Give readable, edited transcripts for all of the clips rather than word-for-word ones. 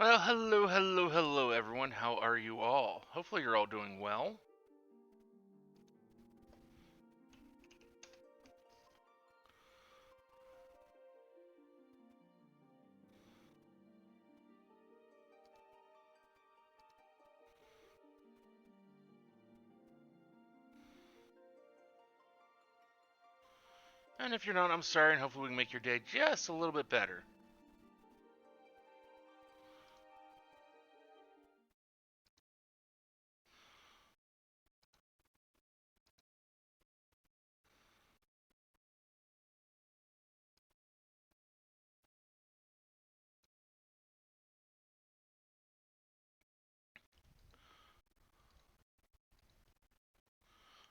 Well, hello, everyone. How are you all? Hopefully, you're all doing well. And if you're not, I'm sorry, and hopefully, we can make your day just a little bit better.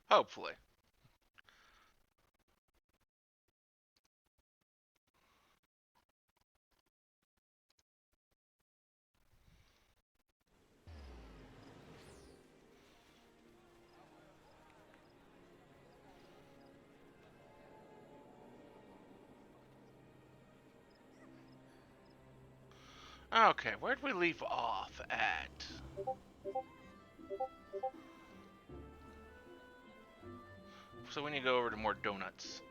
Hopefully. Okay, where'd we leave off at? So we need to go over to more donuts.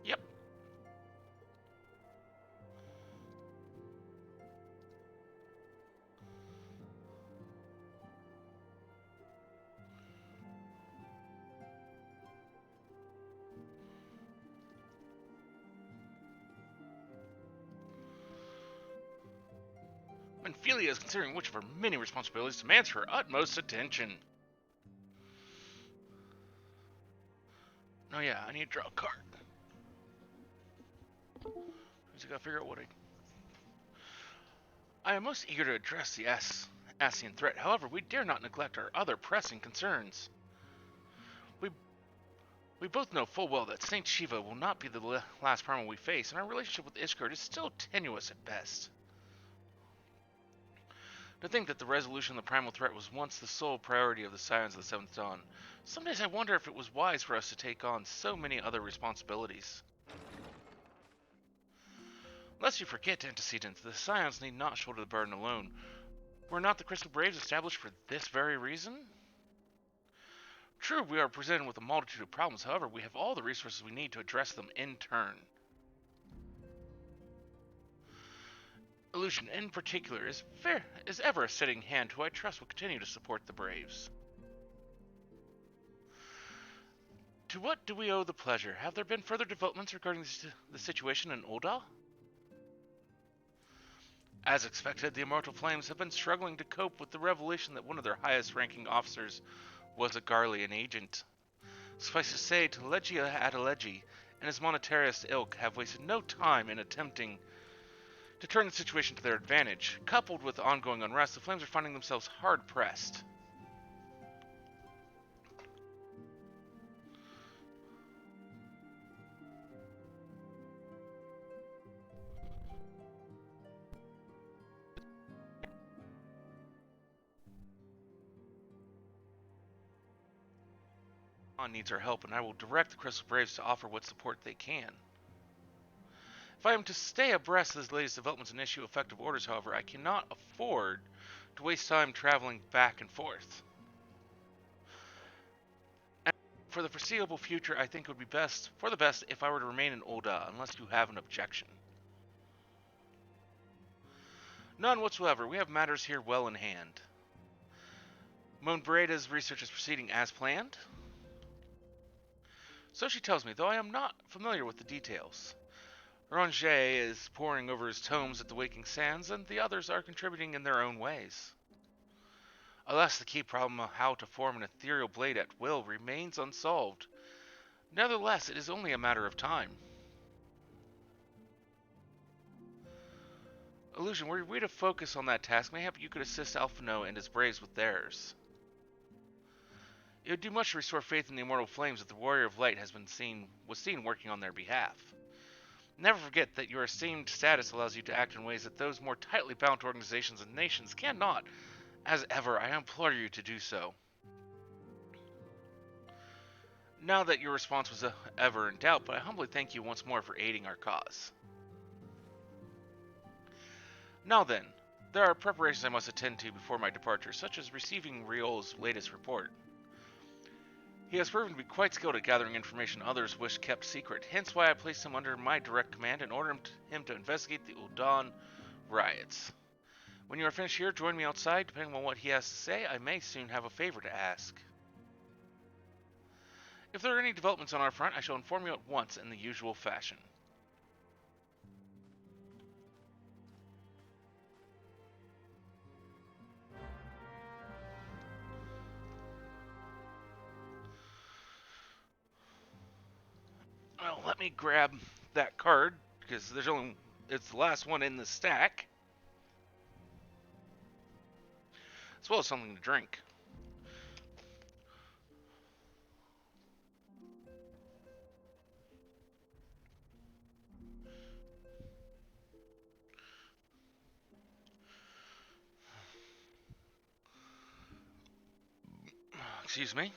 Yep. When Ophelia is considering which of her many responsibilities demands her utmost attention. Oh yeah, I need to draw a card. I gotta figure out what I am most eager to address the Asian threat. However, we dare not neglect our other pressing concerns. We We both know full well that Saint Shiva will not be the last primal we face, and our relationship with Ishgard is still tenuous at best. To think that the resolution of the primal threat was once the sole priority of the Scions of the Seventh Dawn. Some days I wonder if it was wise for us to take on so many other responsibilities. Lest you forget, antecedents, the Scions need not shoulder the burden alone. Were not the Crystal Braves established for this very reason? True, we are presented with a multitude of problems, however, we have all the resources we need to address them in turn. Illusion, in particular, is ever a steadying hand who I trust will continue to support the Braves. To what do we owe the pleasure? Have there been further developments regarding the situation in Ul'dah? As expected, the Immortal Flames have been struggling to cope with the revelation that one of their highest-ranking officers was a Garlean agent. Suffice to say, Telegia Adeleji and his monetarist ilk have wasted no time in attempting to turn the situation to their advantage. Coupled with ongoing unrest, the Flames are finding themselves hard-pressed. Needs our help, and I will direct the Crystal Braves to offer what support they can. If I am to stay abreast of the latest developments and issue effective orders, however, I cannot afford to waste time traveling back and forth. And for the foreseeable future, I think it would be for the best if I were to remain in Ul'dah, unless you have an objection. None whatsoever. We have matters here well in hand. Moon Bereda's research is proceeding as planned. So she tells me, though I am not familiar with the details. Ranger is poring over his tomes at the Waking Sands, and the others are contributing in their own ways. Alas, the key problem of how to form an ethereal blade at will remains unsolved. Nevertheless, it is only a matter of time. Illusion, were we to focus on that task, mayhap you could assist Alphinaud and his braves with theirs. It would do much to restore faith in the immortal flames that the Warrior of Light was seen working on their behalf. Never forget that your esteemed status allows you to act in ways that those more tightly bound to organizations and nations cannot. As ever, I implore you to do so. Now that your response was ever in doubt, but I humbly thank you once more for aiding our cause. Now then, there are preparations I must attend to before my departure, such as receiving Riol's latest report. He has proven to be quite skilled at gathering information others wish kept secret, hence why I placed him under my direct command and ordered him to investigate the Ul'dah riots. When you are finished here, join me outside. Depending on what he has to say, I may soon have a favor to ask. If there are any developments on our front, I shall inform you at once in the usual fashion. Well, let me grab that card, because it's the last one in the stack. As well as something to drink. Excuse me.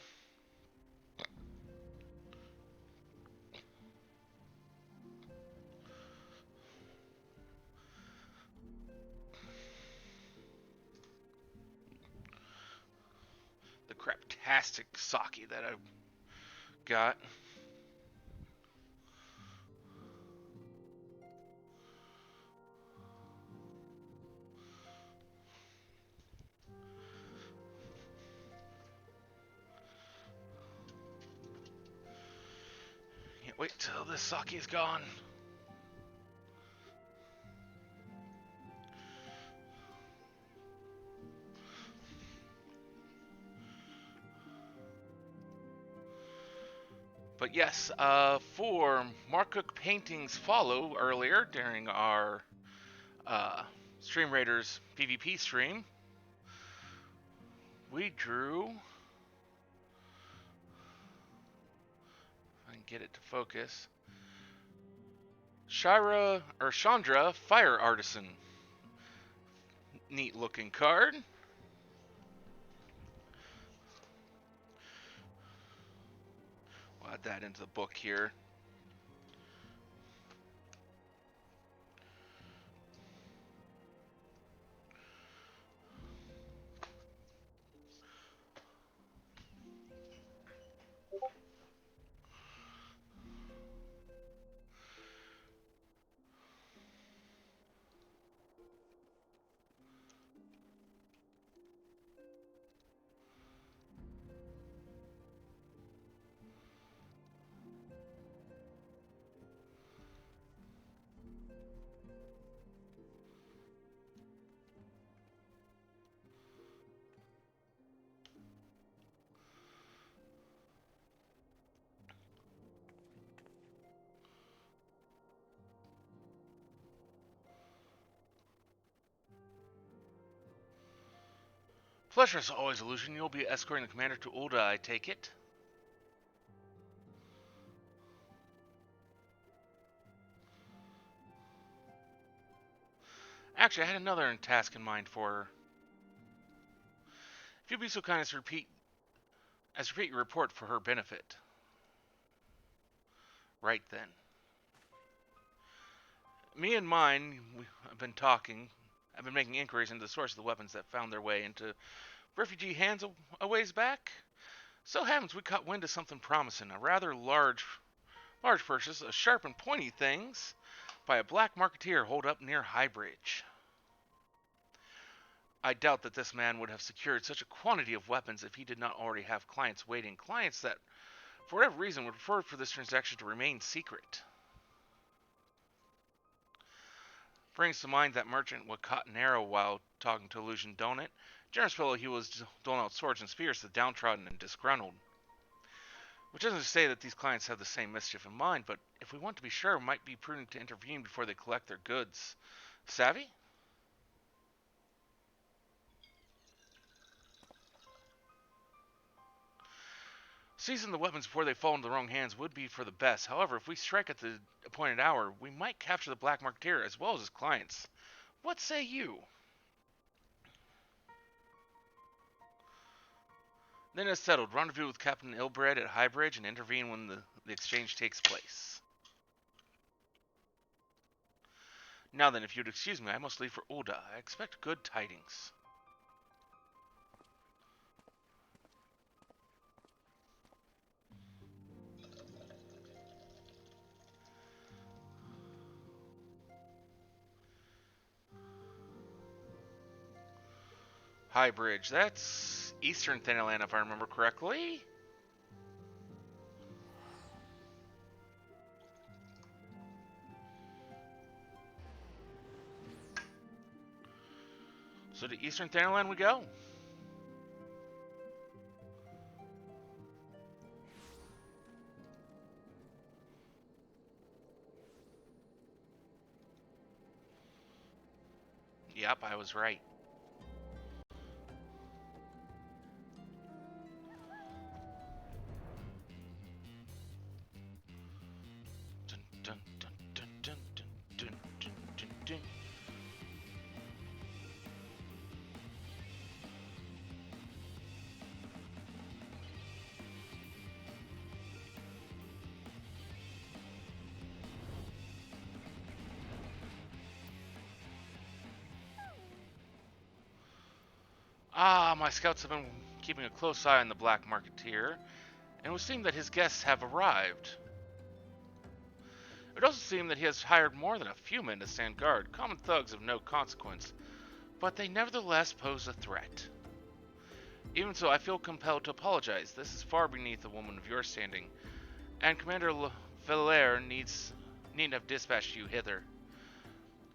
The craptastic sake that I've got. Can't wait till this sake is gone. But yes, for Marcook Paintings follow earlier during our Stream Raiders PvP stream, we drew. If I can get it to focus. Chandra, Fire Artisan. Neat looking card. We'll add that into the book here. Pleasure as always, Illusion. You'll be escorting the commander to Ul'dah, I take it? Actually, I had another task in mind for her. If you'd be so kind as to repeat your report for her benefit. Right then. Me and mine, I've been talking. I've been making inquiries into the source of the weapons that found their way into refugee hands a ways back. So happens we caught wind of something promising, a rather large purchase of sharp and pointy things by a black marketeer holed up near Highbridge. I doubt that this man would have secured such a quantity of weapons if he did not already have clients waiting, clients that, for whatever reason, would prefer for this transaction to remain secret. Brings to mind that merchant what caught an arrow while talking to Illusion Donut. Generous fellow, he was doling out swords and spears to the downtrodden and disgruntled. Which isn't to say that these clients have the same mischief in mind, but if we want to be sure, it might be prudent to intervene before they collect their goods. Savvy? Seizing the weapons before they fall into the wrong hands would be for the best. However, if we strike at the appointed hour, we might capture the Black Marketeer as well as his clients. What say you? Then it's settled. Rendezvous with Captain Ilbred at Highbridge and intervene when the exchange takes place. Now then, if you'd excuse me, I must leave for Ul'dah. I expect good tidings. Highbridge, that's Eastern Thanalan if I remember correctly. So to Eastern Thanalan we go. Yep, I was right. Dun, dun, dun, dun, dun, dun, dun, dun, dun. My scouts have been keeping a close eye on the Black Marketeer, and it would seem that his guests have arrived. It would also seem that he has hired more than a few men to stand guard, common thugs of no consequence, but they nevertheless pose a threat. Even so, I feel compelled to apologize. This is far beneath a woman of your standing, and Commander Valere needn't have dispatched you hither.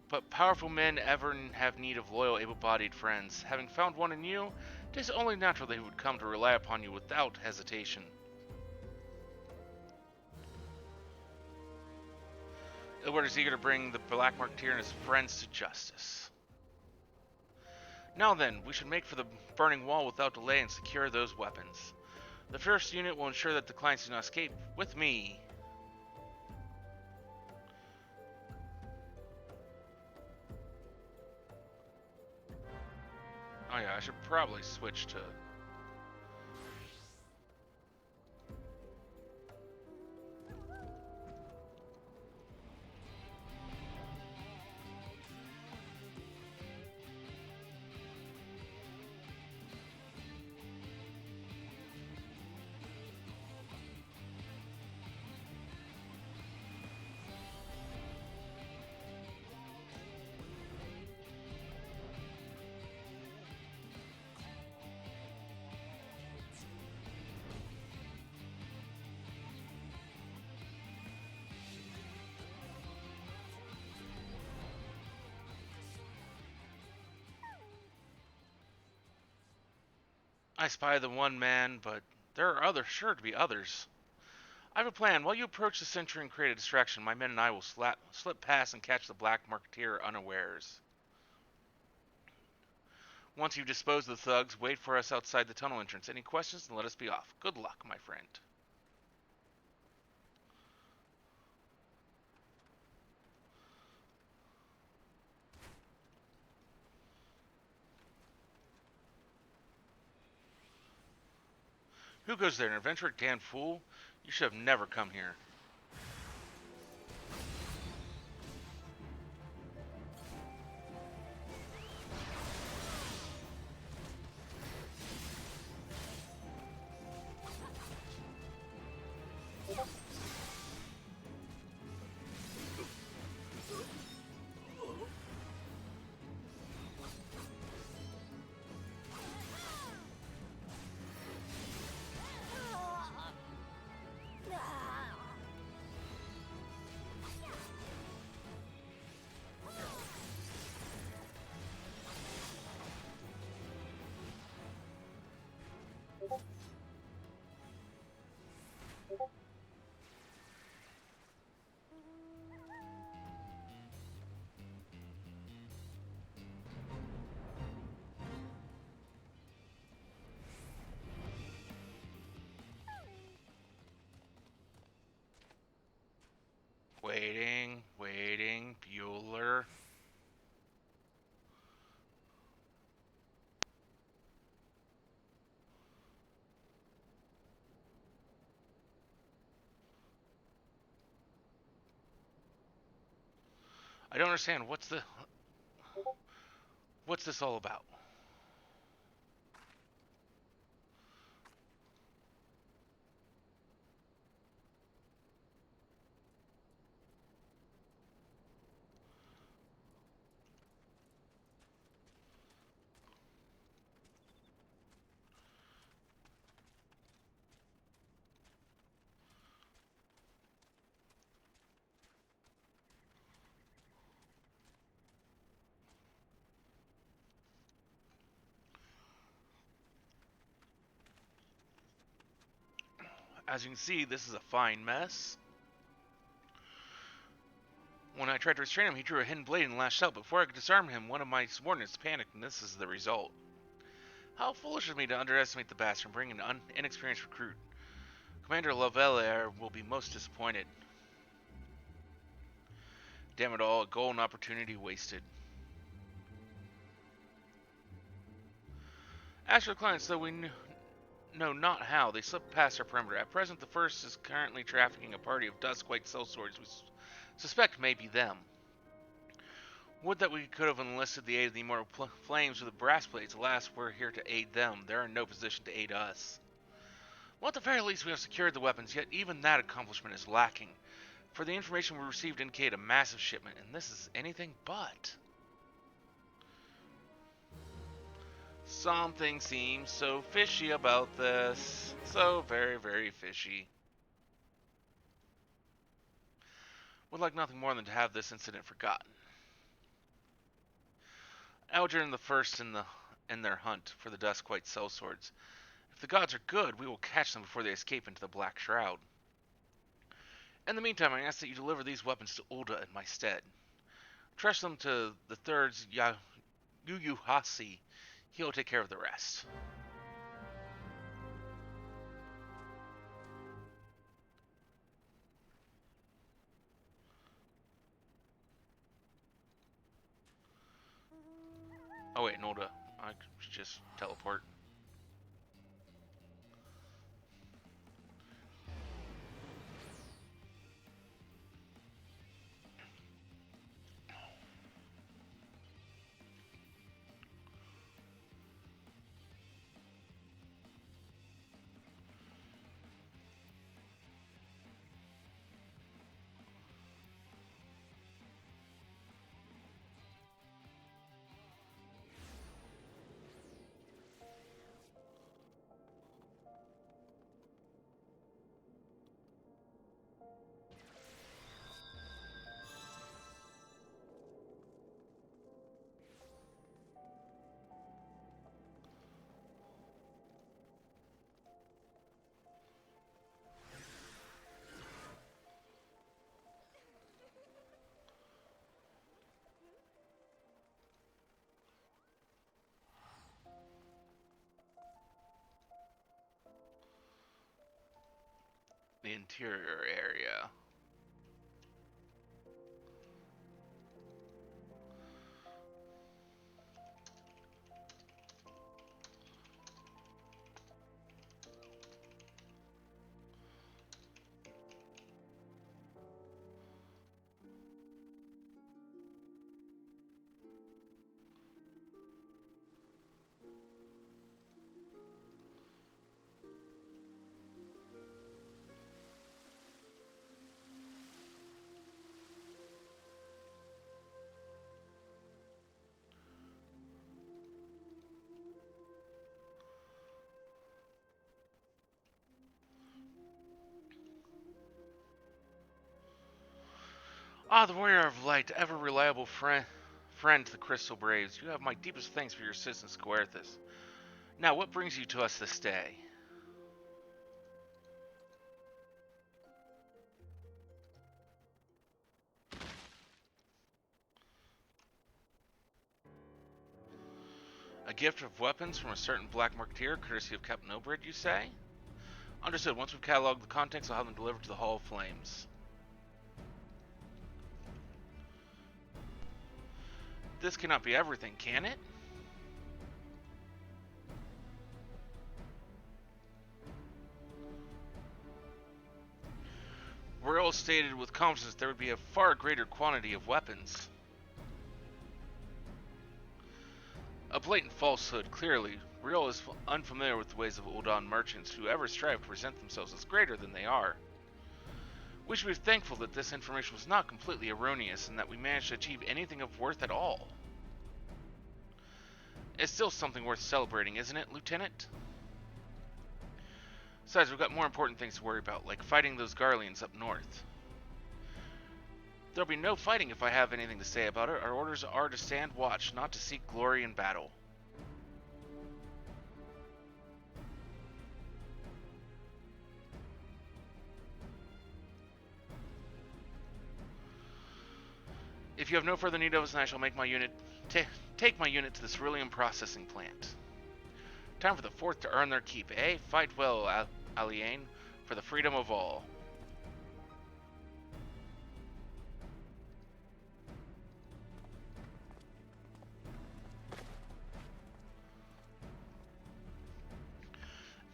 But powerful men ever have need of loyal, able-bodied friends. Having found one in you, it is only natural that he would come to rely upon you without hesitation. Ilbert is eager to bring the Black Marketeer and his friends to justice. Now then, we should make for the burning wall without delay and secure those weapons. The first unit will ensure that the clients do not escape with me. Oh yeah, I should probably switch to... I spy the one man, but there are sure to be others. I have a plan. While you approach the sentry and create a distraction, my men and I will slip past and catch the Black Marketeer unawares. Once you've disposed of the thugs, wait for us outside the tunnel entrance. Any questions, and let us be off. Good luck, my friend. Who goes there? An adventurer, damned fool? You should have never come here. Waiting, Bueller. I don't understand. What's this all about? As you can see, this is a fine mess. When I tried to restrain him, he drew a hidden blade and lashed out. Before I could disarm him, one of my subordinates panicked, and this is the result. How foolish of me to underestimate the bastard and bring an inexperienced recruit. Commander Lavelaire will be most disappointed. Damn it all, a golden opportunity wasted. As for the clients, though we know not how, they slipped past our perimeter. At present, the first is currently trafficking a party of Duskwhite sellswords we suspect may be them. Would that we could have enlisted the aid of the Immortal Flames or the Brass Blades. Alas, we're here to aid them. They're in no position to aid us. Well, at the very least, we have secured the weapons, yet even that accomplishment is lacking. For the information we received indicated a massive shipment, and this is anything but. Something seems so fishy about this. So very, very fishy. Would like nothing more than to have this incident forgotten. Alger and the first in their hunt for the Duskwhite sellswords. If the gods are good, we will catch them before they escape into the Black Shroud. In the meantime, I ask that you deliver these weapons to Ulda in my stead. Trust them to the third's Yuyuhasi. He'll take care of the rest. Oh wait, Nolda. I should just teleport. The interior area. Ah, the warrior of light, ever reliable friend to the Crystal Braves. You have my deepest thanks for your assistance, Coerthus. Now, what brings you to us this day? A gift of weapons from a certain black marketeer, courtesy of Captain Obred, you say? Understood. Once we've cataloged the contents, I'll have them delivered to the Hall of Flames. This cannot be everything, can it? Royal stated with confidence there would be a far greater quantity of weapons. A blatant falsehood, clearly. Riol is unfamiliar with the ways of Ul'Dan merchants who ever strive to present themselves as greater than they are. We should be thankful that this information was not completely erroneous and that we managed to achieve anything of worth at all. It's still something worth celebrating, isn't it, Lieutenant? Besides, we've got more important things to worry about, like fighting those Garleans up north. There'll be no fighting if I have anything to say about it. Our orders are to stand watch, not to seek glory in battle. If you have no further need of us, then I shall make my unit take my unit to the cerulean processing plant. Time for the Fourth to earn their keep, eh? Fight well, Aliane, for the freedom of all.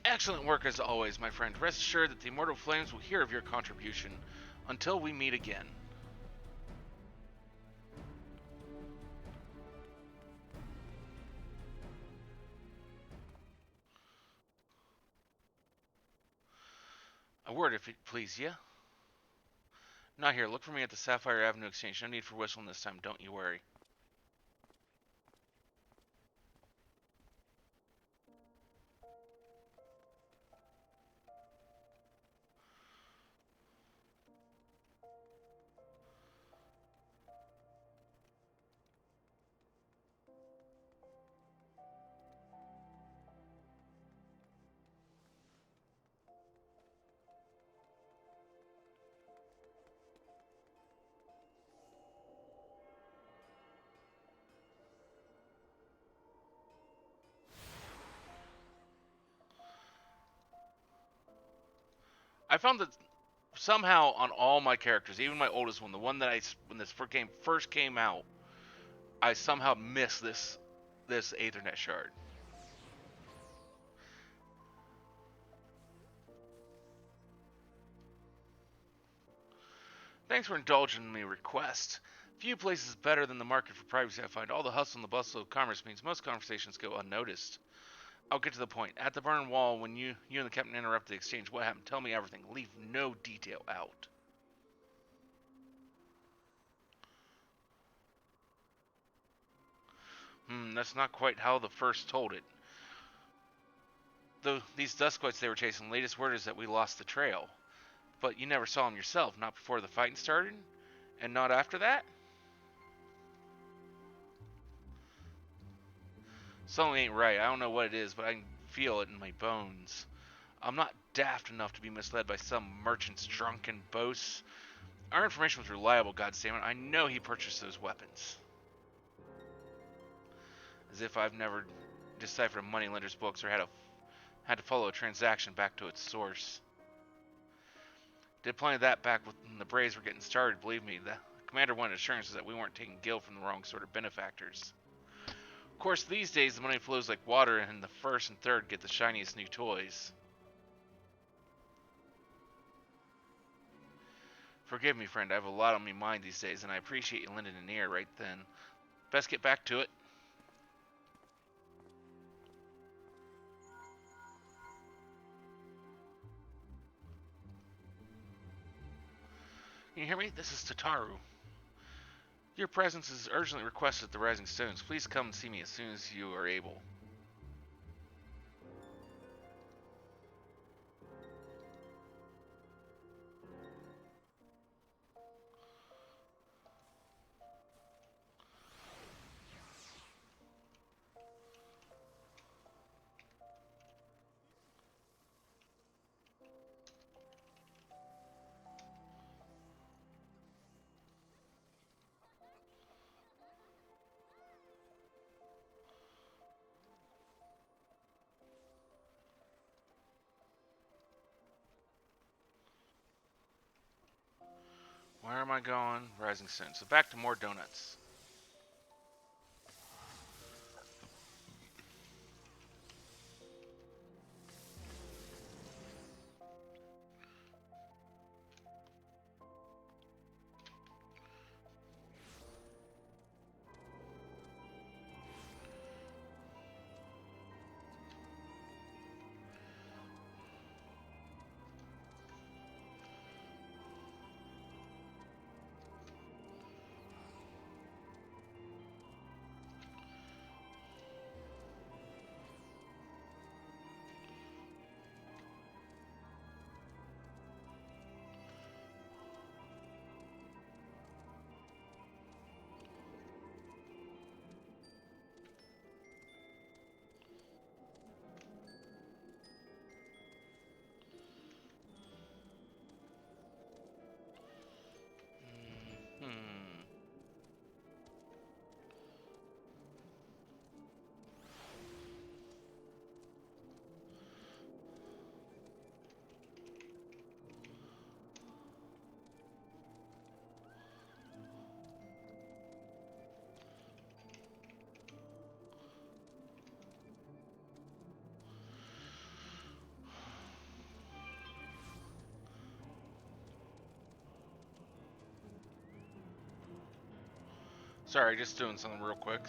Excellent work as always, my friend. Rest assured that the Immortal Flames will hear of your contribution. Until we meet again. A word, if it please ye. Not here. Look for me at the Sapphire Avenue Exchange. No need for whistling this time, don't you worry. I found that somehow on all my characters, even my oldest one, the one that when this game first came out, I somehow missed this Aethernet shard. Thanks for indulging me request. Few places better than the market for privacy. I find all the hustle and the bustle of commerce means most conversations go unnoticed. I'll get to the point. At the Burning Wall, when you and the captain interrupt the exchange, what happened? Tell me everything. Leave no detail out. That's not quite how the first told it. Though these Dusklights they were chasing, latest word is that we lost the trail. But you never saw them yourself, not before the fighting started? And not after that? Something ain't right. I don't know what it is, but I can feel it in my bones. I'm not daft enough to be misled by some merchant's drunken boasts. Our information was reliable, goddammit. I know he purchased those weapons. As if I've never deciphered a moneylender's books or had to follow a transaction back to its source. Did plenty of that back when the Braves were getting started, believe me. The commander wanted assurances that we weren't taking Gil from the wrong sort of benefactors. Of course, these days the money flows like water and the first and third get the shiniest new toys. Forgive me, friend, I have a lot on my mind these days, and I appreciate you lending an ear right then. Best get back to it. Can you hear me? This is Tataru. Your presence is urgently requested at the Rising Stones. Please come and see me as soon as you are able. Where am I going? Rising Sun. So back to more donuts. Sorry, just doing something real quick.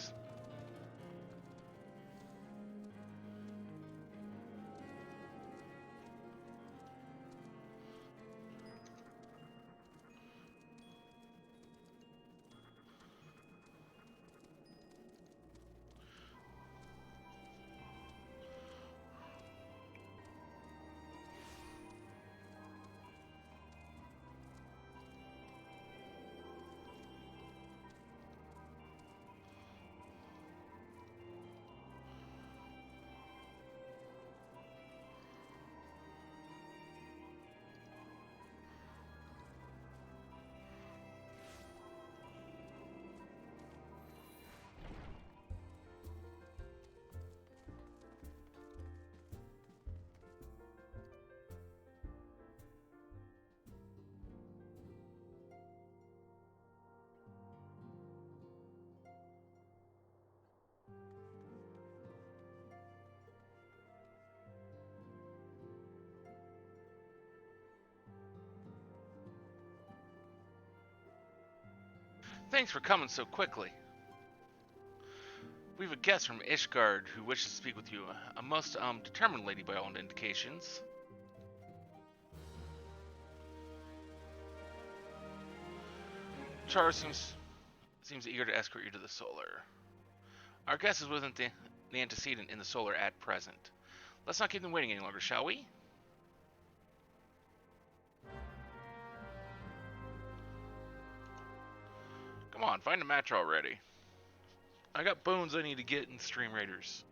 Thanks for coming so quickly. We have a guest from Ishgard who wishes to speak with you. A most determined lady by all indications. Char seems eager to escort you to the Solar. Our guest is with the antecedent in the Solar at present. Let's not keep them waiting any longer, shall we? Come on, find a match already. I got bones I need to get in Stream Raiders.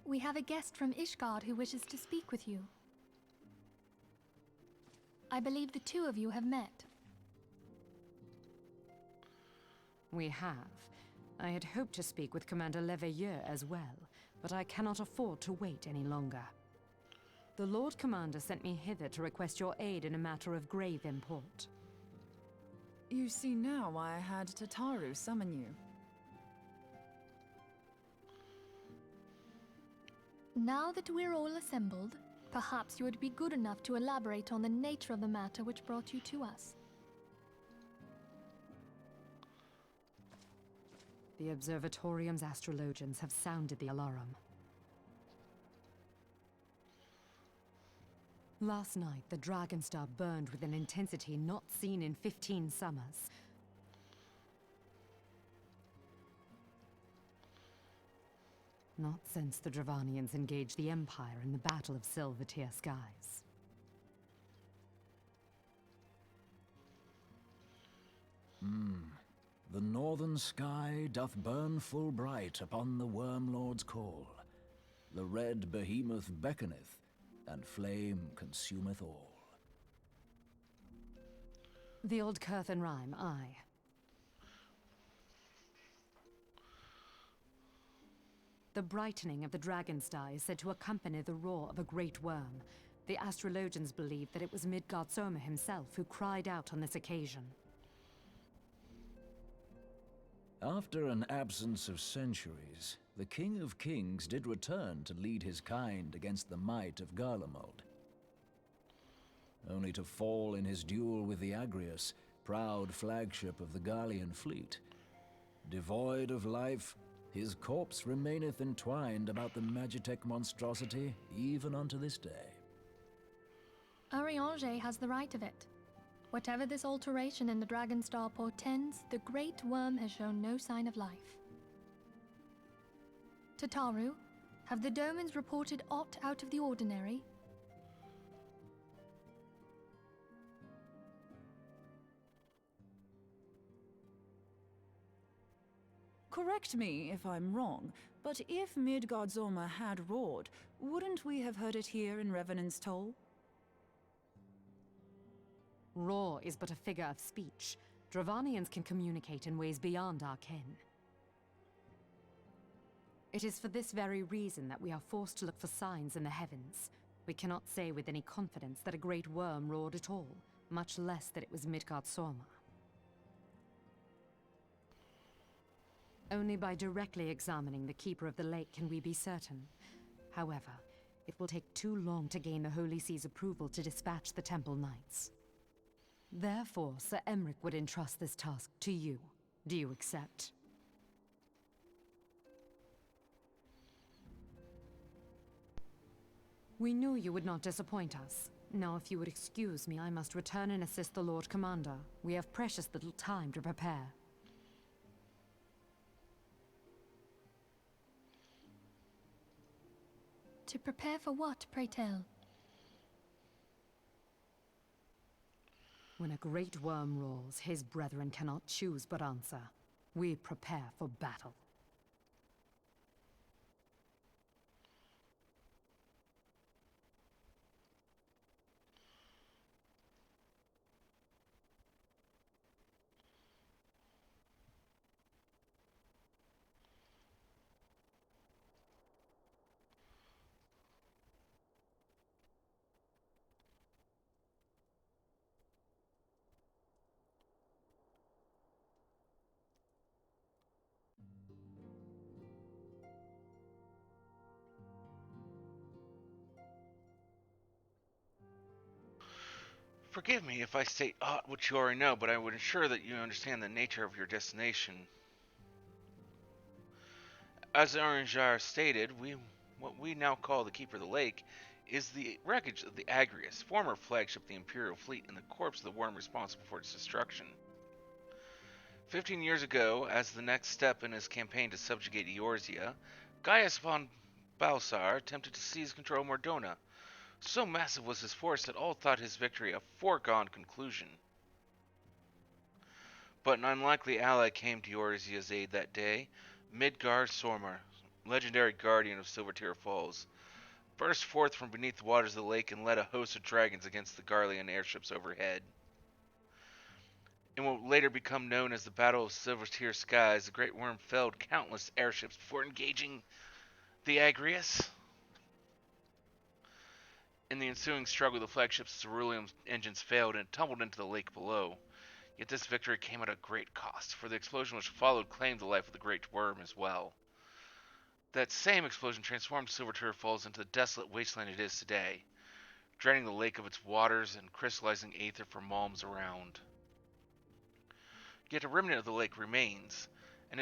We have a guest from Ishgard who wishes to speak with you. I believe the two of you have met. We have. I had hoped to speak with Commander Leveilleur as well, but I cannot afford to wait any longer. The Lord Commander sent me hither to request your aid in a matter of grave import. You see now why I had Tataru summon you. Now that we're all assembled, perhaps you would be good enough to elaborate on the nature of the matter which brought you to us. The Observatorium's astrologians have sounded the alarm. Last night, the Dragonstar burned with an intensity not seen in 15 summers. Not since the Dravanians engaged the Empire in the Battle of Silvertear Skies. The northern sky doth burn full bright upon the Wormlord's call. The red behemoth beckoneth, and flame consumeth all. The old Curthan rhyme, aye. The brightening of the Dragonstar is said to accompany the roar of a great worm. The astrologians believe that it was Midgard Soma himself who cried out on this occasion. After an absence of centuries, the King of Kings did return to lead his kind against the might of Garlemald. Only to fall in his duel with the Agrius, proud flagship of the Garlean fleet. Devoid of life, his corpse remaineth entwined about the Magitech monstrosity even unto this day. Ariange has the right of it. Whatever this alteration in the Dragonstar portends, the Great Worm has shown no sign of life. Tataru, have the Domans reported aught out of the ordinary? Correct me if I'm wrong, but if Midgardsormr had roared, wouldn't we have heard it here in Revenant's Toll? Roar is but a figure of speech. Dravanians can communicate in ways beyond our ken. It is for this very reason that we are forced to look for signs in the heavens. We cannot say with any confidence that a great worm roared at all, much less that it was Midgardsormr. Only by directly examining the Keeper of the Lake can we be certain. However, it will take too long to gain the Holy See's approval to dispatch the Temple Knights. Therefore, Sir Emric would entrust this task to you. Do you accept? We knew you would not disappoint us. Now, if you would excuse me, I must return and assist the Lord Commander. We have precious little time to prepare. To prepare for what, pray tell? When a great worm roars, his brethren cannot choose but answer. We prepare for battle. Forgive me if I state aught which you already know, but I would ensure that you understand the nature of your destination. As Oranjar stated, what we now call the Keeper of the Lake is the wreckage of the Agrius, former flagship of the Imperial fleet, and the corpse of the worm responsible for its destruction. 15 years ago, as the next step in his campaign to subjugate Eorzea, Gaius von Balsar attempted to seize control of Mordona. So massive was his force that all thought his victory a foregone conclusion. But an unlikely ally came to Eorzea's aid that day. Midgardsormr, legendary guardian of Silvertear Falls, burst forth from beneath the waters of the lake and led a host of dragons against the Garlean airships overhead. In what would later become known as the Battle of Silvertear Skies, the Great Worm felled countless airships before engaging the Agrius. In the ensuing struggle, the flagship's cerulean engines failed and tumbled into the lake below. Yet this victory came at a great cost, for the explosion which followed claimed the life of the Great Worm as well. That same explosion transformed Silvertear Falls into the desolate wasteland it is today, draining the lake of its waters and crystallizing aether for malms around. Yet a remnant of the lake remains, and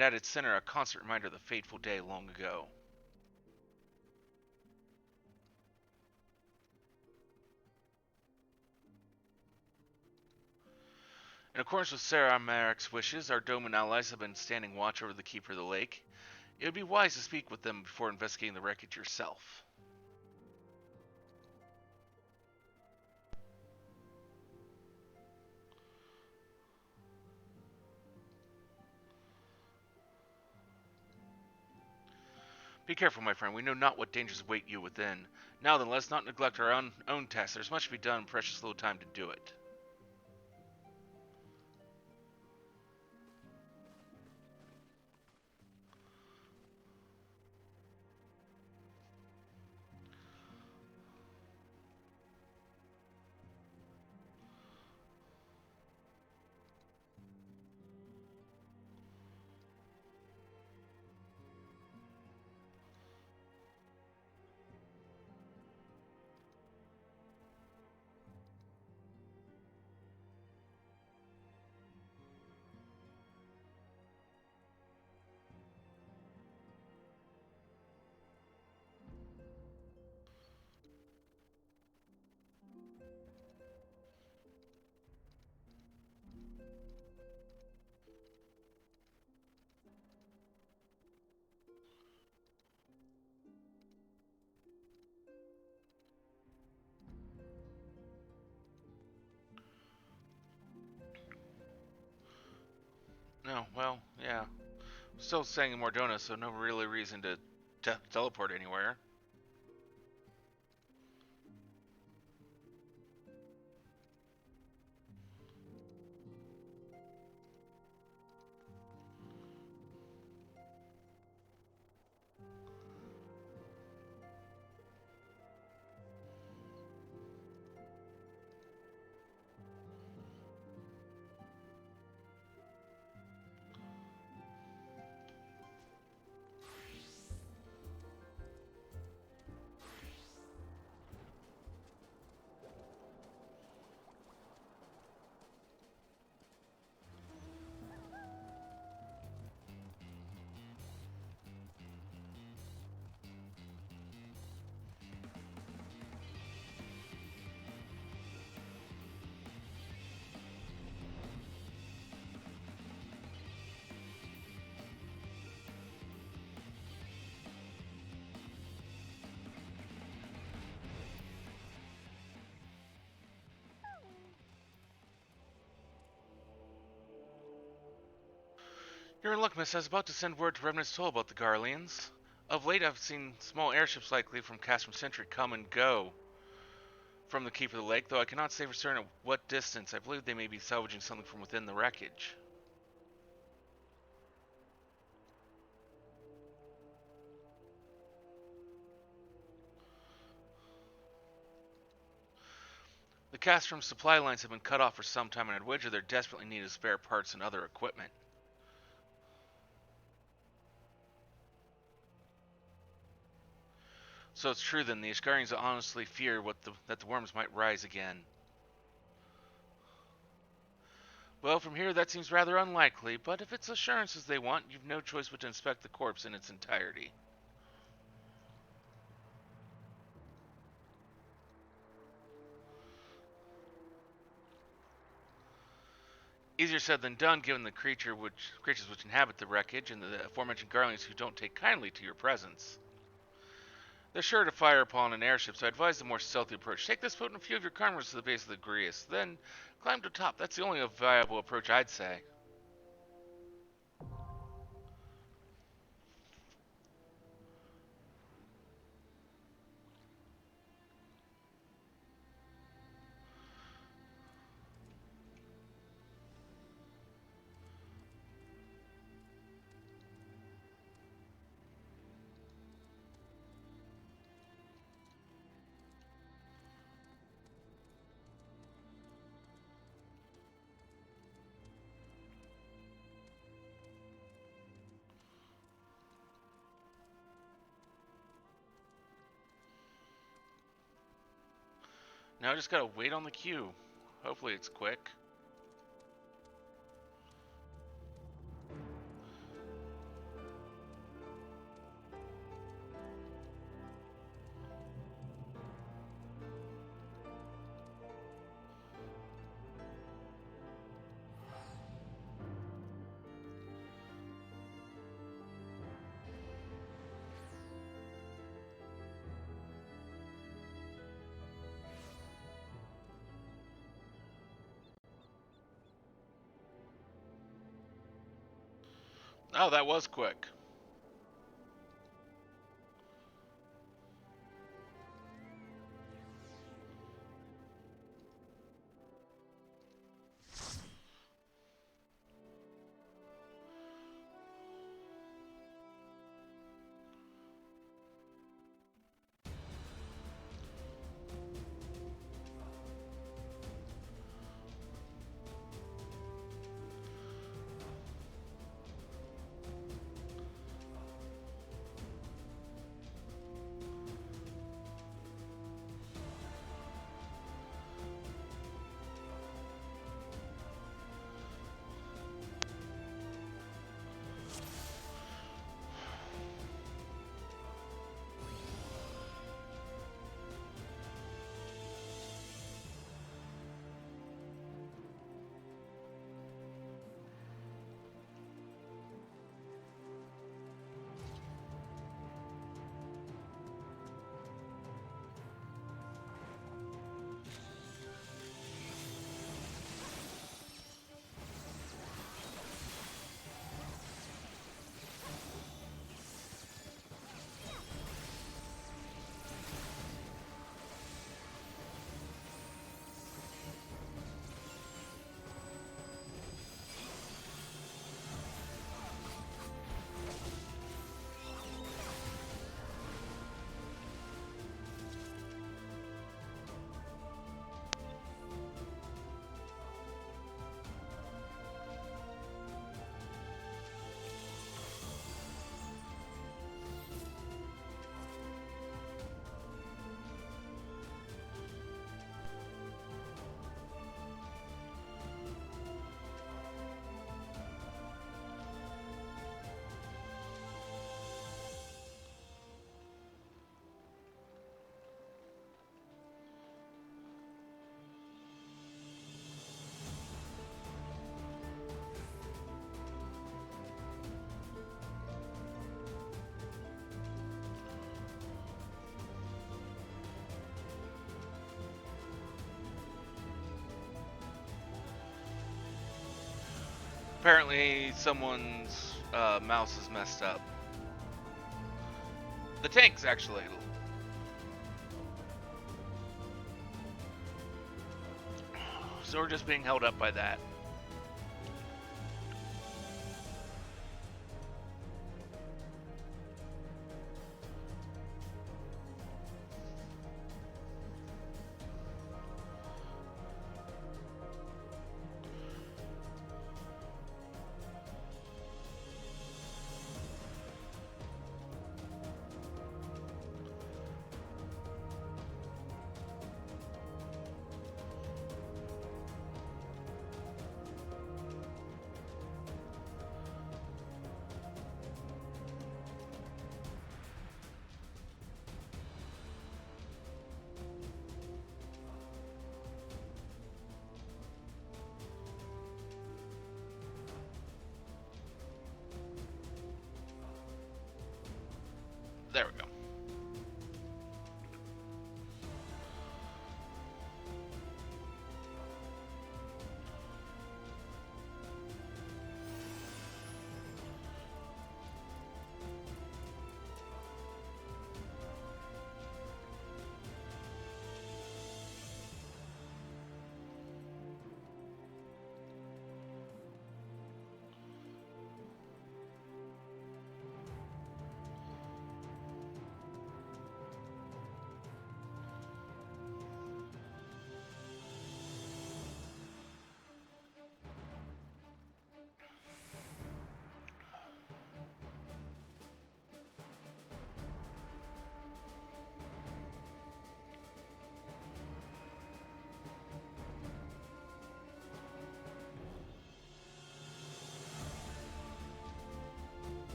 at its center a constant reminder of the fateful day long ago. In accordance with Sarah Marek's wishes, our Doman allies have been standing watch over the Keeper of the Lake. It would be wise to speak with them before investigating the wreckage yourself. Be careful, my friend. We know not what dangers await you within. Now then, let's not neglect our own tasks. There's much to be done and precious little time to do it. No, well, yeah. Still staying in Mordona, so no really reason to teleport anywhere. You're in luck, miss. I was about to send word to Revenant's Toll about the Garleans. Of late, I've seen small airships likely from Castrum Sentry come and go from the Keep of the Lake, though I cannot say for certain at what distance. I believe they may be salvaging something from within the wreckage. The Castrum supply lines have been cut off for some time, and I'd wager they're desperately in need of spare parts and other equipment. So it's true then, the Iskarians honestly fear that the worms might rise again. Well, from here that seems rather unlikely, but if it's assurances they want, you've no choice but to inspect the corpse in its entirety. Easier said than done, given the creatures which inhabit the wreckage and the aforementioned Garleans who don't take kindly to your presence. They're sure to fire upon an airship, so I advise the more stealthy approach. Take this boat and a few of your comrades to the base of the Grius, then climb to top. That's the only viable approach, I'd say. Now I just gotta wait on the queue. Hopefully it's quick. Oh, that was quick. Apparently, someone's mouse is messed up. The tank's actually. So we're just being held up by that. There we go.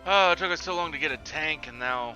Oh, it took us so long to get a tank, and now...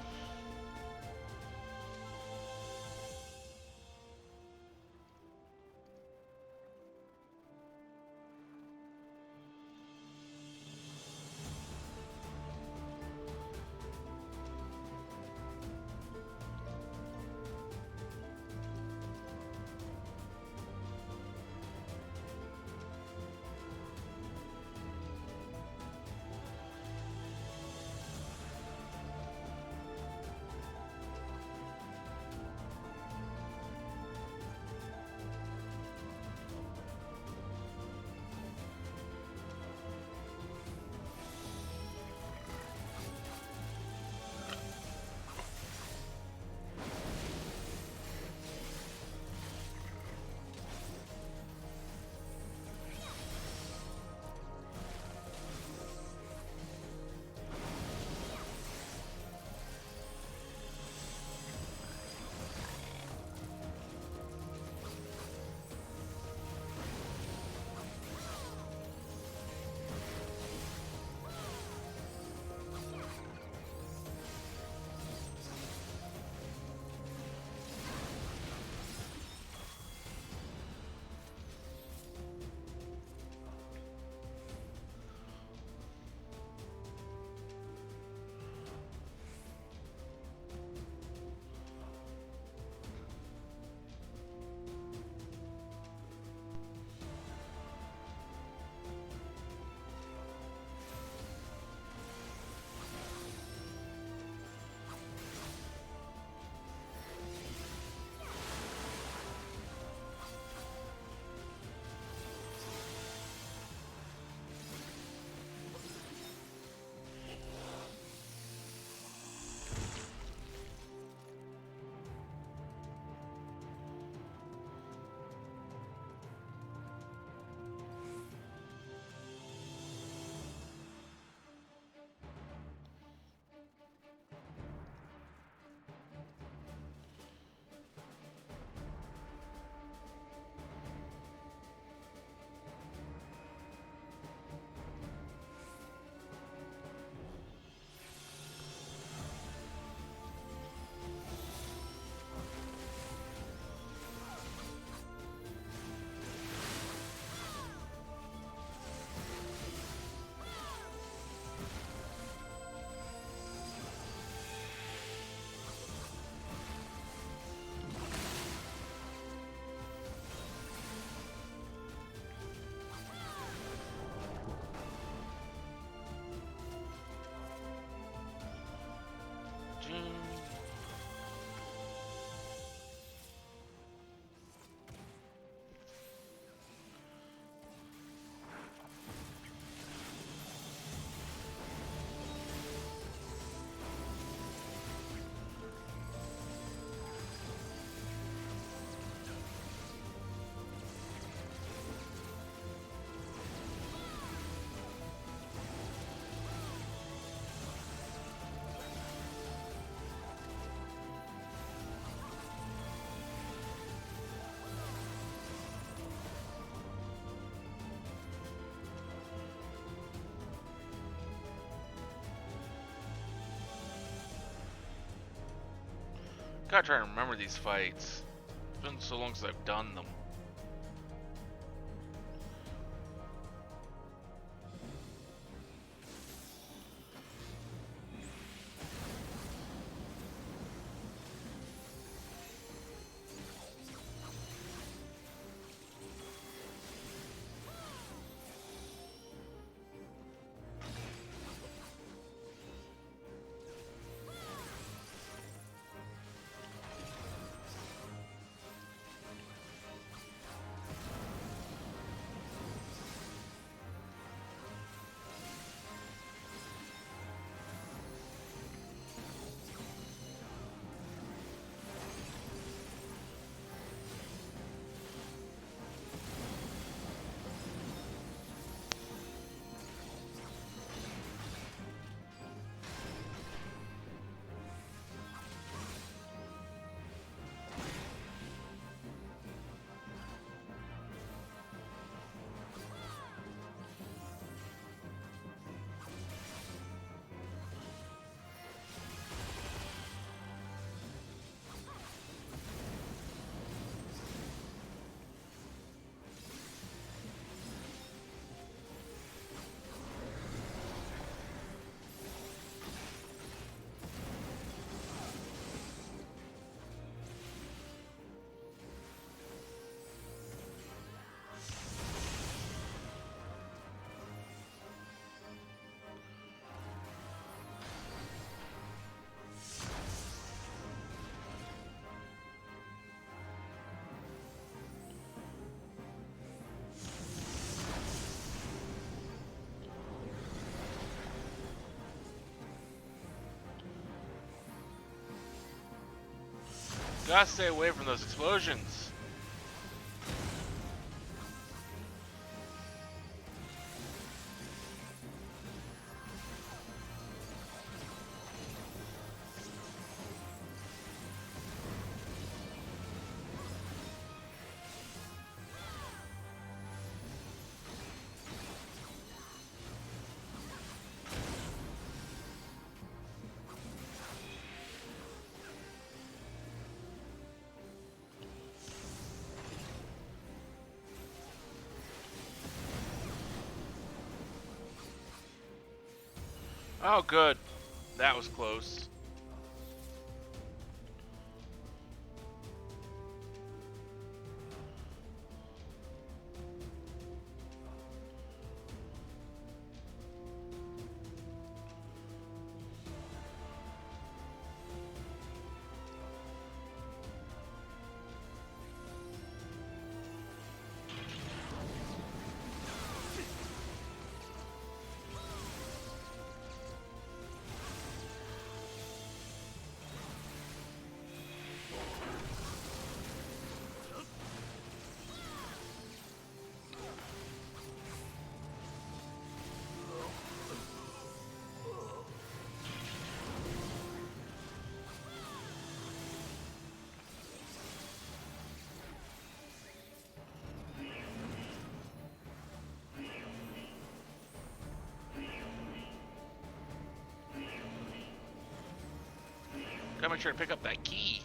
Gotta try and remember these fights. It's been so long since I've done them. Gotta stay away from those explosions. Oh, good. That was close. Gotta make sure to pick up that key.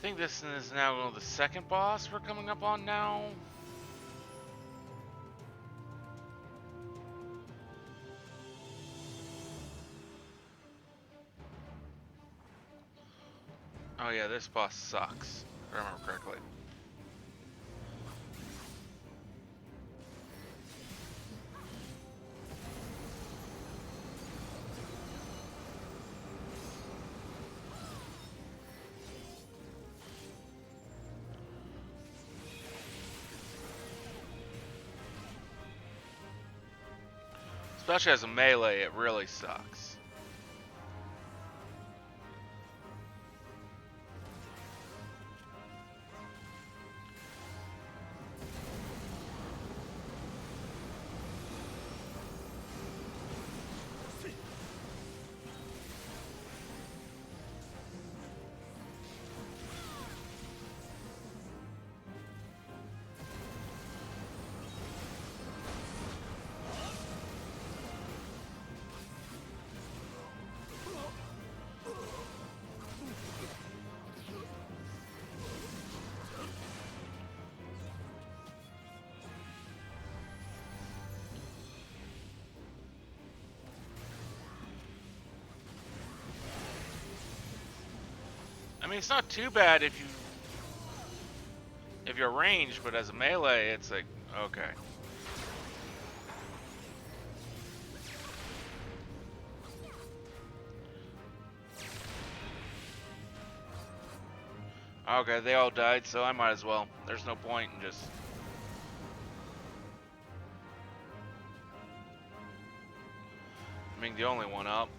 think this is now the second boss we're coming up on now. Oh yeah, this boss sucks, if I remember correctly. Especially as a melee, it really sucks. I mean, it's not too bad if you're ranged, but as a melee, it's like, okay. Okay, they all died, so I might as well. There's no point in just... being the only one up.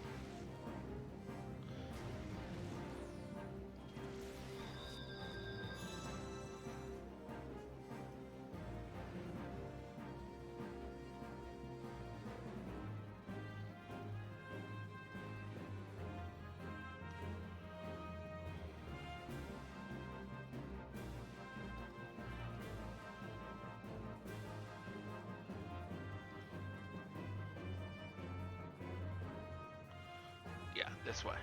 Yeah, this way.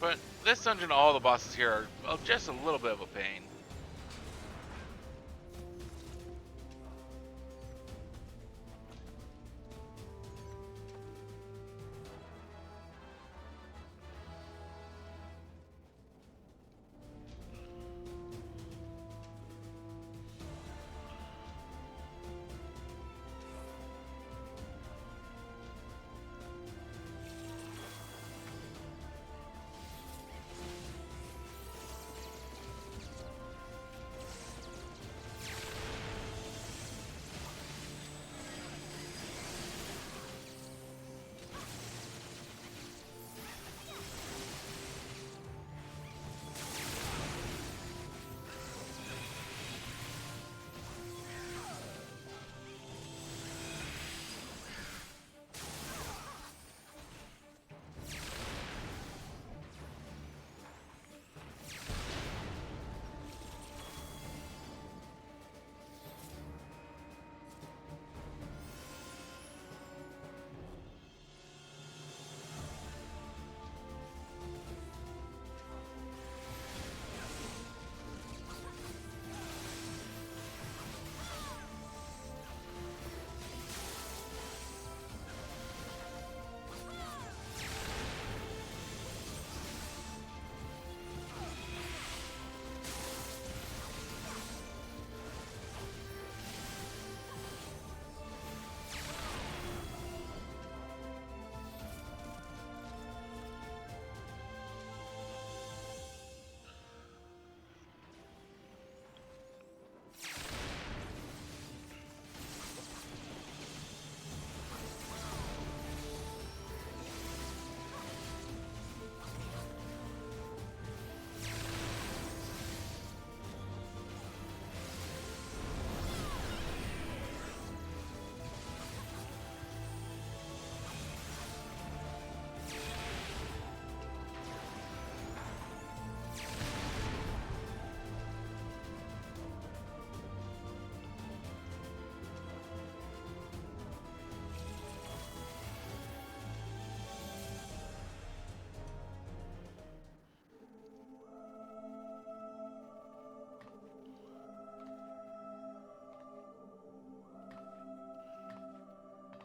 But this dungeon, all the bosses here are just a little bit of a pain.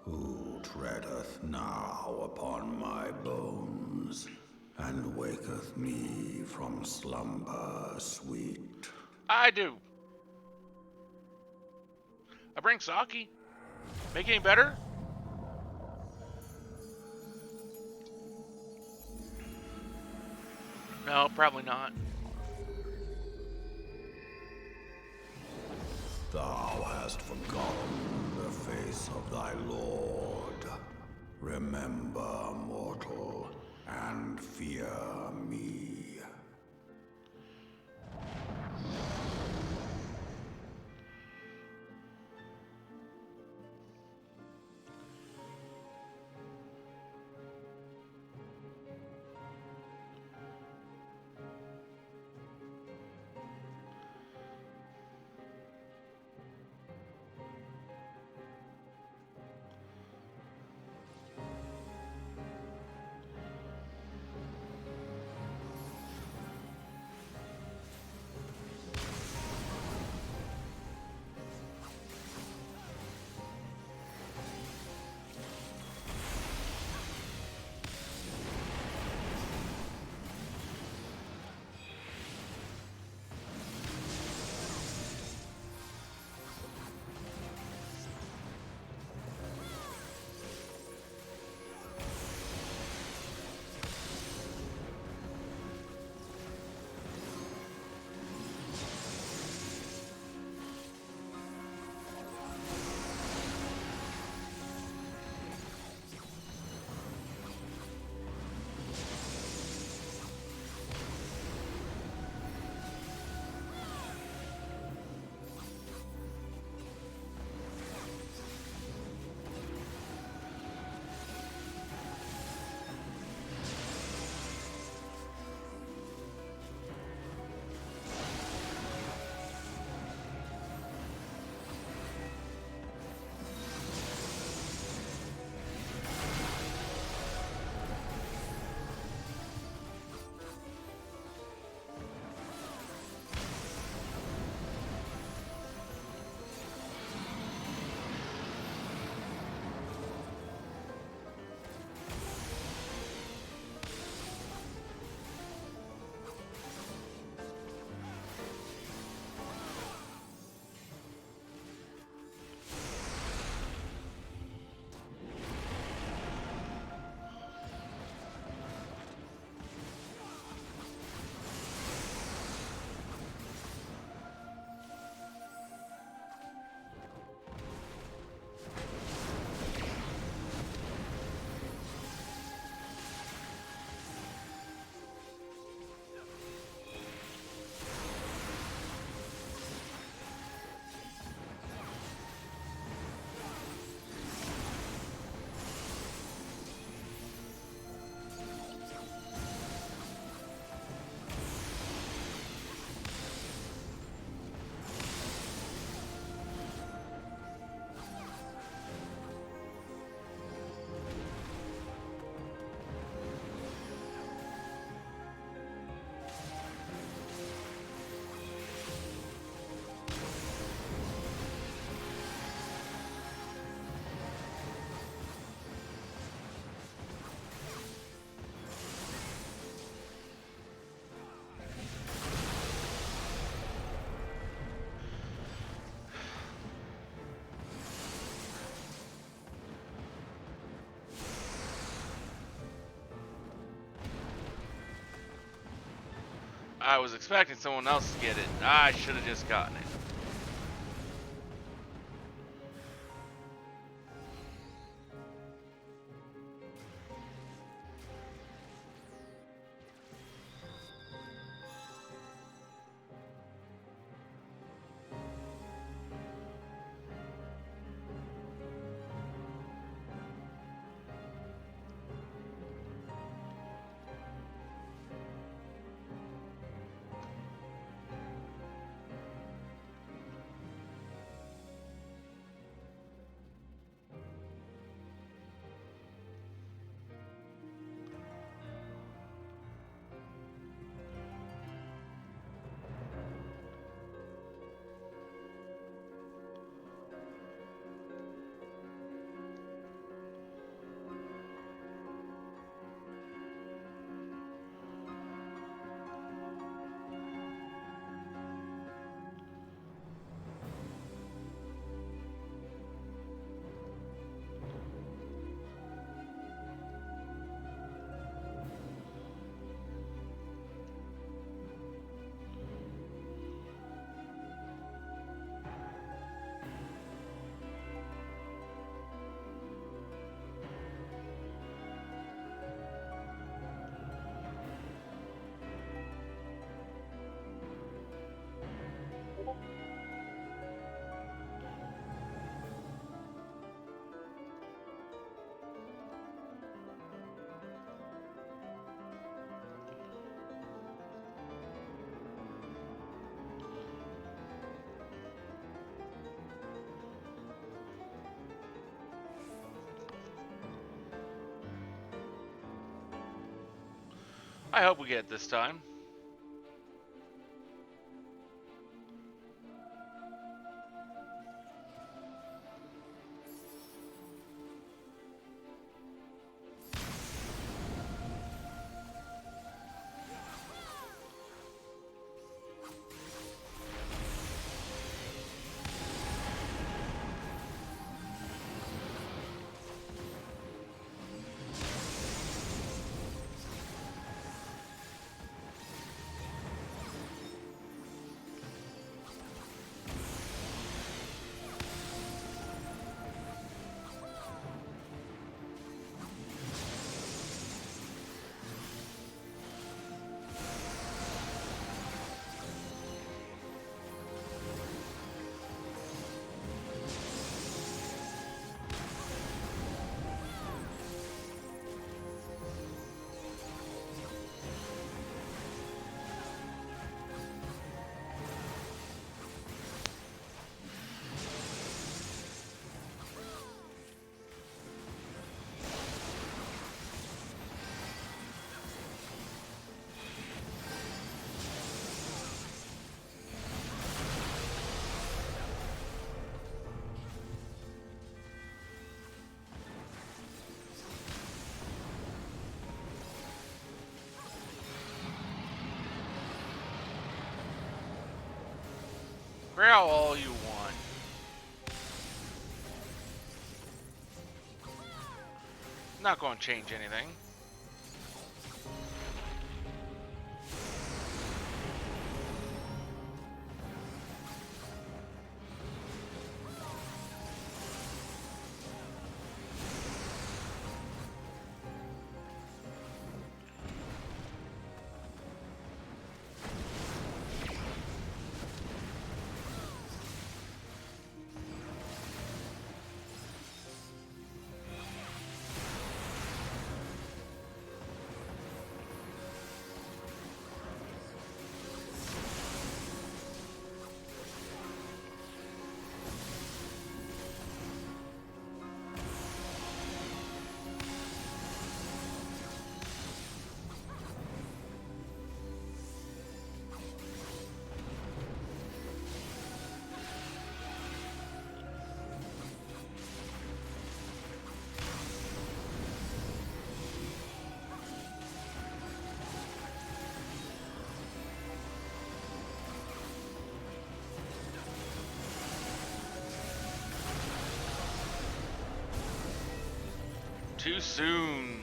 Who treadeth now upon my bones, and waketh me from slumber sweet? I do. I bring sake. Make it any better? No, probably not. Thou hast forgotten the face of thy lord. Remember, mortal, and fear me. I was expecting someone else to get it. I should have just gotten it. I hope we get it this time. Growl all you want. Not going to change anything. Too soon.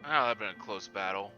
Oh, that'd been a close battle.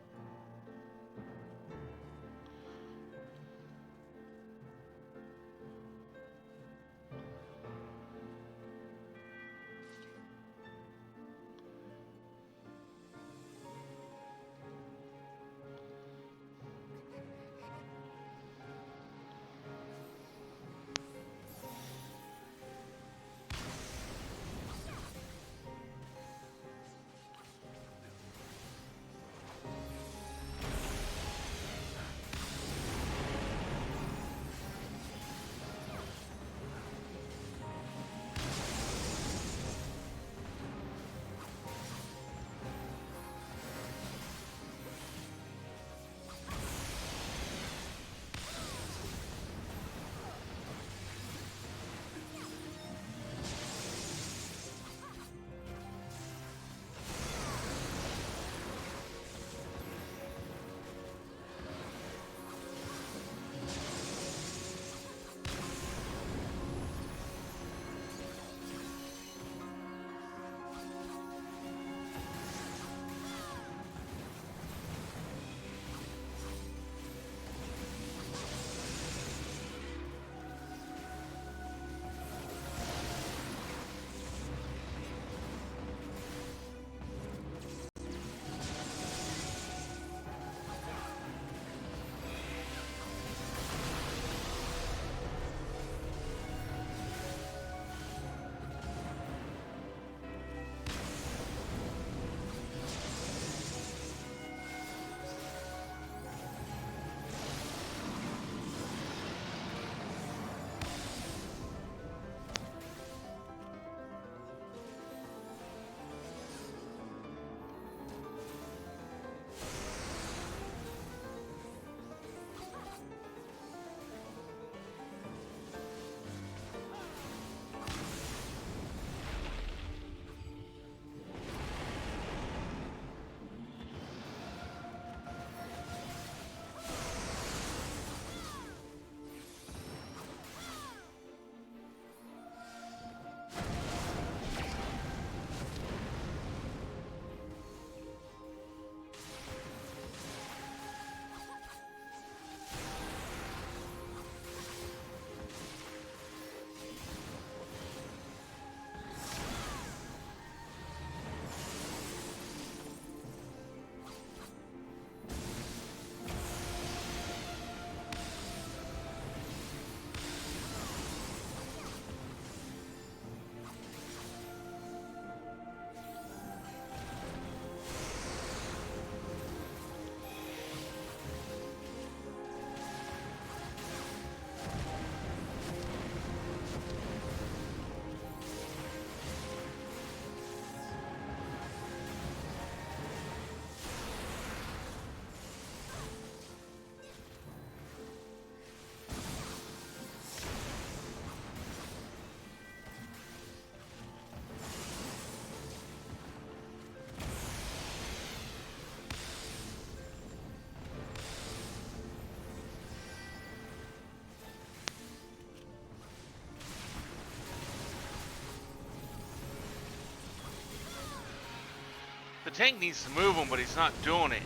The tank needs to move him, but he's not doing it.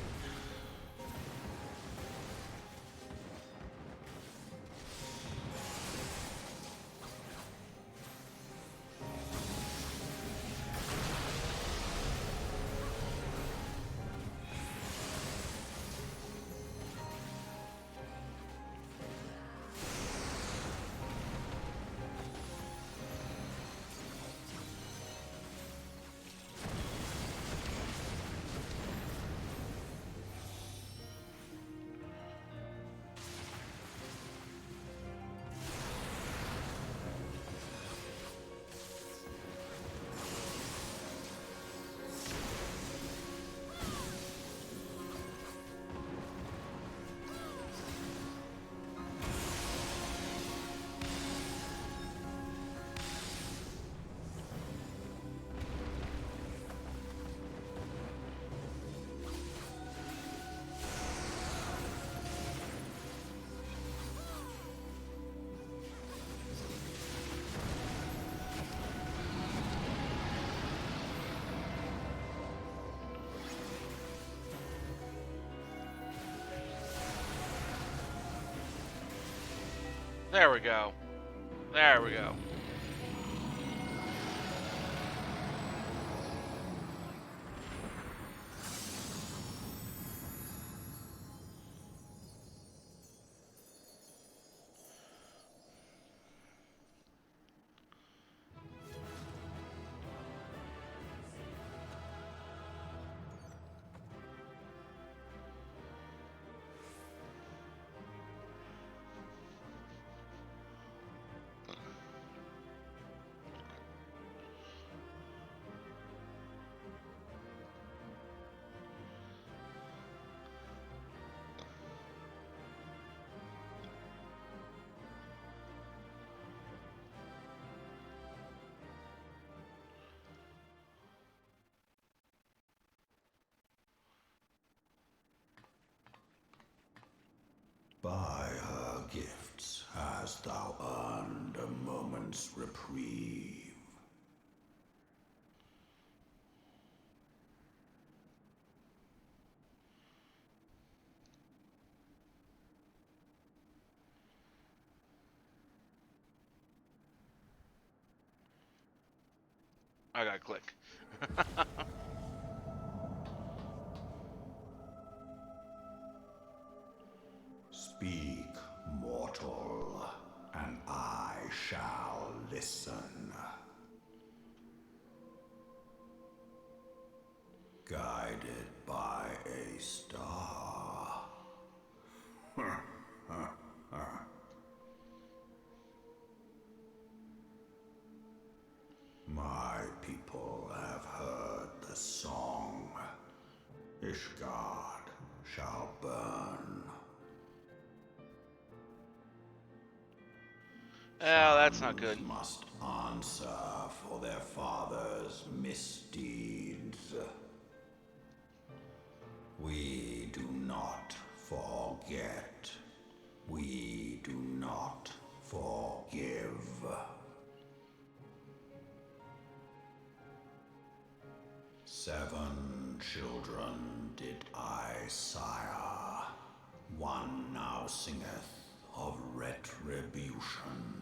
There we go. There we go. By her gifts hast thou earned a moment's reprieve. I gotta click. Speak, mortal, and I shall listen. Guided by a star. My people have heard the song. Ishgard shall burn. Oh, that's not good. Must answer for their father's misdeeds. We do not forget. We do not forgive. Seven children did I sire. One now singeth of retribution.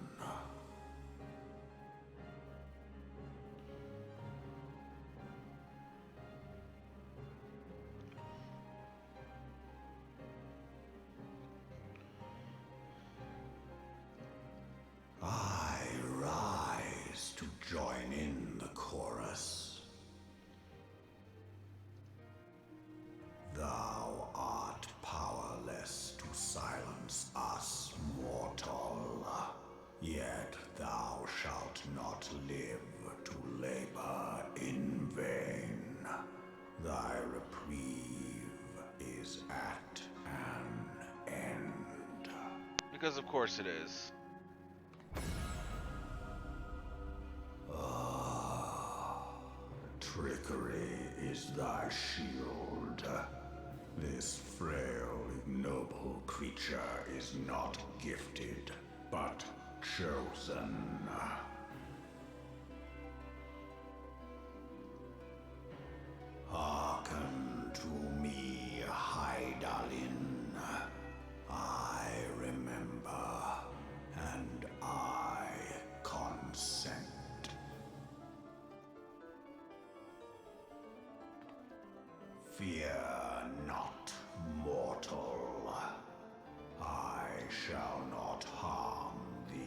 I rise to join in the chorus. Thou art powerless to silence us, mortal. Yet thou shalt not live to labor in vain. Thy reprieve is at an end. Because of course it is. Trickery is thy shield. This frail, ignoble creature is not gifted, but chosen. Hearken to me, Hydaelyn. I remember, and I consent. Fear not, mortal. I shall not harm thee.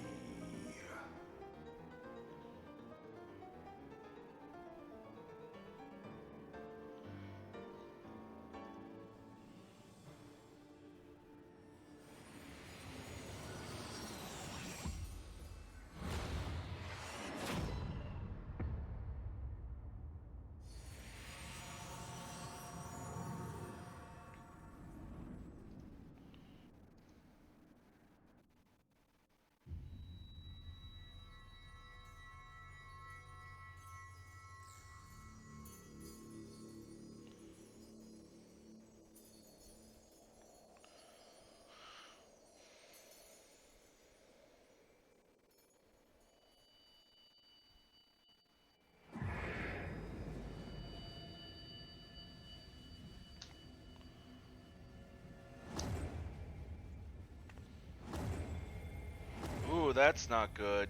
that's not good.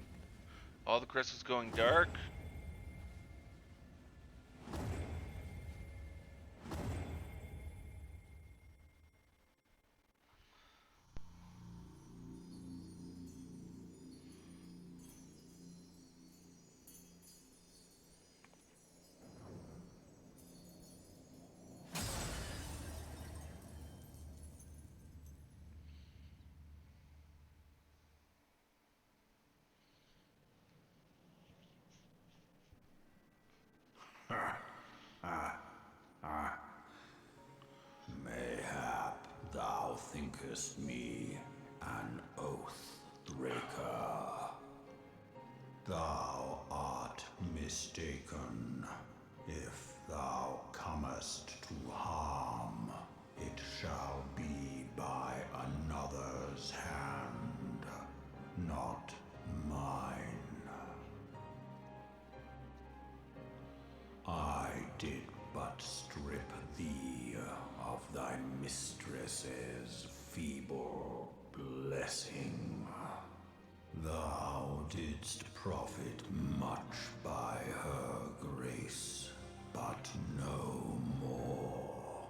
All the crystals going dark. Mayhap thou thinkest me an oath breaker. Thou art mistaken. If thou comest to harm, it shall be by another's hand, not mine. I did but strip thee of thy mistress's feeble blessing. Thou didst profit much by her grace, but no more.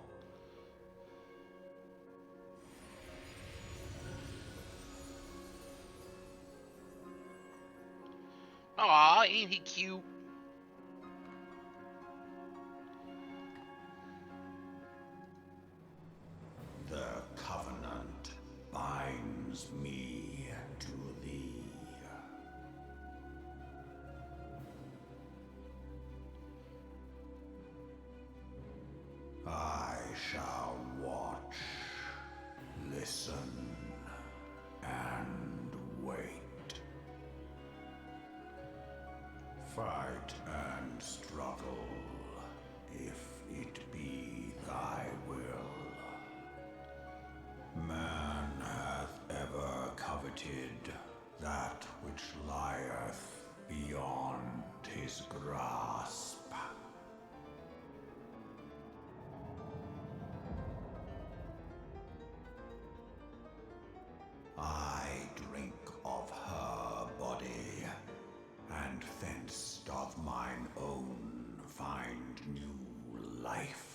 Aw, ain't he cute? The covenant binds me to thee. I shall watch, listen, and wait. Fight and struggle, if it be thy will. Man hath ever coveted that which lieth beyond his grasp. I drink of her body, and thence doth mine own find new life.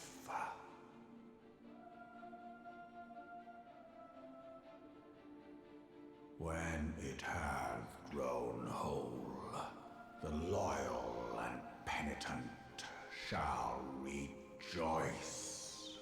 When it hath grown whole, the loyal and penitent shall rejoice.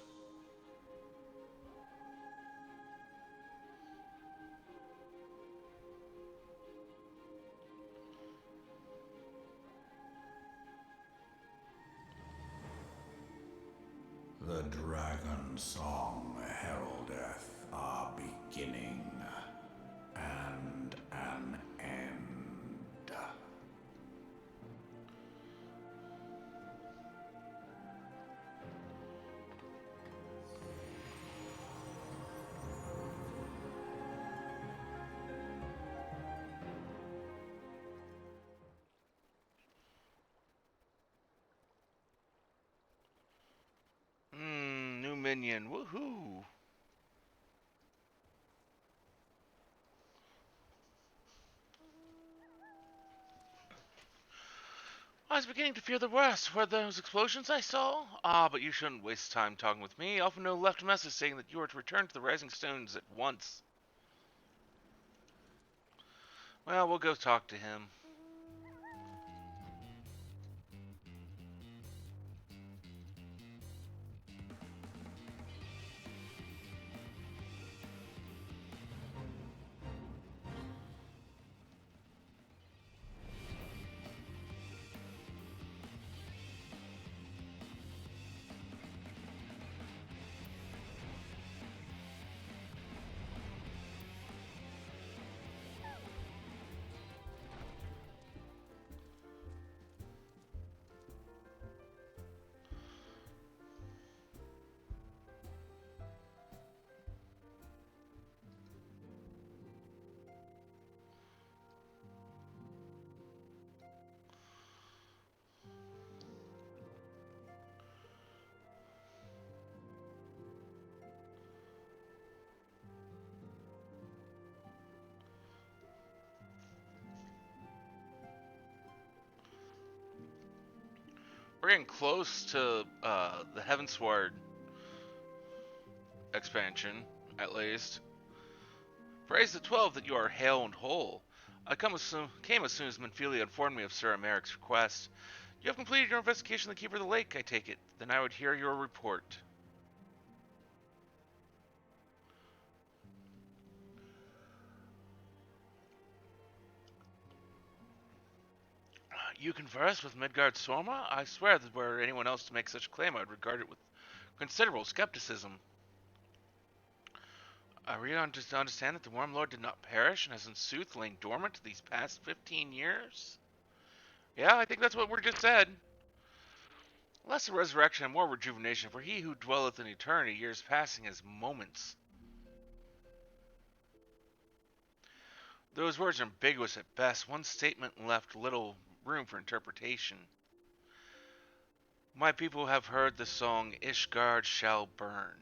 The dragon song heraldeth our beginning and an end. New minion. Woohoo! I was beginning to fear the worst. Were those explosions I saw? Ah, but you shouldn't waste time talking with me. Alphinaud left a message saying that you are to return to the Rising Stones at once. Well, we'll go talk to him. We're getting close to the Heavensward expansion, at least. Praise the 12 that you are hale and whole. I came as soon as Minfilia informed me of Sir Americ's request. You have completed your investigation of the Keeper of the Lake, I take it. Then I would hear your report. You conversed with Midgard Sorma? I swear that were anyone else to make such a claim, I would regard it with considerable skepticism. I really understand that the Worm Lord did not perish and has in sooth lain dormant these past 15 years? Yeah, I think that's what we just said. Less a resurrection and more rejuvenation, for he who dwelleth in eternity, years passing as moments. Those words are ambiguous at best. One statement left little room for interpretation. My people have heard the song, Ishgard shall burn.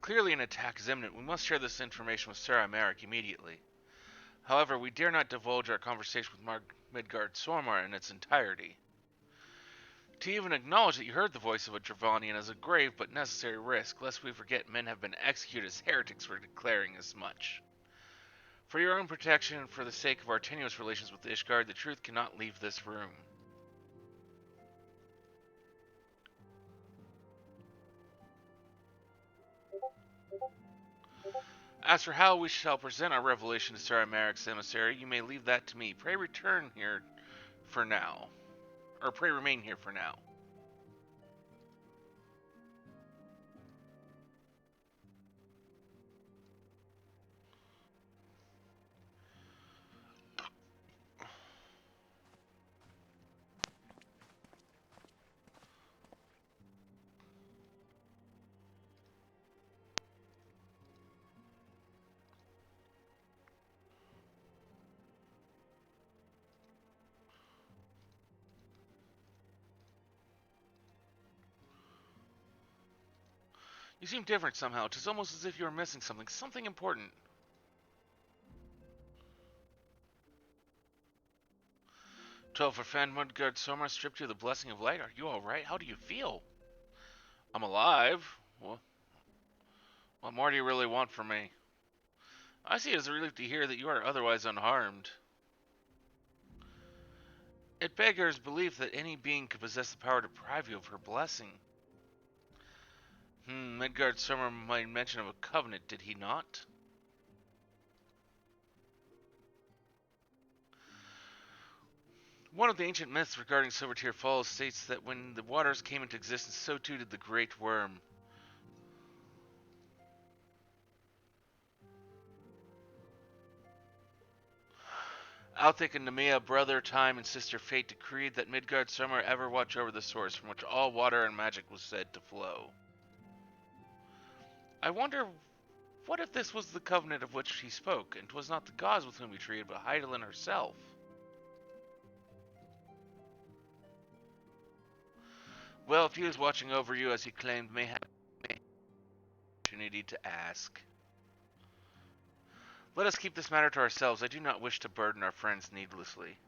Clearly an attack is imminent. We must share this information with Sir Americ immediately. However, we dare not divulge our conversation with Midgard Sormar in its entirety. To even acknowledge that you heard the voice of a Dravanian is a grave but necessary risk, lest we forget men have been executed as heretics for declaring as much. For your own protection and for the sake of our tenuous relations with Ishgard, the truth cannot leave this room. As for how we shall present our revelation to Sir Americ's emissary, you may leave that to me. Pray return here for now. Or pray remain here for now. You seem different somehow. It's almost as if you were missing something important. Twelve for Fan Midgard Sormar stripped you of the blessing of light. Are you alright? How do you feel? I'm alive. What more do you really want from me? I see it as a relief to hear that you are otherwise unharmed. It beggars belief that any being could possess the power to deprive you of her blessing. Midgard Sormar might mention of a covenant, did he not? One of the ancient myths regarding Silvertear Falls states that when the waters came into existence, so too did the Great Worm. Althik and Nemea, brother Time and sister Fate, decreed that Midgard Sormar ever watch over the source from which all water and magic was said to flow. I wonder, what if this was the covenant of which he spoke, and 'twas not the gods with whom he treated, but Hydaelyn herself? Well, if he was watching over you as he claimed, may have an opportunity to ask. Let us keep this matter to ourselves. I do not wish to burden our friends needlessly.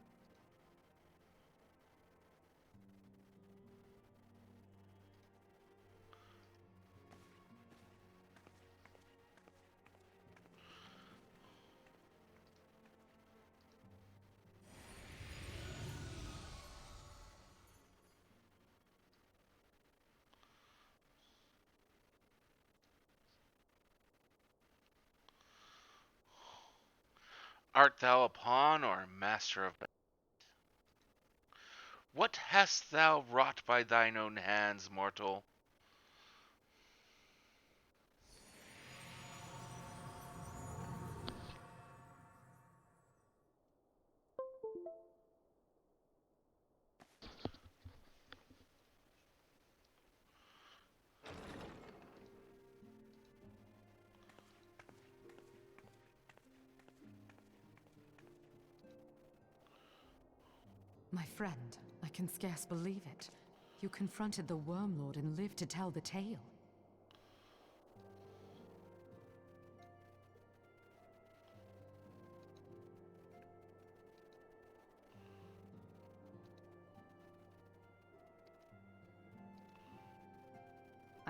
Art thou a pawn or a master of it? What hast thou wrought by thine own hands, mortal? My friend, I can scarce believe it. You confronted the Worm Lord and lived to tell the tale.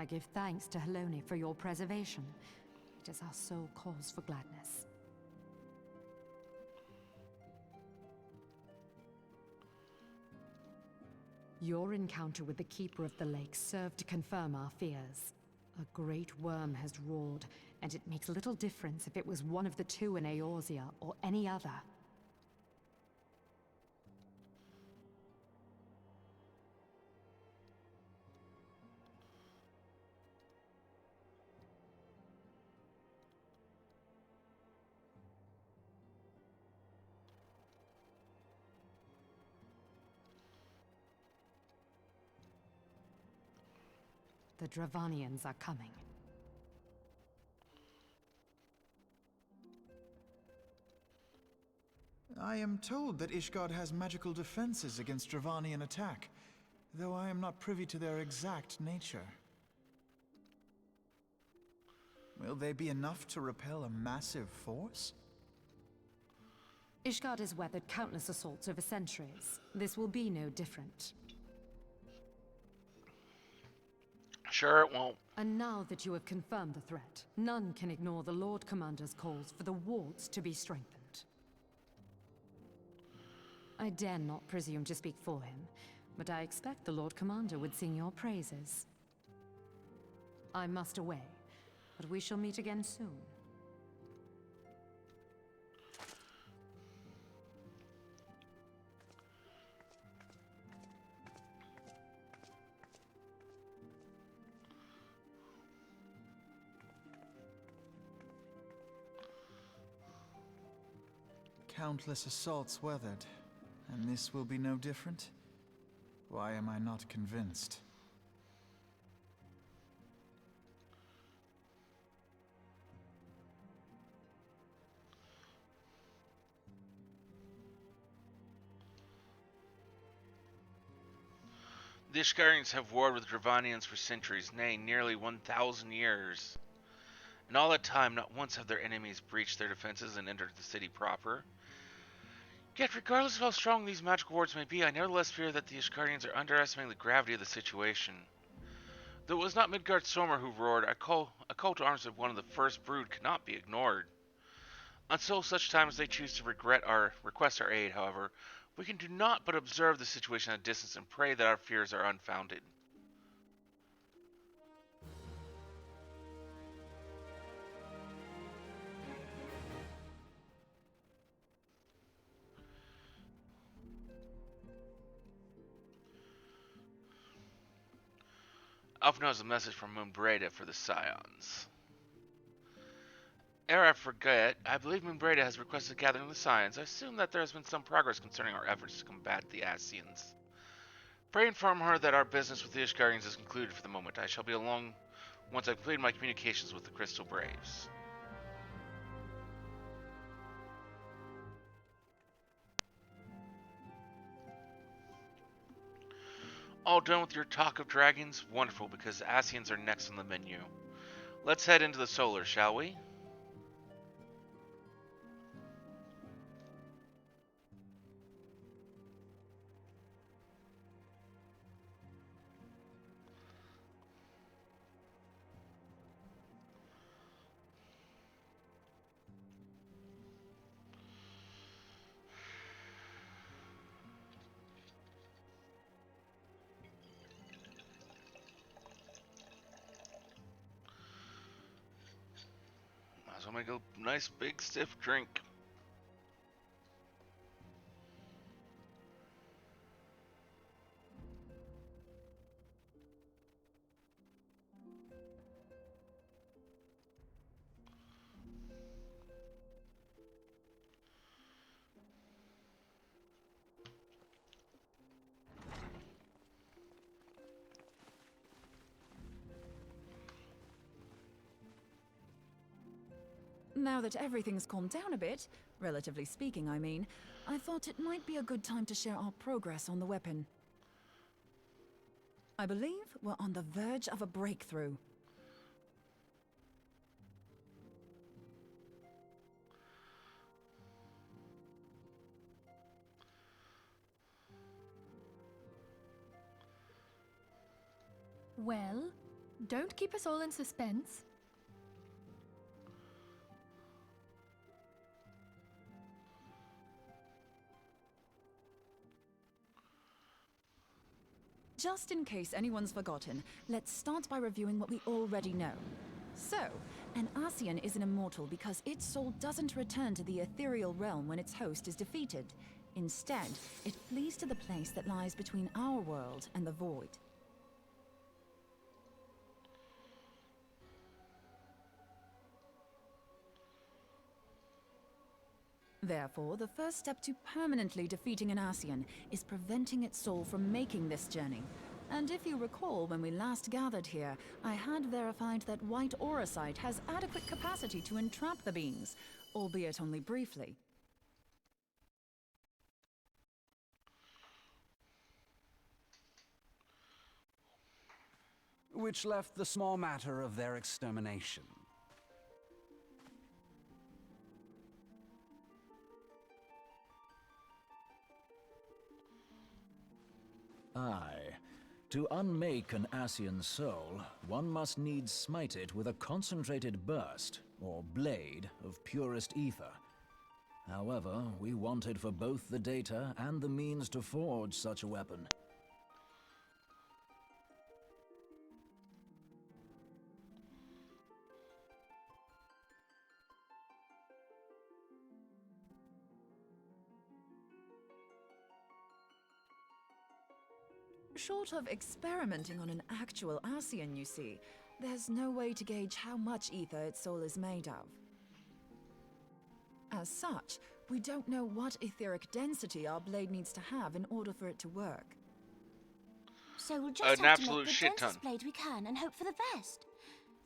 give thanks to Halone for your preservation. It is our sole cause for gladness. Your encounter with the Keeper of the Lake served to confirm our fears. A great worm has roared, and it makes little difference if it was one of the two in Eorzea or any other. The Dravanians are coming. I am told that Ishgard has magical defenses against Dravanian attack, though I am not privy to their exact nature. Will they be enough to repel a massive force? Ishgard has weathered countless assaults over centuries. This will be no different. Sure it won't. And now that you have confirmed the threat, none can ignore the Lord Commander's calls for the wards to be strengthened. I dare not presume to speak for him, but I expect the Lord Commander would sing your praises. I must away, but we shall meet again soon. Countless assaults weathered, and this will be no different? Why am I not convinced? The Ishgarians have warred with Dravanians for centuries, nay, nearly 1,000 years. In all that time, not once have their enemies breached their defenses and entered the city proper. Yet, regardless of how strong these magical wards may be, I nevertheless fear that the Ishgarians are underestimating the gravity of the situation. Though it was not Midgard-Sormr who roared, a call to arms of one of the first brood cannot be ignored. Until such time as they choose to request our aid, however, we can do not but observe the situation at a distance and pray that our fears are unfounded. Alphinaud has a message from Moonbreda for the Scions. Ere I forget, I believe Moonbreda has requested a gathering of the Scions. I assume that there has been some progress concerning our efforts to combat the Ascians. Pray inform her that our business with the Ishgarians is concluded for the moment. I shall be along once I've completed my communications with the Crystal Braves. All done with your talk of dragons? Wonderful, because the Ascians are next on the menu. Let's head into the solar, shall we? Might as well make a nice big stiff drink. Now that everything's calmed down a bit, relatively speaking, I mean, I thought it might be a good time to share our progress on the weapon. I believe we're on the verge of a breakthrough. Well, Don't keep us all in suspense. Just in case anyone's forgotten, let's start by reviewing what we already know. So, an Ascian is an immortal because its soul doesn't return to the ethereal realm when its host is defeated. Instead, it flees to the place that lies between our world and the Void. Therefore, the first step to permanently defeating an Ascian is preventing its soul from making this journey. And if you recall, when we last gathered here, I had verified that white auracite has adequate capacity to entrap the beings, albeit only briefly. Which left the small matter of their extermination. Aye. To unmake an Ascian soul, one must needs smite it with a concentrated burst, or blade, of purest ether. However, we wanted for both the data and the means to forge such a weapon. Short of experimenting on an actual Ascian, you see, there's no way to gauge how much ether its soul is made of. As such, we don't know what etheric density our blade needs to have in order for it to work. So we'll An just have to absolute make the shit densest ton. blade we can and hope for the best.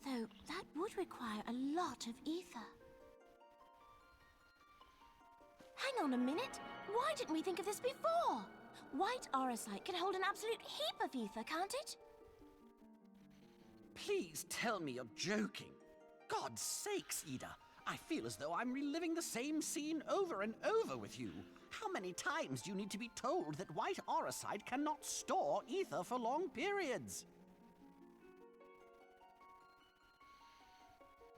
Though that would require a lot of ether. Hang on a minute. Why didn't we think of this before? White auracite can hold an absolute heap of ether, can't it? Please tell me you're joking. God's sakes, Ida. I feel as though I'm reliving the same scene over and over with you. How many times do you need to be told that white auracite cannot store ether for long periods?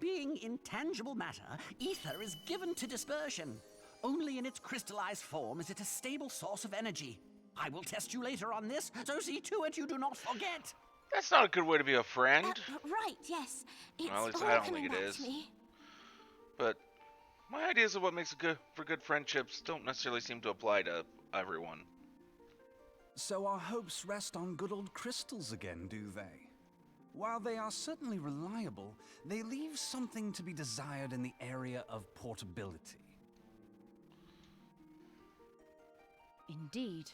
Being intangible matter, ether is given to dispersion. Only in its crystallized form is it a stable source of energy. I will test you later on this, so see to it you do not forget. That's not a good way to be a friend. Right, yes. It's Well, at least all I don't coming think it back is. to me. But my ideas of what makes for good friendships don't necessarily seem to apply to everyone. So our hopes rest on good old crystals again, do they? While they are certainly reliable, they leave something to be desired in the area of portability. Indeed.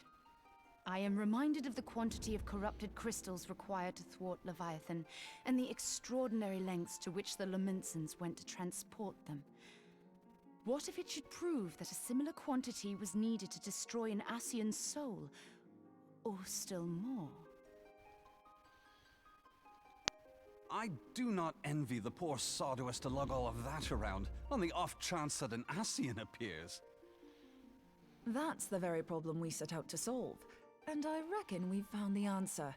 I am reminded of the quantity of corrupted crystals required to thwart Leviathan, and the extraordinary lengths to which the Lamentsons went to transport them. What if it should prove that a similar quantity was needed to destroy an Ascian soul? Or still more? I do not envy the poor sod who has to lug all of that around, on the off chance that an Ascian appears. That's the very problem we set out to solve. And I reckon we've found the answer.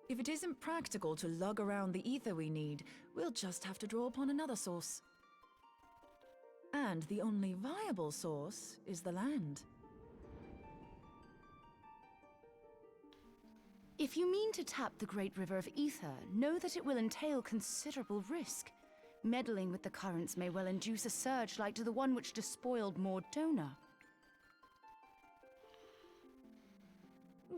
If it isn't practical to lug around the ether we need, we'll just have to draw upon another source. And the only viable source is the land. If you mean to tap the Great River of Ether, know that it will entail considerable risk. Meddling with the currents may well induce a surge like to the one which despoiled Mordona.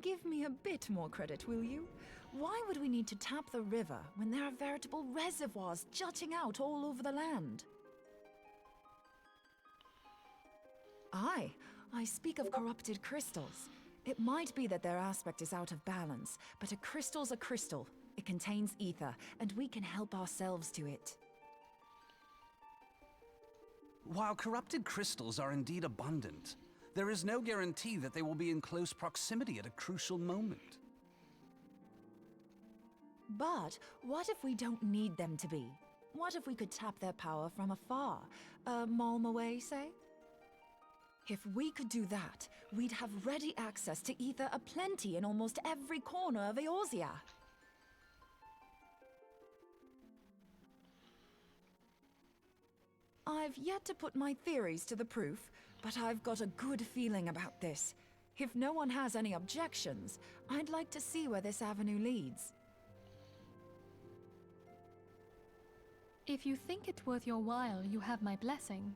Give me a bit more credit, will you? Why would we need to tap the river when there are veritable reservoirs jutting out all over the land? Aye, I speak of corrupted crystals. It might be that their aspect is out of balance, but a crystal's a crystal. It contains ether, and we can help ourselves to it. While corrupted crystals are indeed abundant, there is no guarantee that they will be in close proximity at a crucial moment. But what if we don't need them to be? What if we could tap their power from afar? A malm away, say? If we could do that, we'd have ready access to ether aplenty in almost every corner of Eorzea. I've yet to put my theories to the proof, but I've got a good feeling about this. If no one has any objections, I'd like to see where this avenue leads. If you think it worth your while, you have my blessing.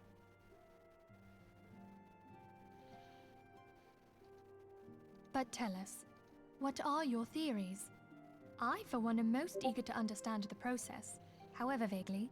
But tell us, what are your theories? I, for one, am most eager to understand the process, however vaguely.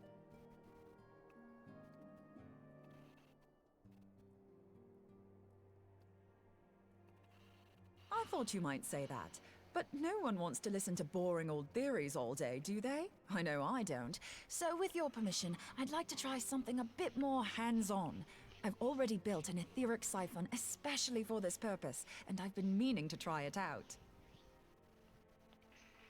I thought you might say that, but no one wants to listen to boring old theories all day, do they? I know I don't. So with your permission, I'd like to try something a bit more hands-on. I've already built an etheric siphon especially for this purpose, and I've been meaning to try it out.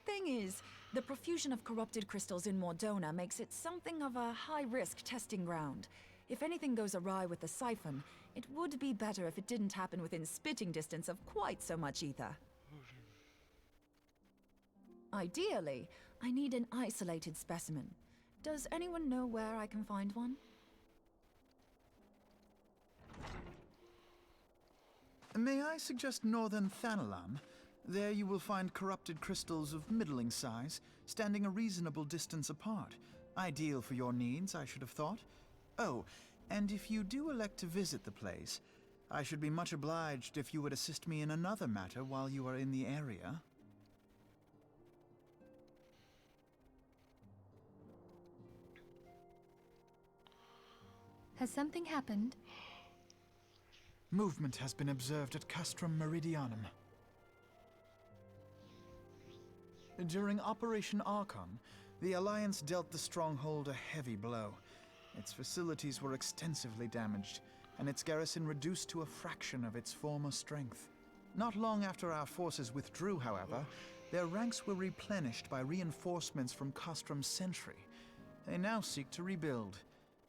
Thing is, the profusion of corrupted crystals in Mordona makes it something of a high-risk testing ground. If anything goes awry with the siphon, it would be better if it didn't happen within spitting distance of quite so much ether. Ideally, I need an isolated specimen. Does anyone know where I can find one? May I suggest northern Thanalan? There you will find corrupted crystals of middling size, standing a reasonable distance apart. Ideal for your needs, I should have thought. Oh, and if you do elect to visit the place, I should be much obliged if you would assist me in another matter while you are in the area. Has something happened? Movement has been observed at Castrum Meridianum. During Operation Archon, the Alliance dealt the stronghold a heavy blow. Its facilities were extensively damaged, and its garrison reduced to a fraction of its former strength. Not long after our forces withdrew, however, their ranks were replenished by reinforcements from Castrum's sentry. They now seek to rebuild,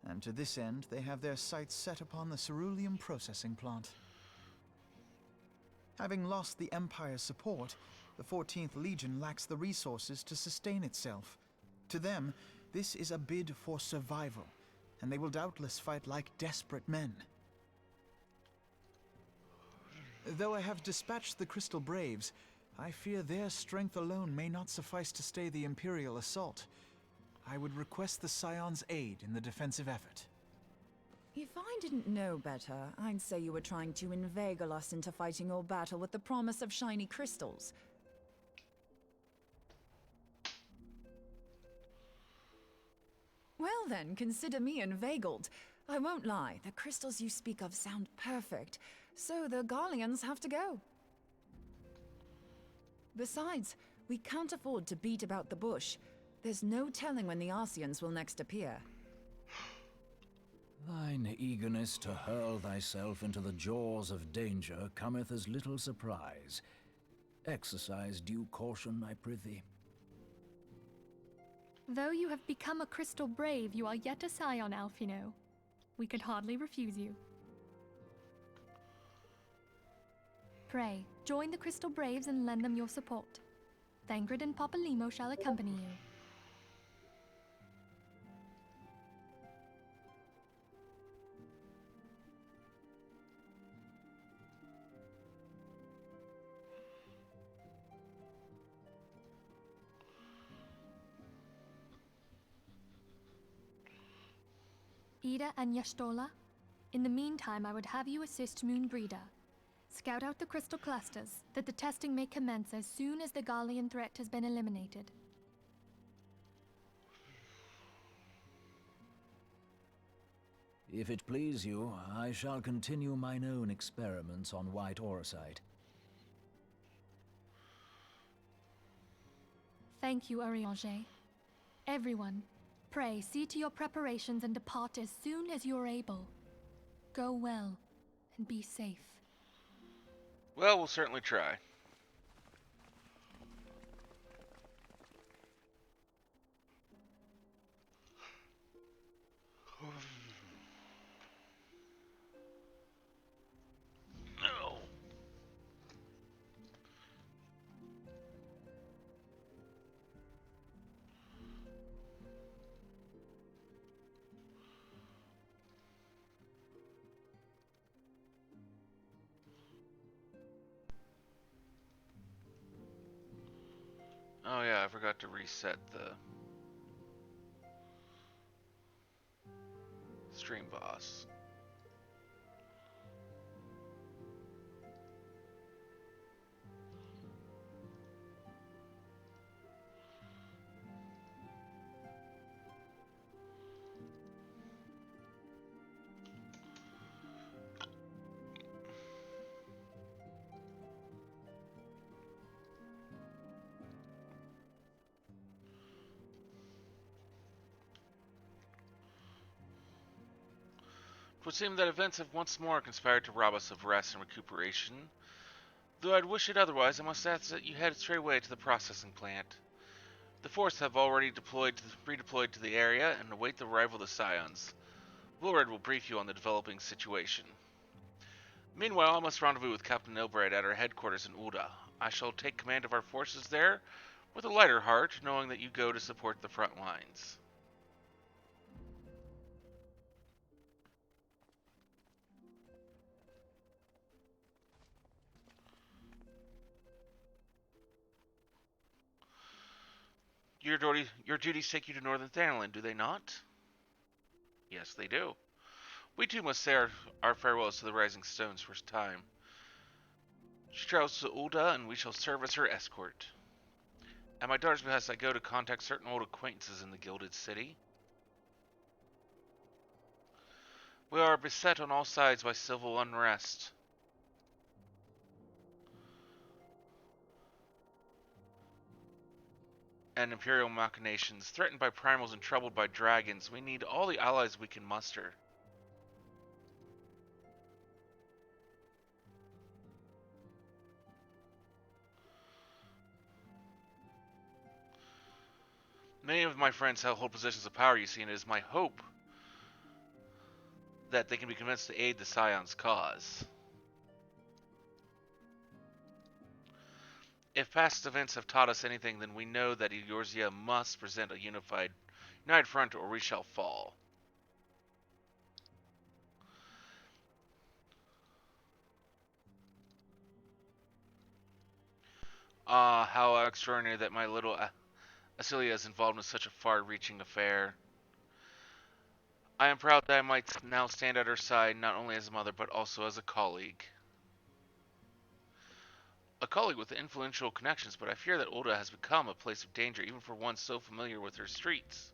and to this end they have their sights set upon the ceruleum processing plant. Having lost the Empire's support, the 14th Legion lacks the resources to sustain itself. To them, this is a bid for survival, and they will doubtless fight like desperate men. Though I have dispatched the Crystal Braves, I fear their strength alone may not suffice to stay the Imperial assault. I would request the Scion's aid in the defensive effort. If I didn't know better, I'd say you were trying to inveigle us into fighting your battle with the promise of shiny crystals. Well then, consider me inveigled. I won't lie, the crystals you speak of sound perfect, so the Garleans have to go. Besides, we can't afford to beat about the bush. There's no telling when the Arceans will next appear. Thine eagerness to hurl thyself into the jaws of danger cometh as little surprise. Exercise due caution, I prithee. Though you have become a Crystal Brave, you are yet a Scion, Alphino. We could hardly refuse you. Pray, join the Crystal Braves and lend them your support. Thangred and Papalymo shall accompany you. Ida and Y'shtola, in the meantime I would have you assist Moonbreeder. Scout out the crystal clusters, that the testing may commence as soon as the Garlean threat has been eliminated. If it please you, I shall continue mine own experiments on white aurosite. Thank you, Urianger. Everyone, pray see to your preparations and depart as soon as you are able. Go well, and be safe. Well, we'll certainly try. No. I forgot to reset the stream boss. It would seem that events have once more conspired to rob us of rest and recuperation. Though I'd wish it otherwise, I must ask that you head straight away to the processing plant. The Force have already redeployed to the area and await the arrival of the Scions. Wilred will brief you on the developing situation. Meanwhile, I must rendezvous with Captain Ilbright at our headquarters in Ul'dah. I shall take command of our forces there with a lighter heart, knowing that you go to support the front lines. Your duties take you to Northern Thanalan, do they not? Yes, they do. We too must say our farewells to the Rising Stones for a time. She travels to Ul'dah, and we shall serve as her escort. At my daughter's behest, I go to contact certain old acquaintances in the Gilded City. We are beset on all sides by civil unrest. And Imperial machinations, threatened by primals and troubled by dragons. We need all the allies we can muster. Many of my friends hold positions of power, you see, and it is my hope that they can be convinced to aid the Scion's cause. If past events have taught us anything, then we know that Eorzea must present a united front, or we shall fall. Ah, how extraordinary that my little Asilia is involved in such a far-reaching affair. I am proud that I might now stand at her side, not only as a mother, but also as a colleague. A colleague with influential connections, but I fear that Ul'dah has become a place of danger, even for one so familiar with her streets.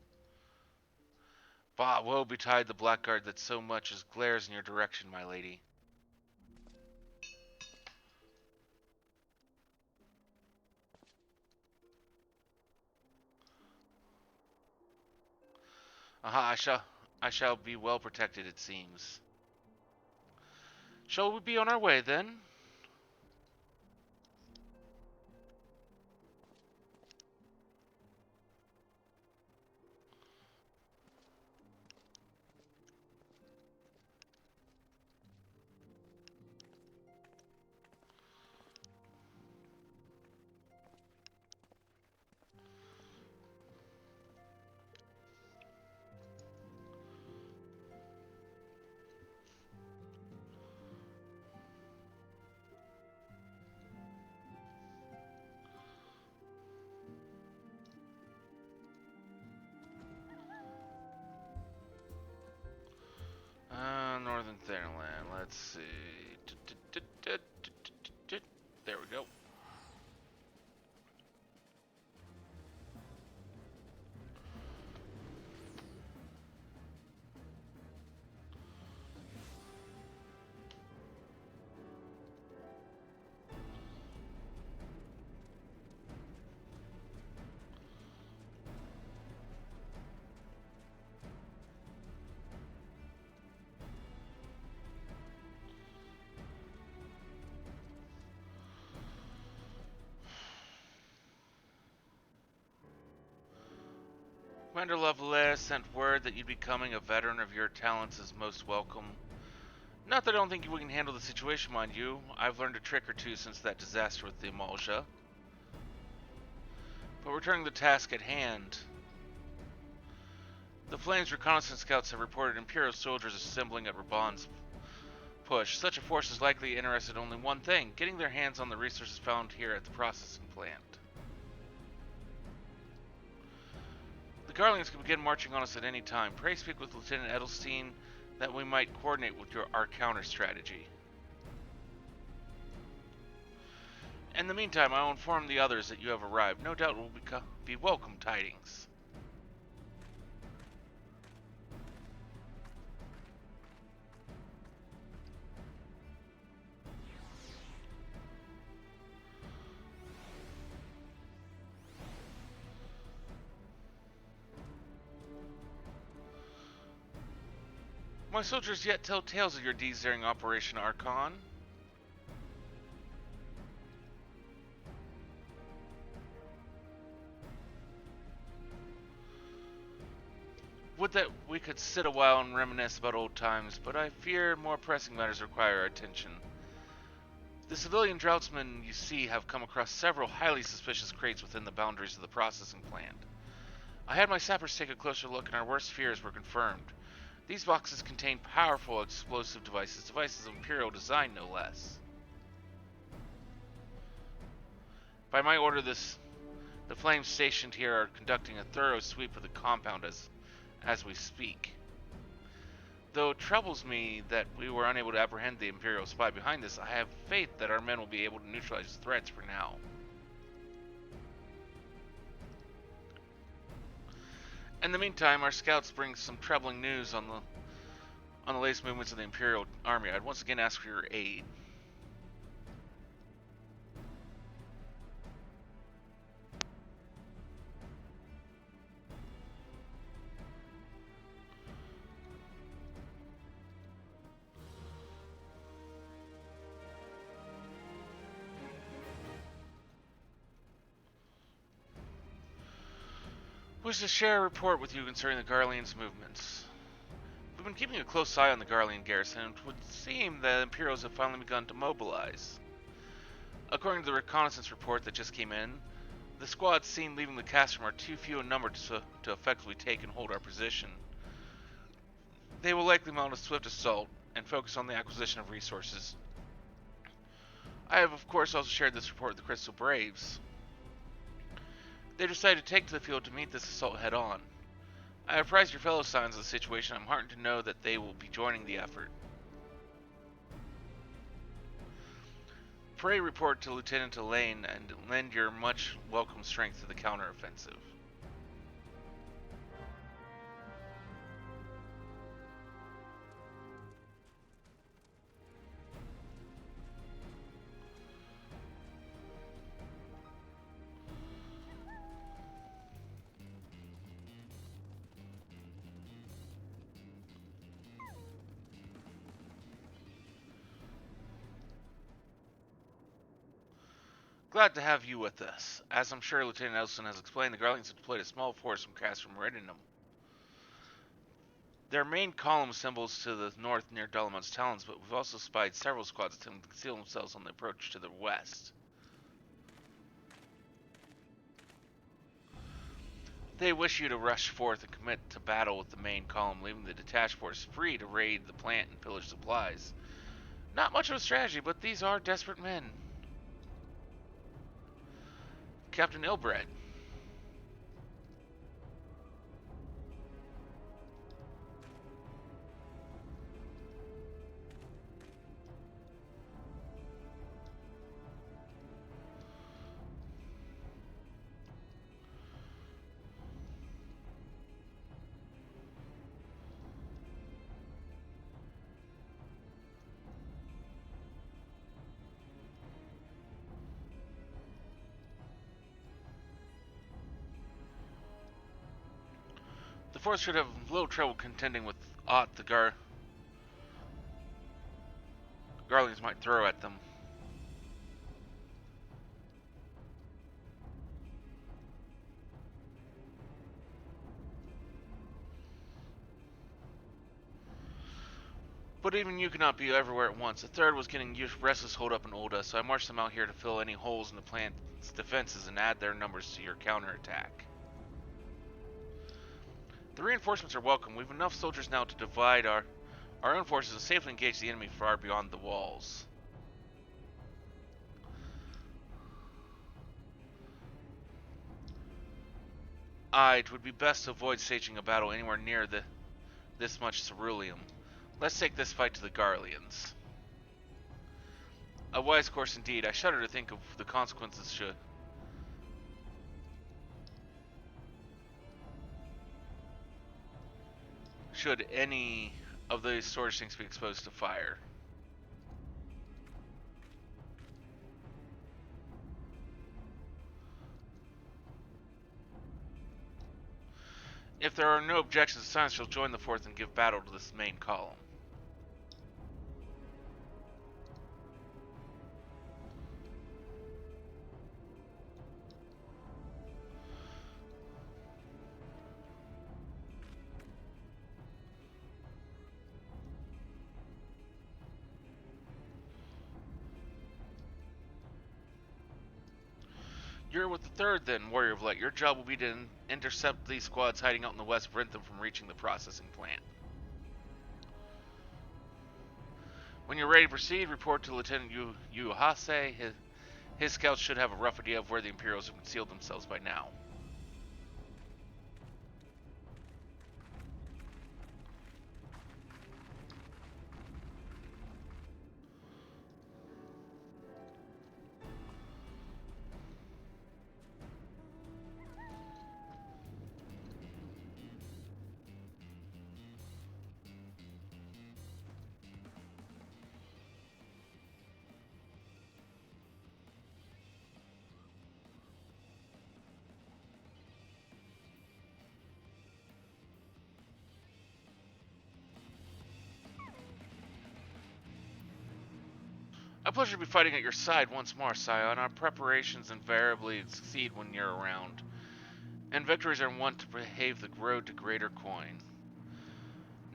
Bah, woe betide the blackguard that so much as glares in your direction, my lady. Aha, I shall be well protected, it seems. Shall we be on our way, then? Northern Thanalan, let's see. There we go. Commander Lavalier sent word that you'd be becoming a veteran of your talents is most welcome. Not that I don't think we can handle the situation, mind you. I've learned a trick or two since that disaster with the Amalja. But returning to the task at hand. The Flames reconnaissance scouts have reported Imperial soldiers assembling at Raban's push. Such a force is likely interested in only one thing, getting their hands on the resources found here at the processing plant. Garleans can begin marching on us at any time. Pray speak with Lieutenant Edelstein that we might coordinate with our counter strategy. In the meantime, I will inform the others that you have arrived. No doubt it will be welcome tidings. My soldiers yet tell tales of your deeds during Operation Archon. Would that we could sit a while and reminisce about old times, but I fear more pressing matters require our attention. The civilian draughtsmen you see have come across several highly suspicious crates within the boundaries of the processing plant. I had my sappers take a closer look and our worst fears were confirmed. These boxes contain powerful explosive devices of Imperial design no less. By my order, the flames stationed here are conducting a thorough sweep of the compound as we speak. Though it troubles me that we were unable to apprehend the Imperial spy behind this, I have faith that our men will be able to neutralize the threats for now. In the meantime, our scouts bring some troubling news on the latest movements of the Imperial Army. I'd once again ask for your aid. Wish to share a report with you concerning the Garlean's movements. We've been keeping a close eye on the Garlean garrison, and it would seem that the Imperials have finally begun to mobilize. According to the reconnaissance report that just came in, the squads seen leaving the Castrum are too few in number to effectively take and hold our position. They will likely mount a swift assault and focus on the acquisition of resources. I have, of course, also shared this report with the Crystal Braves. They decided to take to the field to meet this assault head-on. I have apprised your fellow Scions of the situation. I'm heartened to know that they will be joining the effort. Pray report to Lieutenant Elaine and lend your much welcome strength to the counteroffensive. Glad to have you with us. As I'm sure Lieutenant Elson has explained, the Garleans have deployed a small force from Castrum Redinum. Their main column assembles to the north near Dolomon's Talons, but we've also spied several squads attempting to conceal themselves on the approach to the west. They wish you to rush forth and commit to battle with the main column, leaving the detached force free to raid the plant and pillage supplies. Not much of a strategy, but these are desperate men. Captain Ilbred. The force should have little trouble contending with aught the Garleans might throw at them. But even you cannot be everywhere at once. A third was getting restless hold up in Ul'dah, so I marched them out here to fill any holes in the plant's defenses and add their numbers to your counterattack. The reinforcements are welcome. We've enough soldiers now to divide our own forces and safely engage the enemy far beyond the walls. It would be best to avoid staging a battle anywhere near this much ceruleum. Let's take this fight to the Garleans. A wise course indeed. I shudder to think of the consequences should any of these storage things be exposed to fire. If there are no objections, Silence shall join the fourth and give battle to this main column. You're with the third then, Warrior of Light. Your job will be to intercept these squads hiding out in the west, prevent them from reaching the processing plant. When you're ready to proceed, report to Lieutenant Yuhase. His scouts should have a rough idea of where the Imperials have concealed themselves by now. A pleasure to be fighting at your side once more, Scion. Our preparations invariably succeed when you're around, and victories are wont to pave the road to greater coin.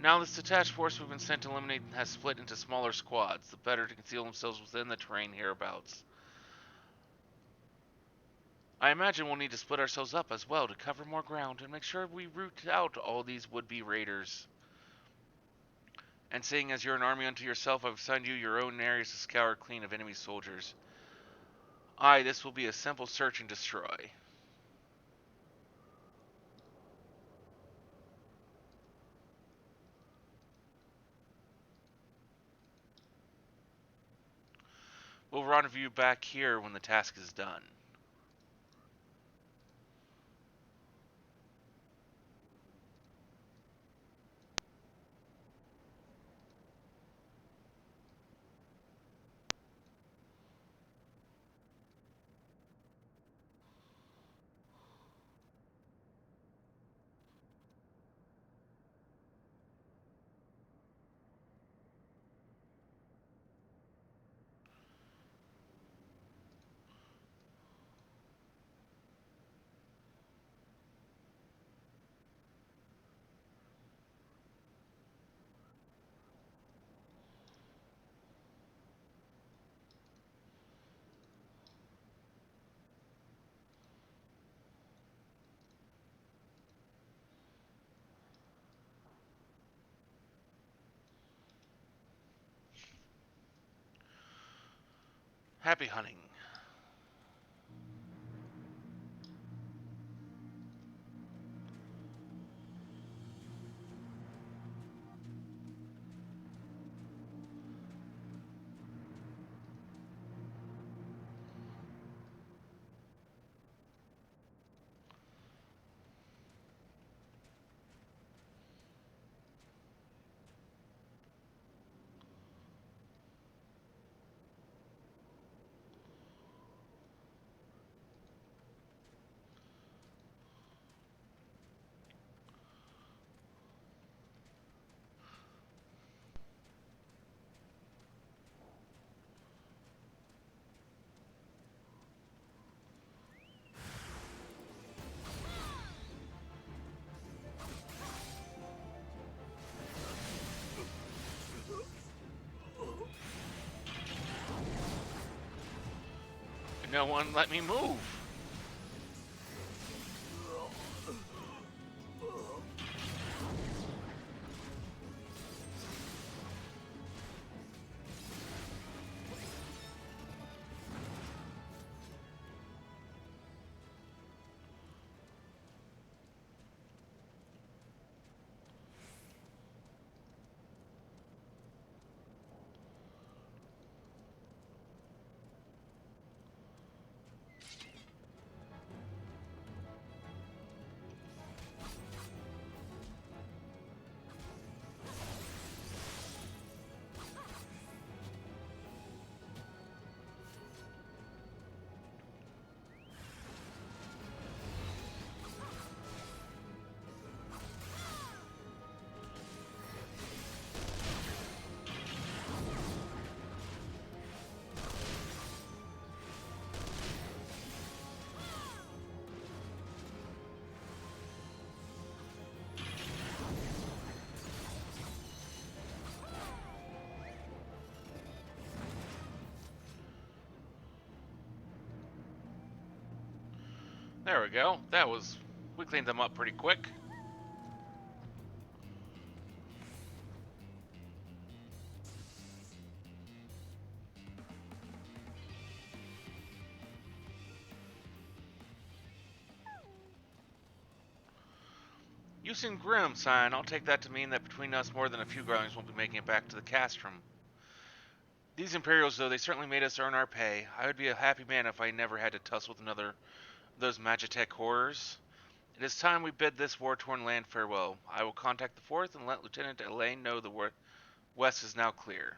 Now this detached force we've been sent to eliminate has split into smaller squads, the better to conceal themselves within the terrain hereabouts. I imagine we'll need to split ourselves up as well to cover more ground and make sure we root out all these would-be raiders. And seeing as you're an army unto yourself, I've assigned you your own areas to scour clean of enemy soldiers. Aye, this will be a simple search and destroy. We'll rendezvous back here when the task is done. Happy hunting. No one let me move. There we go. We cleaned them up pretty quick. Using Grim sign, I'll take that to mean that between us more than a few Garlings won't be making it back to the castrum. These Imperials, though, they certainly made us earn our pay. I would be a happy man if I never had to tussle with another of those Magitech horrors. It is time we bid this war-torn land farewell. I will contact the 4th and let Lieutenant Elaine know the west is now clear.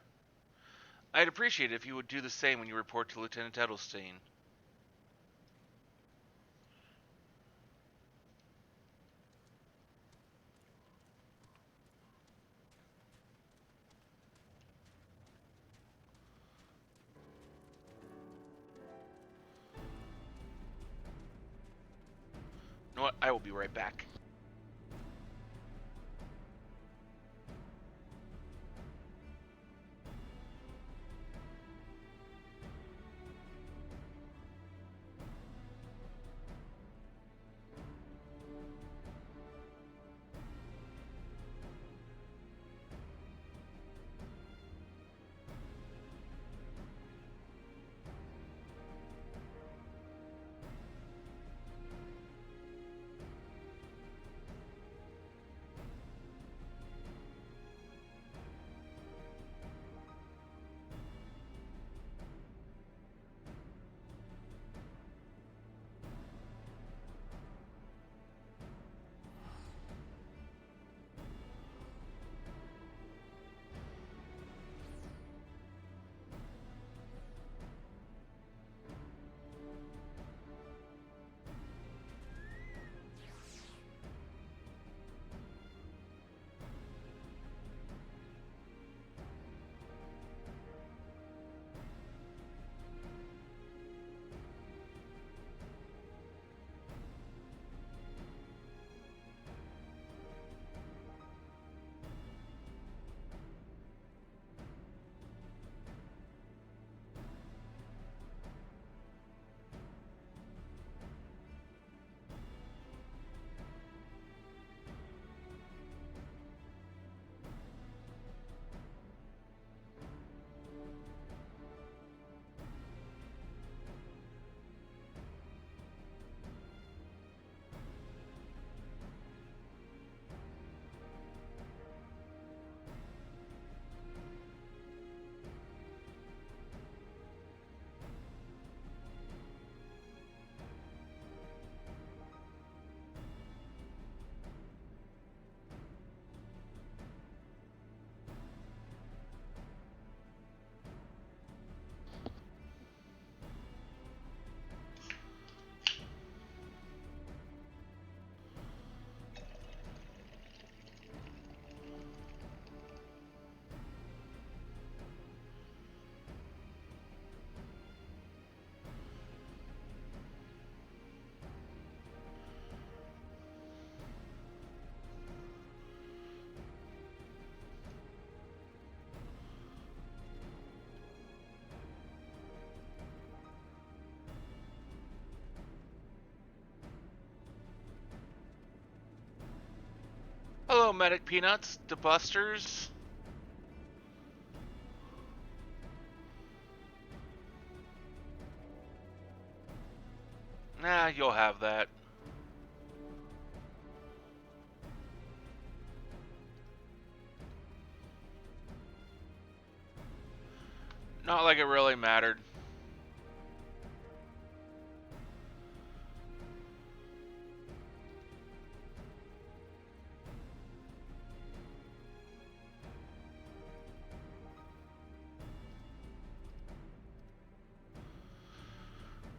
I'd appreciate it if you would do the same when you report to Lieutenant Edelstein. You know what? I will be right back. Hello, Medic Peanuts, the Busters. Nah, you'll have that. Not like it really mattered.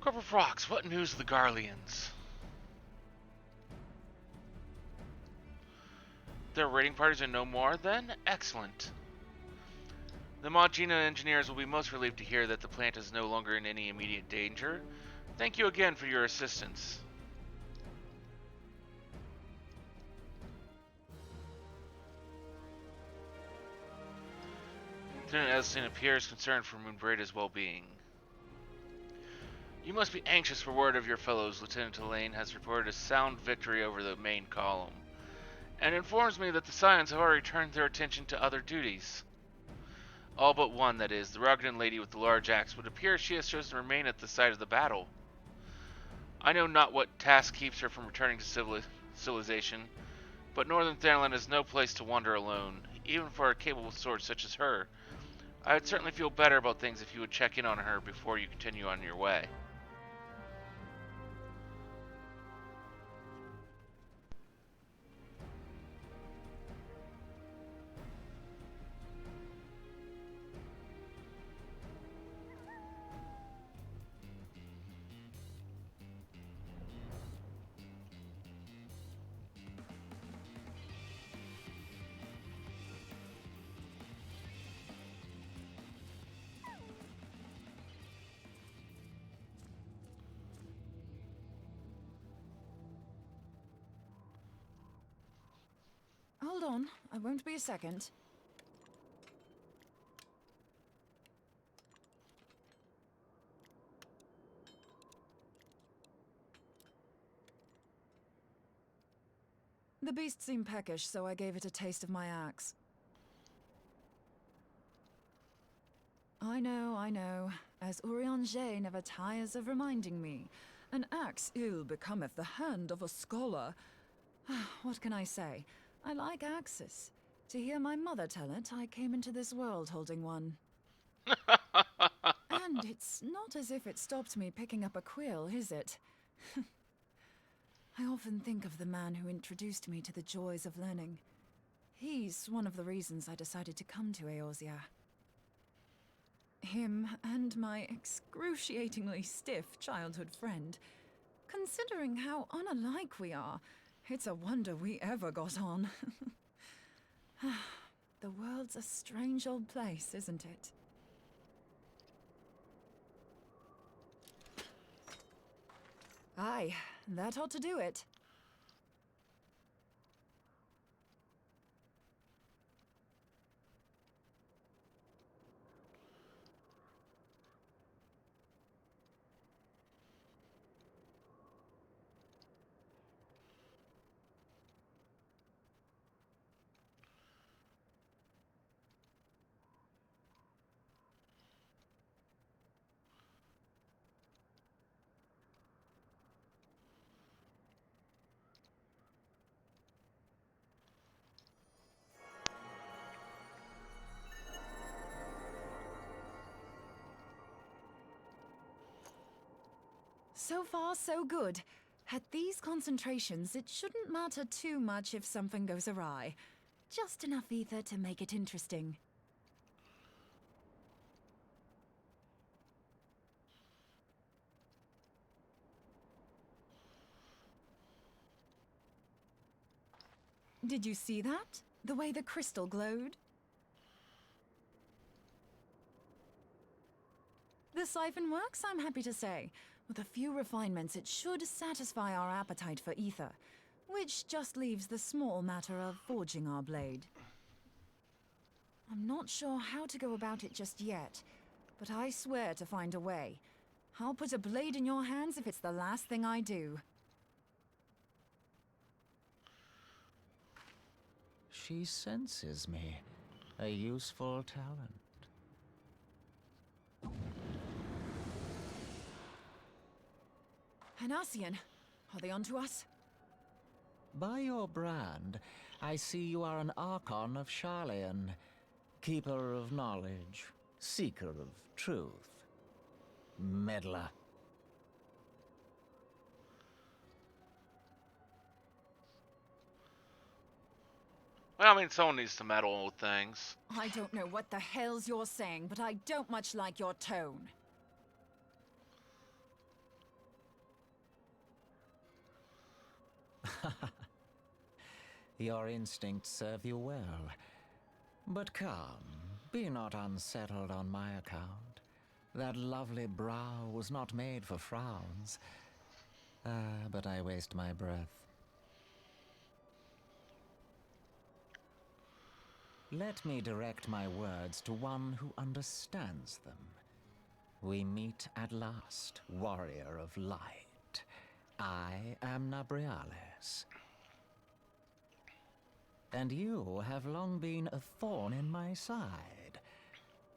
Corporal Frox, what news of the Garleans? Their raiding parties are no more, then? Excellent. The Magina engineers will be most relieved to hear that the plant is no longer in any immediate danger. Thank you again for your assistance. Lieutenant Edelstein appears concerned for Moonbraid's well-being. You must be anxious for word of your fellows. Lieutenant Elaine has reported a sound victory over the main column, and informs me that the Scions have already turned their attention to other duties. All but one, that is. The Rogden lady with the large axe would appear she has chosen to remain at the site of the battle. I know not what task keeps her from returning to civilization, but Northern Thanalan is no place to wander alone, even for a capable sword such as her. I would certainly feel better about things if you would check in on her before you continue on your way. Hold on, I won't be a second. The beast seemed peckish, so I gave it a taste of my axe. I know, as Urianger never tires of reminding me. An axe ill becometh the hand of a scholar. What can I say? I like axes. To hear my mother tell it, I came into this world holding one. And it's not as if it stopped me picking up a quill, is it? I often think of the man who introduced me to the joys of learning. He's one of the reasons I decided to come to Eorzea. Him and my excruciatingly stiff childhood friend. Considering how unalike we are, it's a wonder we ever got on. The world's a strange old place, isn't it? Aye, that ought to do it. So far, so good. At these concentrations, it shouldn't matter too much if something goes awry. Just enough ether to make it interesting. Did you see that? The way the crystal glowed? The siphon works, I'm happy to say. With a few refinements, it should satisfy our appetite for ether, which just leaves the small matter of forging our blade. I'm not sure how to go about it just yet, but I swear to find a way. I'll put a blade in your hands if it's the last thing I do. She senses me. A useful talent. Hanassian, are they onto us? By your brand, I see you are an Archon of Sharlayan, keeper of knowledge, seeker of truth, meddler. Well, I mean, someone needs to meddle with things. I don't know what the hell's you're saying, but I don't much like your tone. Your instincts serve you well. But come, be not unsettled on my account. That lovely brow was not made for frowns. But I waste my breath. Let me direct my words to one who understands them. We meet at last, warrior of light. I am Nabriales. And you have long been a thorn in my side.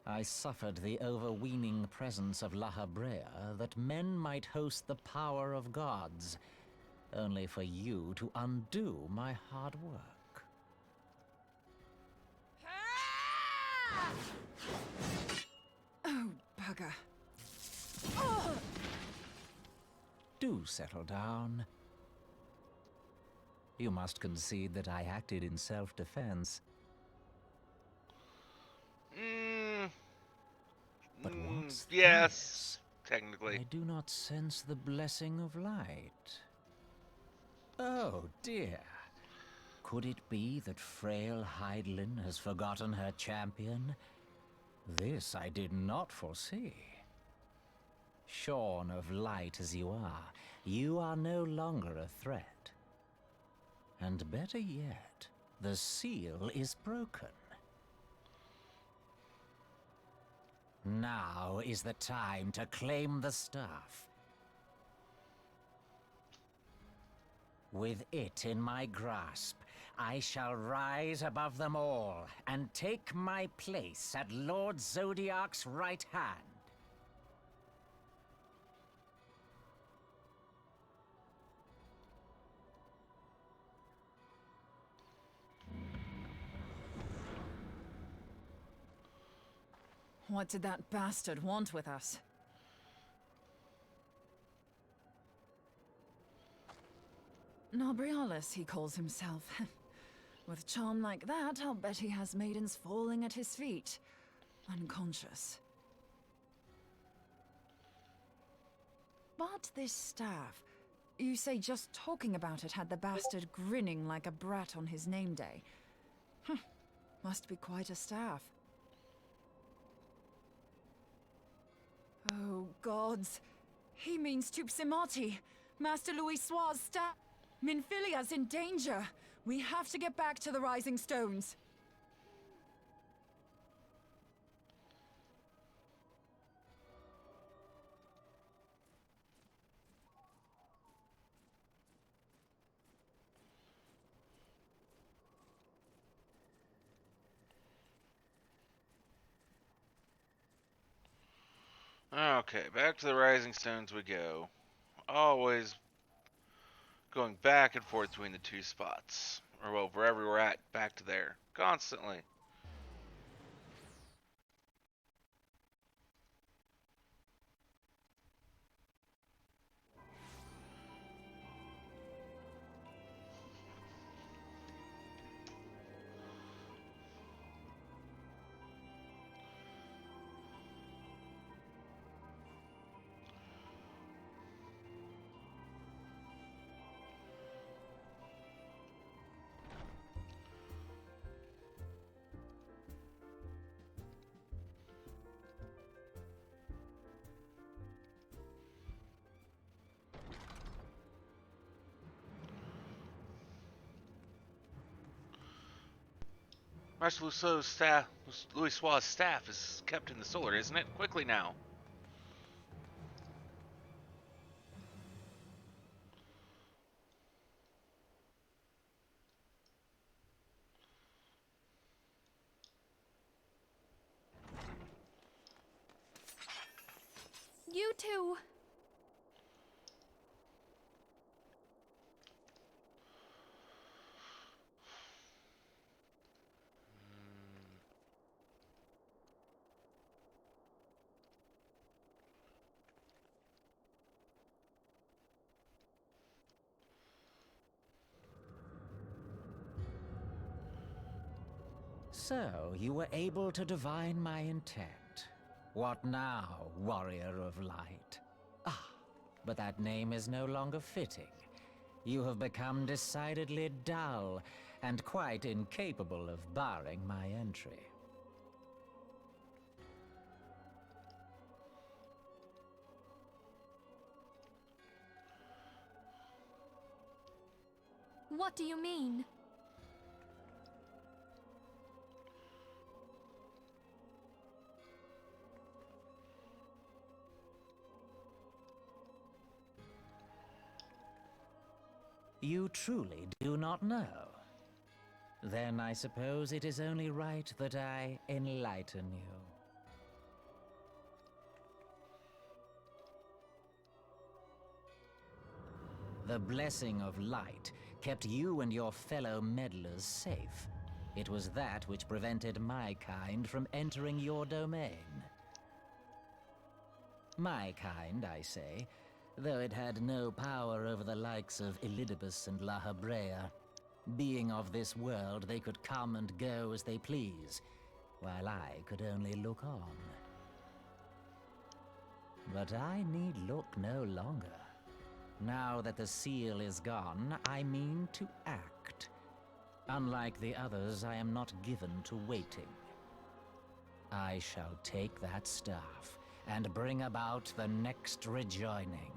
I suffered the overweening presence of La Habrea that men might host the power of gods, only for you to undo my hard work. Oh, bugger. Do settle down. You must concede that I acted in self-defense. But what's yes, this? technically. I do not sense the blessing of light. Oh, dear. Could it be that frail Hydaelyn has forgotten her champion? This I did not foresee. Shorn of light as you are no longer a threat. And better yet, the seal is broken. Now is the time to claim the staff. With it in my grasp, I shall rise above them all and take my place at Lord Zodiac's right hand. What did that bastard want with us? Nabriales, he calls himself. With charm like that, I'll bet he has maidens falling at his feet, unconscious. But this staff, you say just talking about it had the bastard grinning like a brat on his name day. Must be quite a staff. Oh, gods. He means Tupsimati. Master Louisoix's staff. Minfilia's in danger. We have to get back to the Rising Stones. Okay, back to the Rising Stones we go. Always going back and forth between the two spots. Or, well, wherever we're at, back to there. Constantly. Master Louisoix's staff is kept in the solar, isn't it? Quickly now. You two! So, you were able to divine my intent. What now, warrior of light? Ah, but that name is no longer fitting. You have become decidedly dull, and quite incapable of barring my entry. What do you mean? You truly do not know? Then I suppose it is only right that I enlighten you. The blessing of light kept you and your fellow meddlers safe. It was that which prevented my kind from entering your domain. My kind, I say, though it had no power over the likes of Elidibus and La Habrea. Being of this world, they could come and go as they please, while I could only look on. But I need look no longer. Now that the seal is gone, I mean to act. Unlike the others, I am not given to waiting. I shall take that staff and bring about the next rejoining.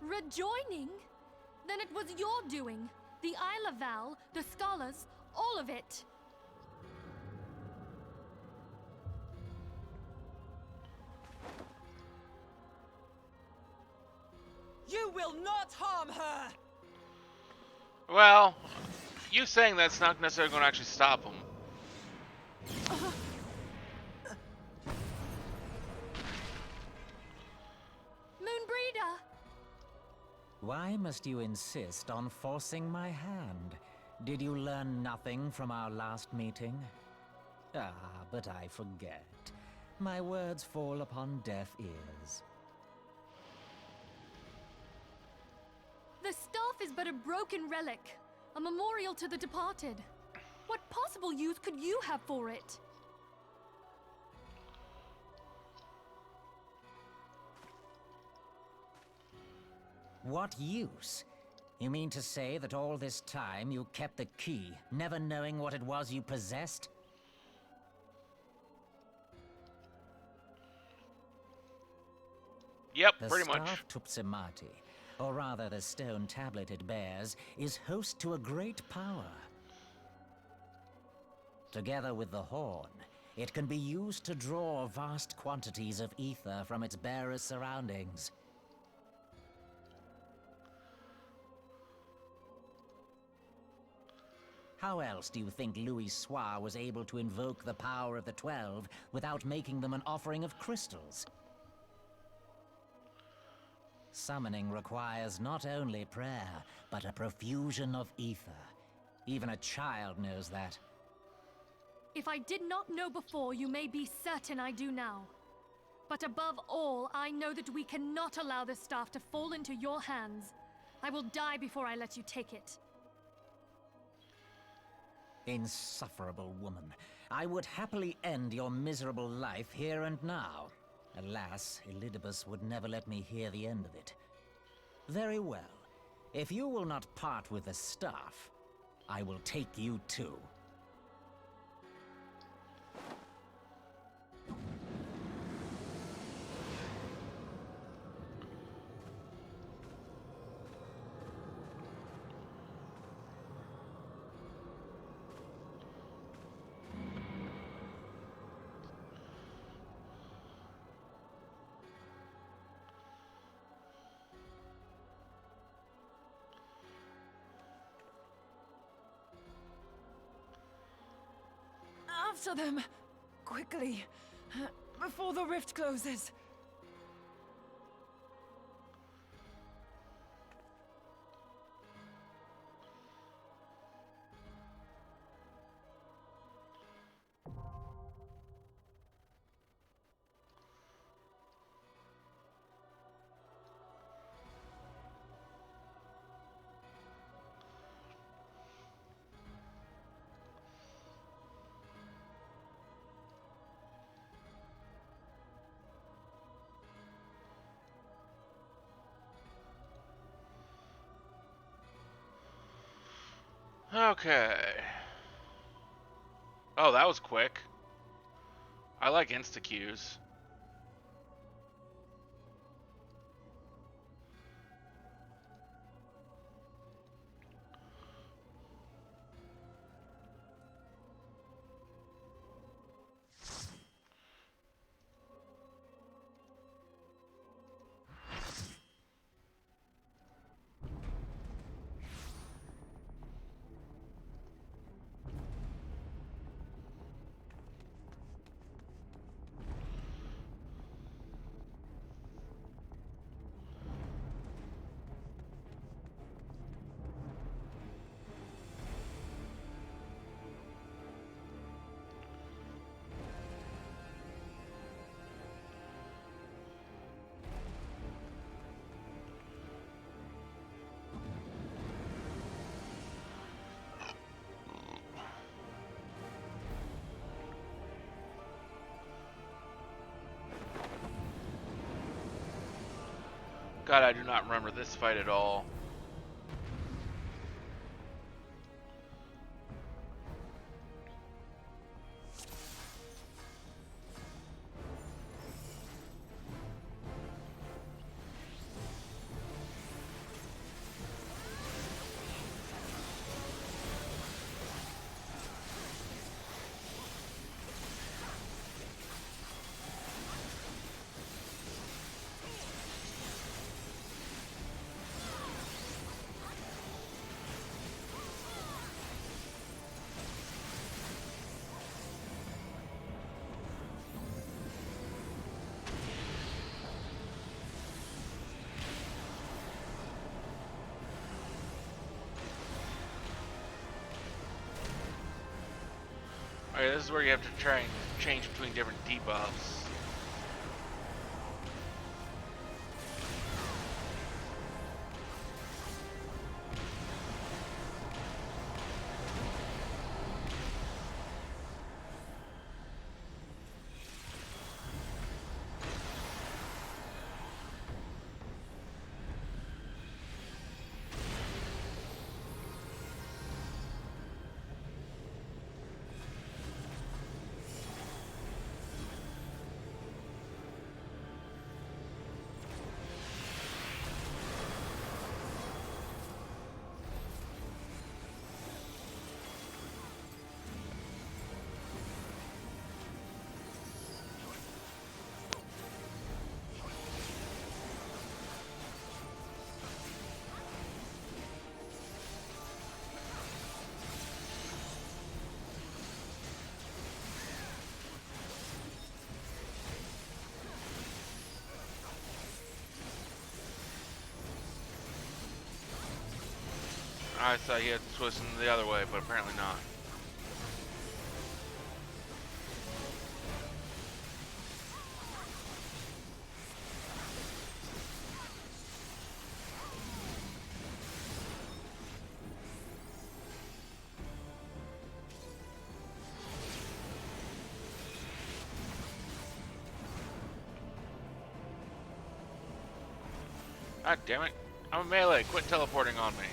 Rejoining? Then it was your doing. The Isle of Val, the scholars, all of it. You will not harm her! Well, you saying that's not necessarily going to actually stop him. Moonbreeder! Why must you insist on forcing my hand? Did you learn nothing from our last meeting? Ah, but I forget. My words fall upon deaf ears. The staff is but a broken relic, a memorial to the departed. What possible use could you have for it? What use? You mean to say that all this time you kept the key, never knowing what it was you possessed? Yep, The pretty much. staff Tupsimati, or rather the stone tablet it bears, is host to a great power. Together with the horn, it can be used to draw vast quantities of ether from its bearer's surroundings. How else do you think Louis Soir was able to invoke the power of the 12 without making them an offering of crystals? Summoning requires not only prayer, but a profusion of ether. Even a child knows that. If I did not know before, you may be certain I do now. But above all, I know that we cannot allow this staff to fall into your hands. I will die before I let you take it. Insufferable woman. I would happily end your miserable life here and now. Alas, Elidibus would never let me hear the end of it. Very well. If you will not part with the staff, I will take you too. After them! Quickly! Before the rift closes! Okay. Oh, that was quick. I like insta-queues. God, I do not remember this fight at all. Alright, this is where you have to try and change between different debuffs. I thought he had to twist him the other way, but apparently not. God damn it. I'm a melee. Quit teleporting on me.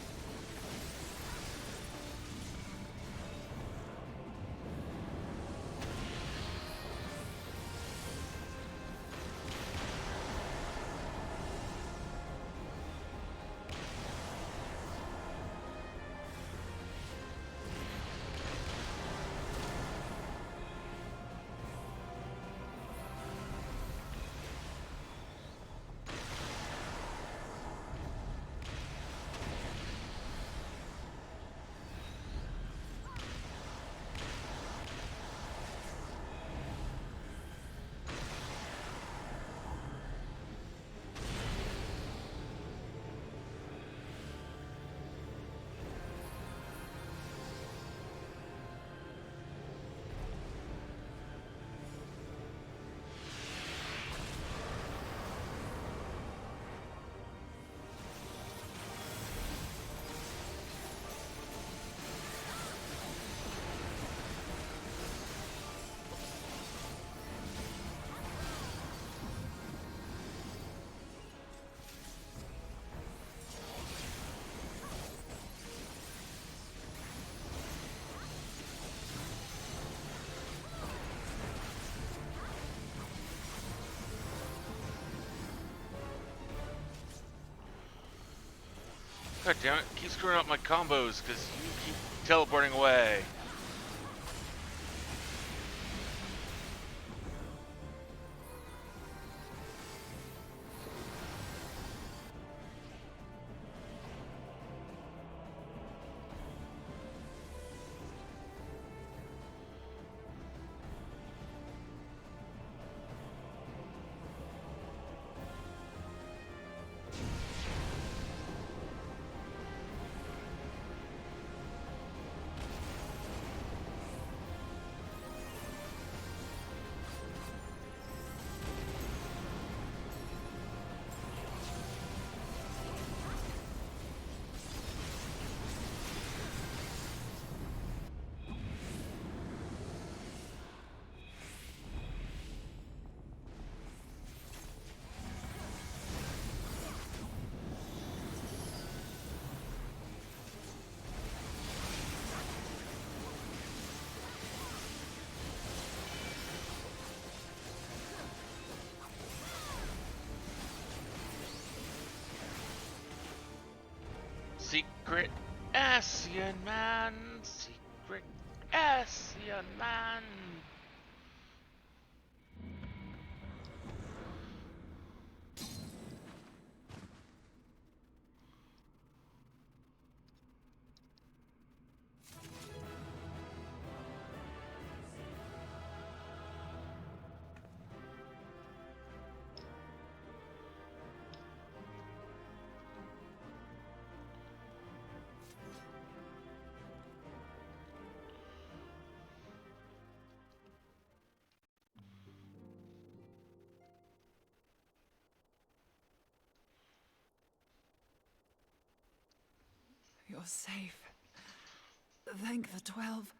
God damn it, keep screwing up my combos because you keep teleporting away. Secret Ascian man, secret Ascian man. You're safe. Thank the 12.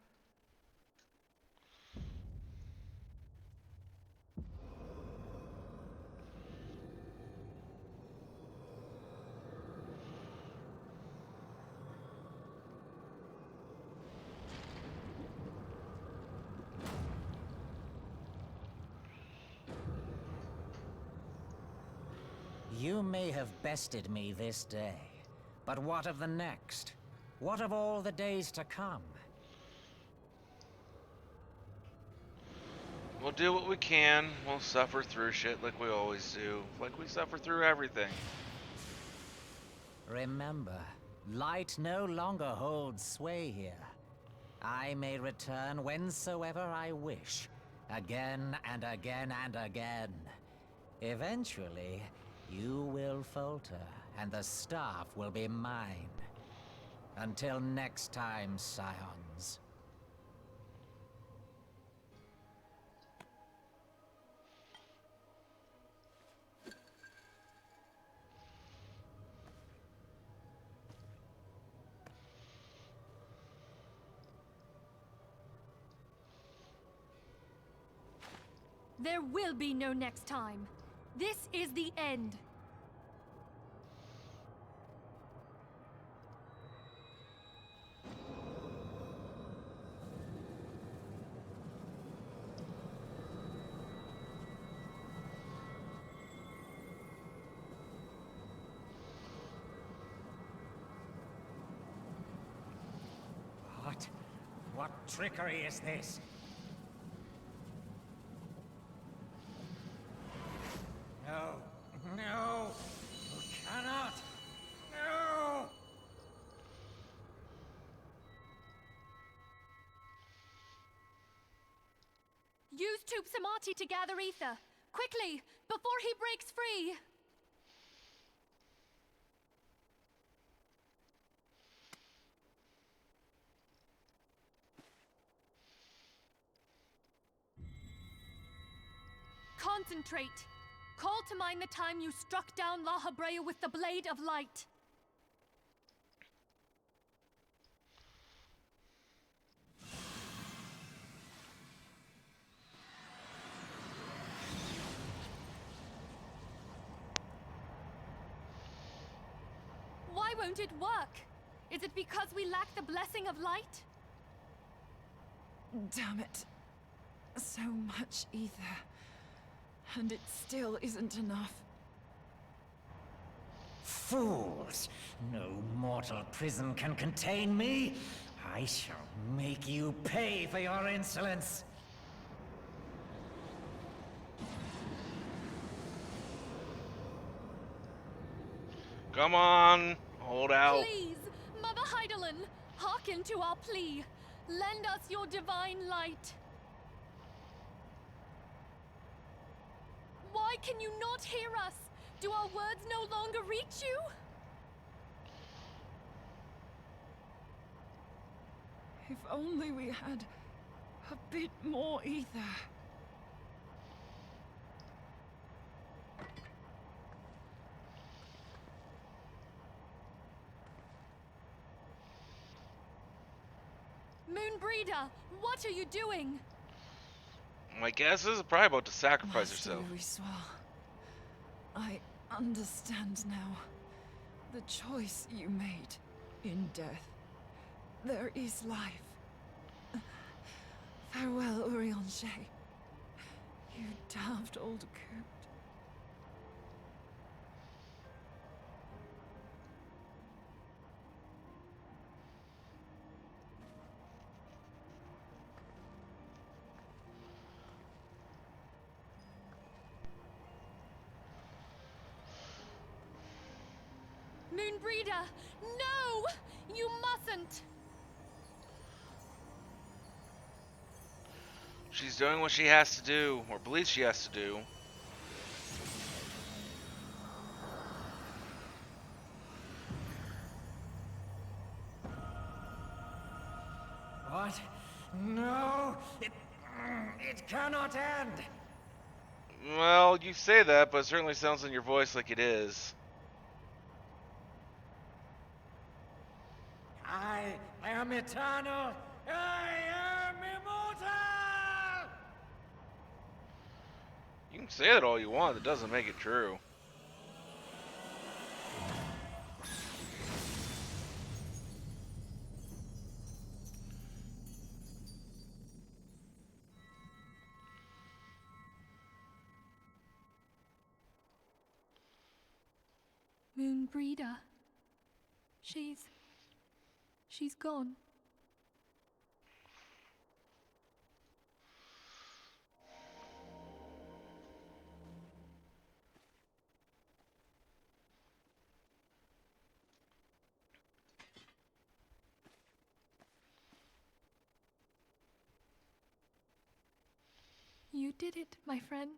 You may have bested me this day, but what of the next? What of all the days to come? We'll do what we can. We'll suffer through shit like we always do. Like we suffer through everything. Remember, light no longer holds sway here. I may return whensoever I wish, again and again and again. Eventually, you will falter, and the staff will be mine. Until next time, Scions. There will be no next time. This is the end. What trickery is this? No, no, you cannot, no! Use Tube Samati to gather ether. Quickly, before he breaks free! Concentrate. Call to mind the time you struck down La Habrea with the Blade of Light. Why won't it work? Is it because we lack the blessing of light? Damn it. So much ether. And it still isn't enough. Fools! No mortal prison can contain me! I shall make you pay for your insolence! Come on, hold out. Please, Mother Hydaelyn, hearken to our plea. Lend us your divine light. Why can you not hear us? Do our words no longer reach you? If only we had a bit more ether. Moonbreeder, what are you doing? My guess is probably about to sacrifice Master herself. Louisoix, I understand now. The choice you made in death. There is life. Farewell, Urianger. You daft old coot. Moonbreeder! No! You mustn't! She's doing what she has to do, or believes she has to do. What? No! It cannot end! Well, you say that, but it certainly sounds in your voice like it is. I am eternal! I am immortal! You can say that all you want, it doesn't make it true. Moonbreeder. She's gone. You did it, my friend.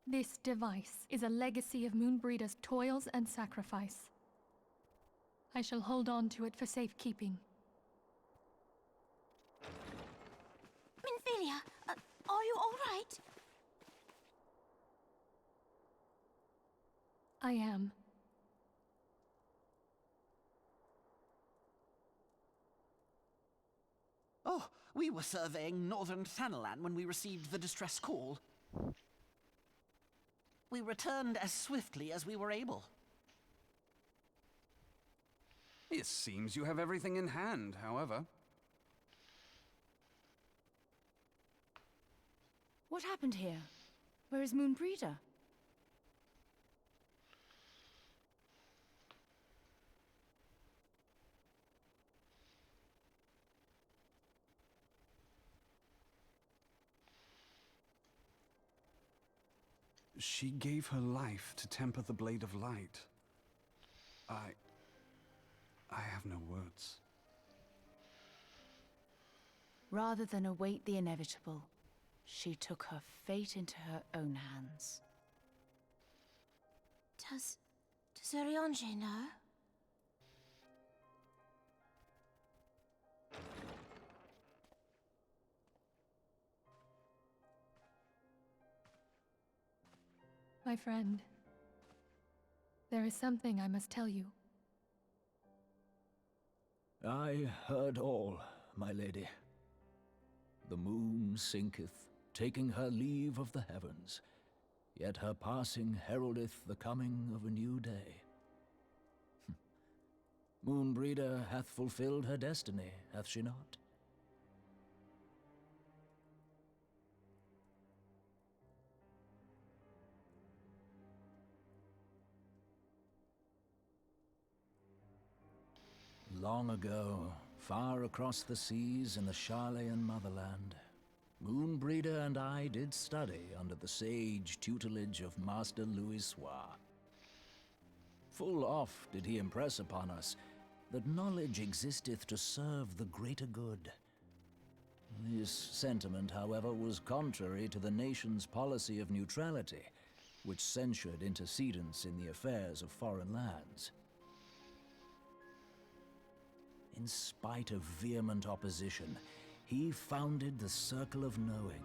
This device is a legacy of Moonbreeder's toils and sacrifice. I shall hold on to it for safekeeping. Minfilia, are you all right? I am. Oh, we were surveying northern Thanalan when we received the distress call. We returned as swiftly as we were able. It seems you have everything in hand, however. What happened here? Where is Moonbreeder? She gave her life to temper the Blade of Light. I have no words. Rather than await the inevitable, she took her fate into her own hands. Does Urianger know? My friend, there is something I must tell you. I heard all, my lady. The moon sinketh, taking her leave of the heavens, yet her passing heraldeth the coming of a new day. Moonbreeder hath fulfilled her destiny, hath she not? Long ago, far across the seas in the Sharlayan motherland, Moonbreeder and I did study under the sage tutelage of Master Louisoix. Full oft did he impress upon us that knowledge existeth to serve the greater good. This sentiment, however, was contrary to the nation's policy of neutrality, which censured intercedence in the affairs of foreign lands. In spite of vehement opposition, he founded the Circle of Knowing,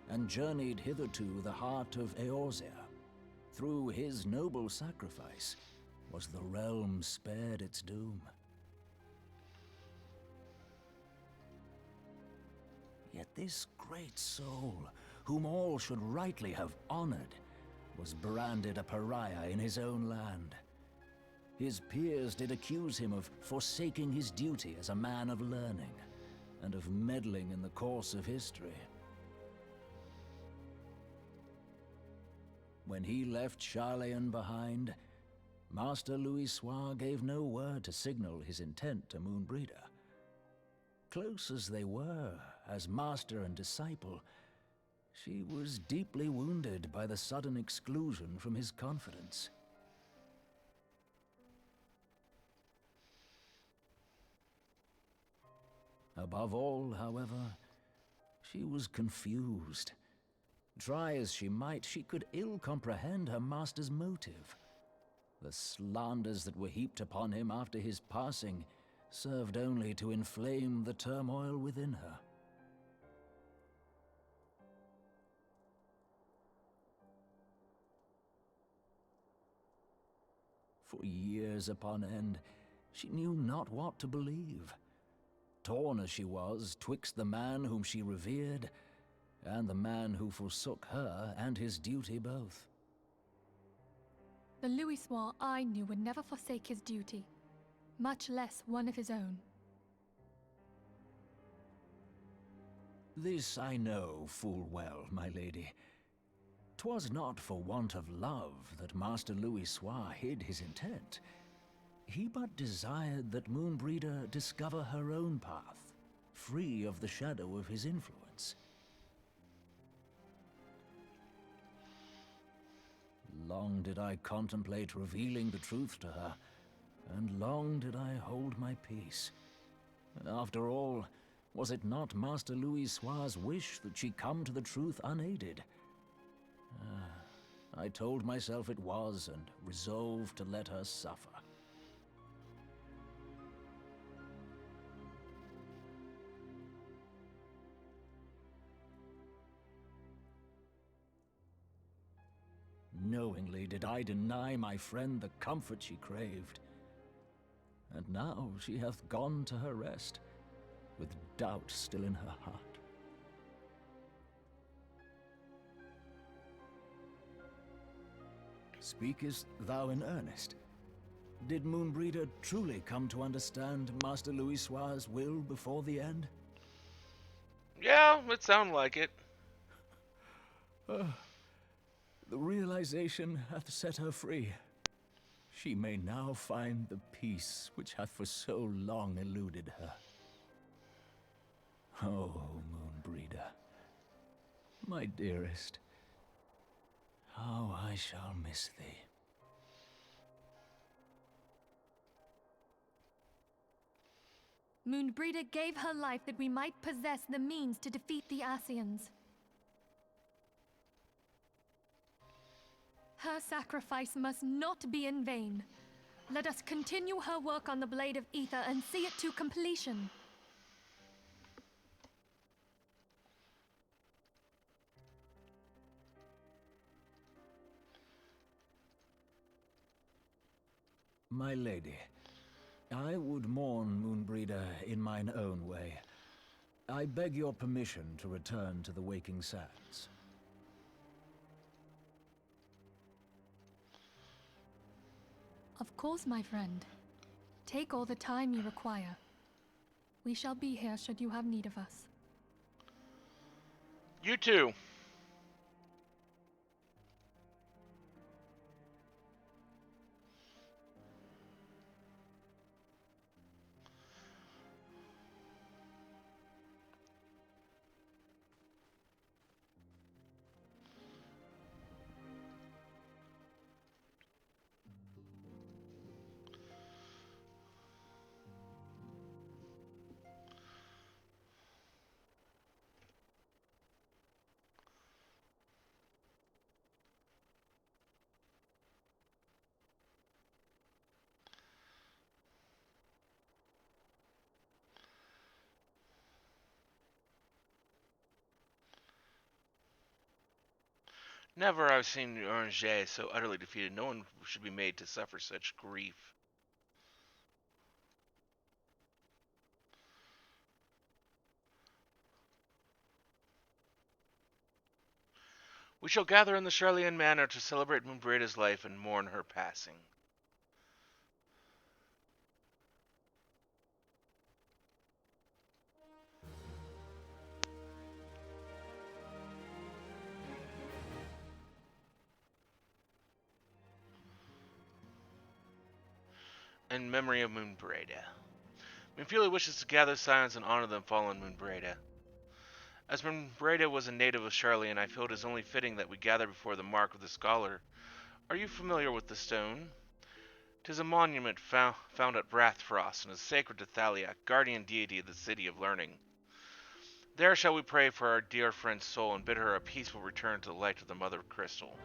and journeyed hither to the heart of Eorzea. Through his noble sacrifice, was the realm spared its doom. Yet this great soul, whom all should rightly have honored, was branded a pariah in his own land. His peers did accuse him of forsaking his duty as a man of learning, and of meddling in the course of history. When he left Sharlayan behind, Master Louisoix gave no word to signal his intent to Moonbreeder. Close as they were, as master and disciple, she was deeply wounded by the sudden exclusion from his confidence. Above all, however, she was confused. Try as she might, she could ill comprehend her master's motive. The slanders that were heaped upon him after his passing served only to inflame the turmoil within her. For years upon end, she knew not what to believe. Torn as she was twixt the man whom she revered and the man who forsook her and his duty both. The Louisoix I knew would never forsake his duty, much less one of his own. This I know full well, my lady. 'Twas not for want of love that Master Louisoix hid his intent. He but desired that Moonbreeder discover her own path, free of the shadow of his influence. Long did I contemplate revealing the truth to her, and long did I hold my peace. After all, was it not Master Louisoix's wish that she come to the truth unaided? I told myself it was, and resolved to let her suffer. Knowingly did I deny my friend the comfort she craved. And now she hath gone to her rest, with doubt still in her heart. Speakest thou in earnest? Did Moonbreeder truly come to understand Master Louisoix's will before the end? Yeah, it sounded like it. The realization hath set her free. She may now find the peace which hath for so long eluded her. Oh, Moonbreeder, my dearest, how I shall miss thee. Moonbreeder gave her life that we might possess the means to defeat the Ascians. Her sacrifice must not be in vain. Let us continue her work on the Blade of Ether and see it to completion. My lady, I would mourn Moonbreeder in mine own way. I beg your permission to return to the Waking Sands. Of course, my friend. Take all the time you require. We shall be here should you have need of us. You too. Never have seen Oranger so utterly defeated. No one should be made to suffer such grief. We shall gather in the Charlian Manor to celebrate Moonbreeda's life and mourn her passing. In memory of Moonbreeda. Minfili wishes to gather scions and honor the fallen Moonbreda. As Moonbreda was a native of Sharlayan, I feel it is only fitting that we gather before the mark of the scholar. Are you familiar with the stone? 'Tis a monument found at Wrathfrost and is sacred to Thalia, guardian deity of the City of Learning. There shall we pray for our dear friend's soul and bid her a peaceful return to the light of the Mother Crystal.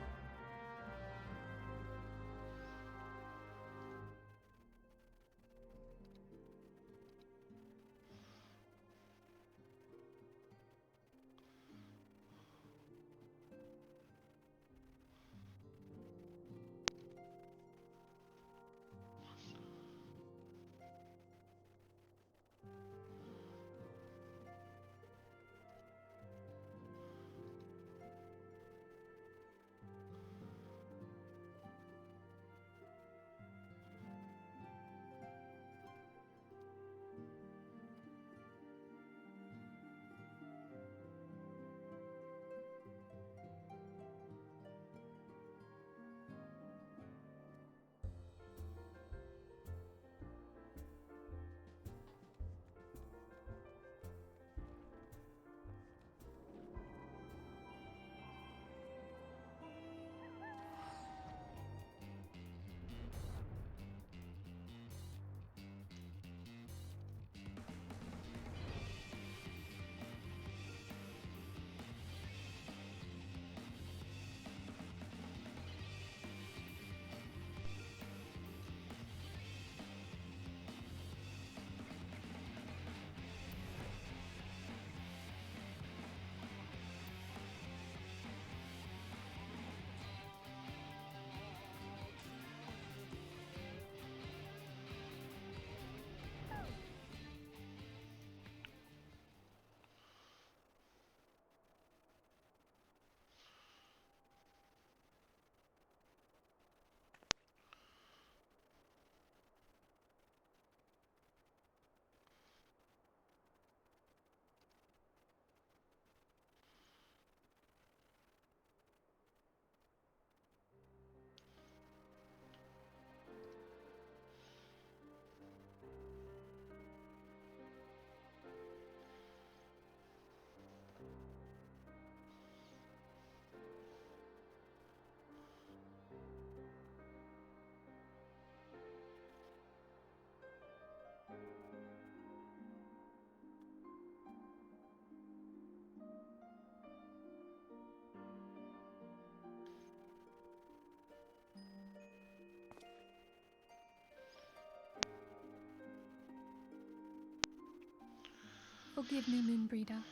Forgive me, Moonbreeder.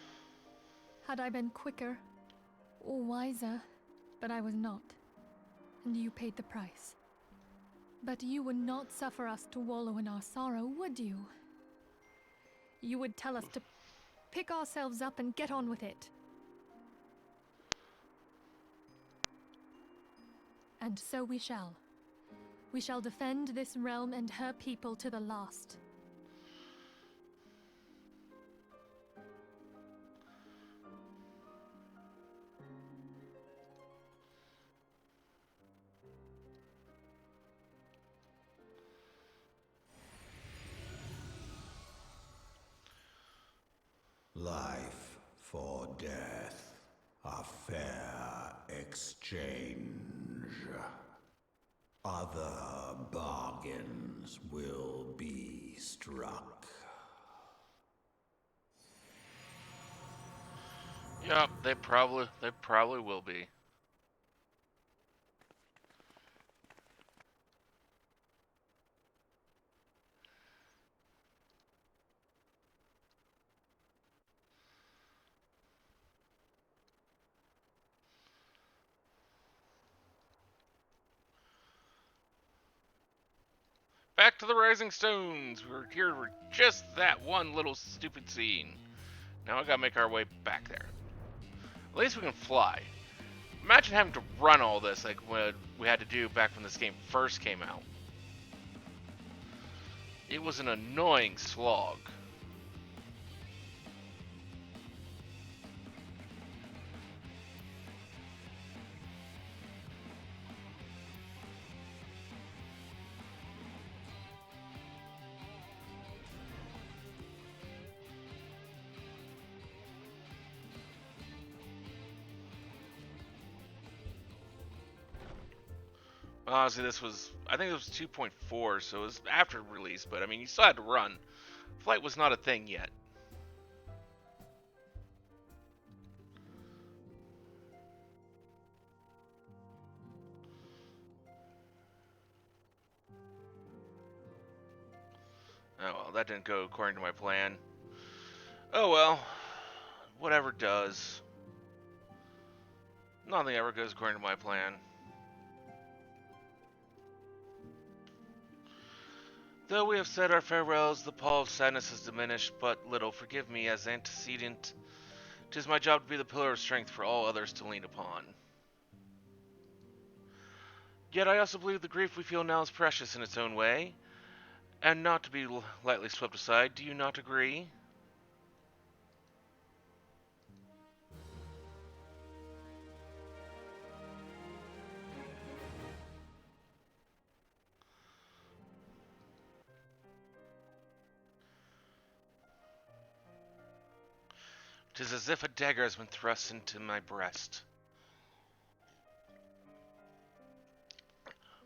Had I been quicker or wiser, but I was not, and you paid the price. But you would not suffer us to wallow in our sorrow, would you? You would tell us to pick ourselves up and get on with it. And so we shall. We shall defend this realm and her people to the last. Life for death, a fair exchange. Other bargains will be struck. Yup, they probably will be. Back to the Rising Stones. We were here for just that one little stupid scene. Now we gotta make our way back there. At least we can fly. Imagine having to run all this like what we had to do back when this game first came out. It was an annoying slog. Honestly, I think it was 2.4, so it was after release, but I mean, you still had to run. Flight was not a thing yet. Oh well, that didn't go according to my plan. Oh well, whatever does. Nothing ever goes according to my plan. Though we have said our farewells, the pall of sadness has diminished but little. Forgive me as antecedent. 'Tis my job to be the pillar of strength for all others to lean upon. Yet I also believe the grief we feel now is precious in its own way, and not to be lightly swept aside. Do you not agree? Tis as if a dagger has been thrust into my breast.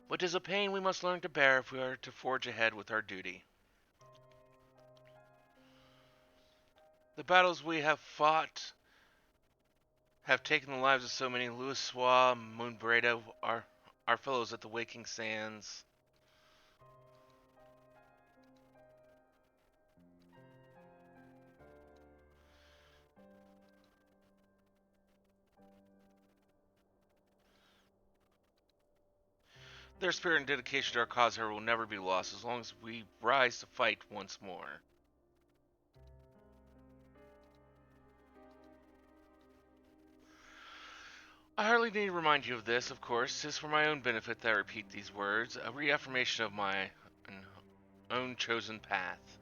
But 'tis a pain we must learn to bear if we are to forge ahead with our duty. The battles we have fought have taken the lives of so many. Louisoix, Moonbreda, our fellows at the Waking Sands. Their spirit and dedication to our cause, however, will never be lost as long as we rise to fight once more. I hardly need to remind you of this, of course. 'Tis for my own benefit that I repeat these words, a reaffirmation of my own chosen path.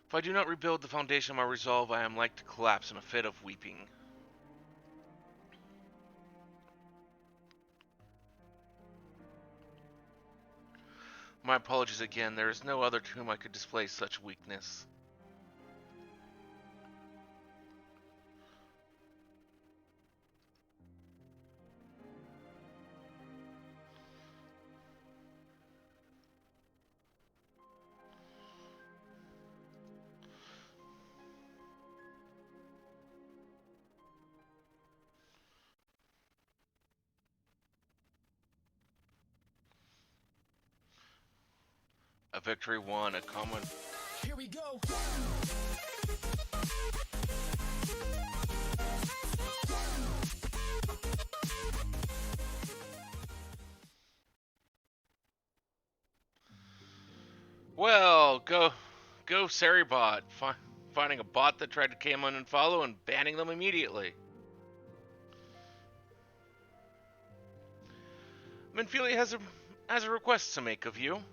If I do not rebuild the foundation of my resolve, I am like to collapse in a fit of weeping. My apologies again. There is no other to whom I could display such weakness. A victory won, a common... Here we go! Well, go Seribot, finding a bot that tried to cam on and follow and banning them immediately. Minfilia has a request to make of you.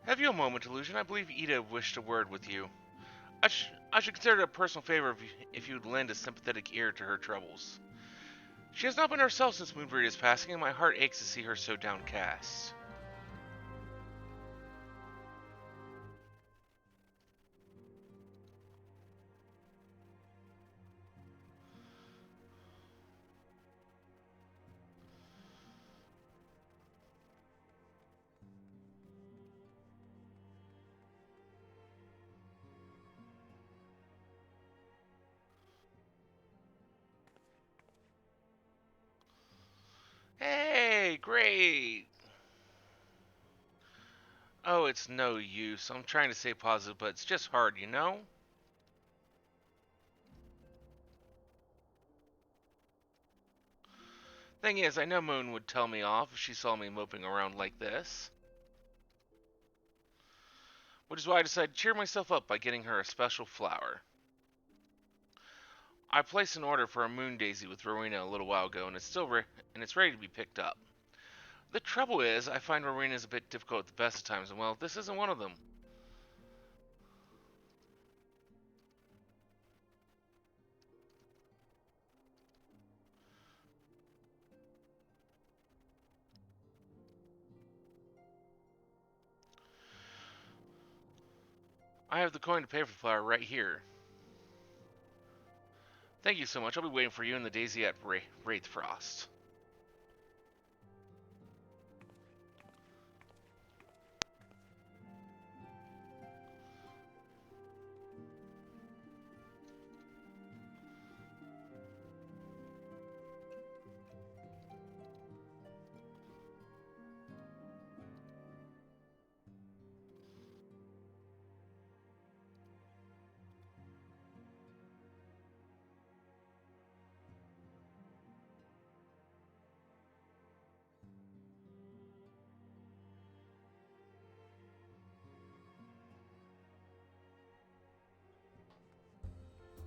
Have you a moment, Illusion? I believe Ida wished a word with you. I should consider it a personal favor if you'd lend a sympathetic ear to her troubles. She has not been herself since Moonbreeda's passing, and my heart aches to see her so downcast. Hey, great! Oh, it's no use. I'm trying to stay positive, but it's just hard, you know? Thing is, I know Moon would tell me off if she saw me moping around like this. Which is why I decided to cheer myself up by getting her a special flower. I placed an order for a moon daisy with Rowena a little while ago, and it's ready to be picked up. The trouble is, I find Rowena is a bit difficult at the best of times, and well, this isn't one of them. I have the coin to pay for the flower right here. Thank you so much. I'll be waiting for you and the Daisy at Wraithfrost.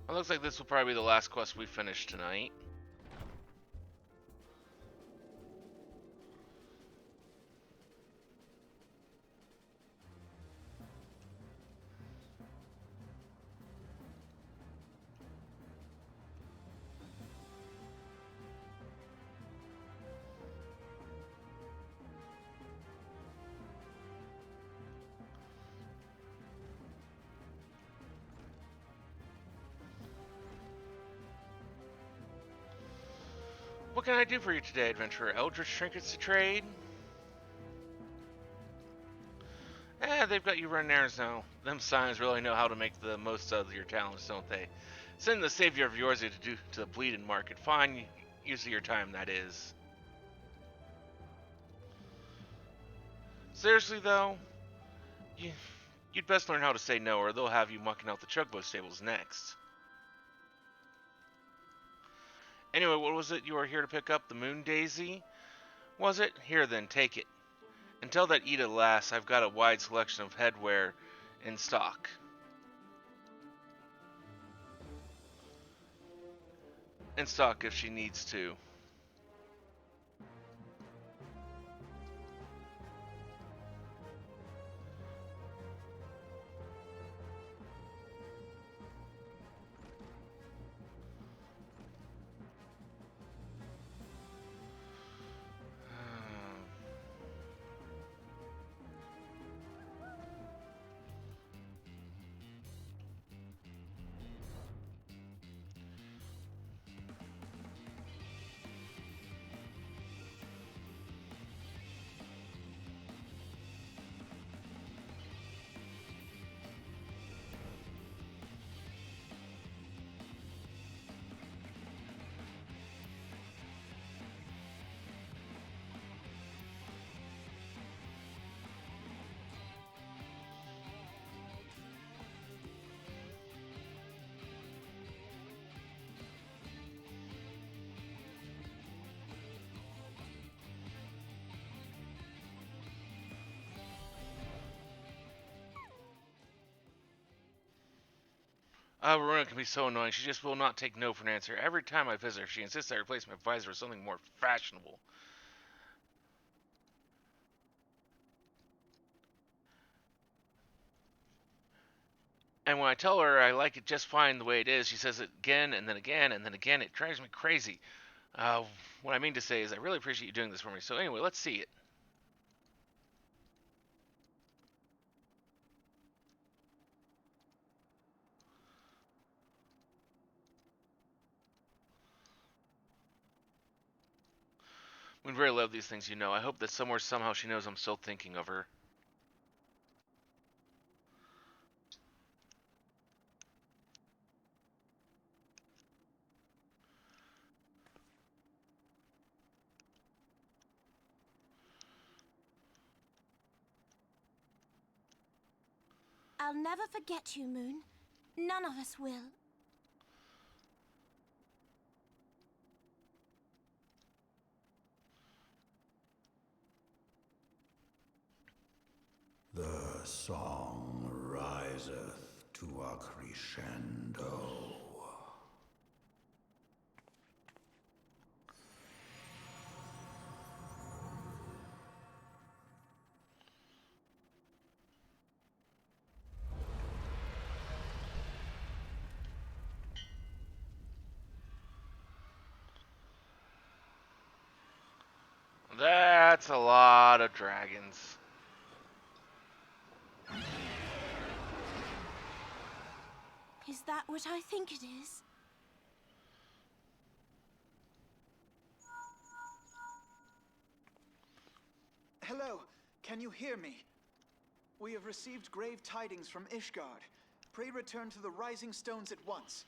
It looks like this will probably be the last quest we finish tonight. What can I do for you today, adventurer? Eldritch trinkets to trade? They've got you running errands now. Them signs really know how to make the most of your talents, don't they? Send the savior of yours to the bleeding market. Fine use of your time, that is. Seriously, though, you'd best learn how to say no, or they'll have you mucking out the Chugbo stables next. Anyway, what was it you were here to pick up? The Moon Daisy? Was it? Here then, take it. Until that Ida lasts, I've got a wide selection of headwear in stock. In stock if she needs to. Verona can be so annoying. She just will not take no for an answer. Every time I visit her, she insists I replace my visor with something more fashionable. And when I tell her I like it just fine the way it is, she says it again and then again and then again. It drives me crazy. What I mean to say is I really appreciate you doing this for me. So anyway, let's see it. We'd really love these things, you know. I hope that somewhere, somehow, she knows I'm still thinking of her. I'll never forget you, Moon. None of us will. The song riseth to a crescendo. That's a lot of dragons. Is that what I think it is? can you hear me? We have received grave tidings from Ishgard. Pray return to the Rising Stones at once.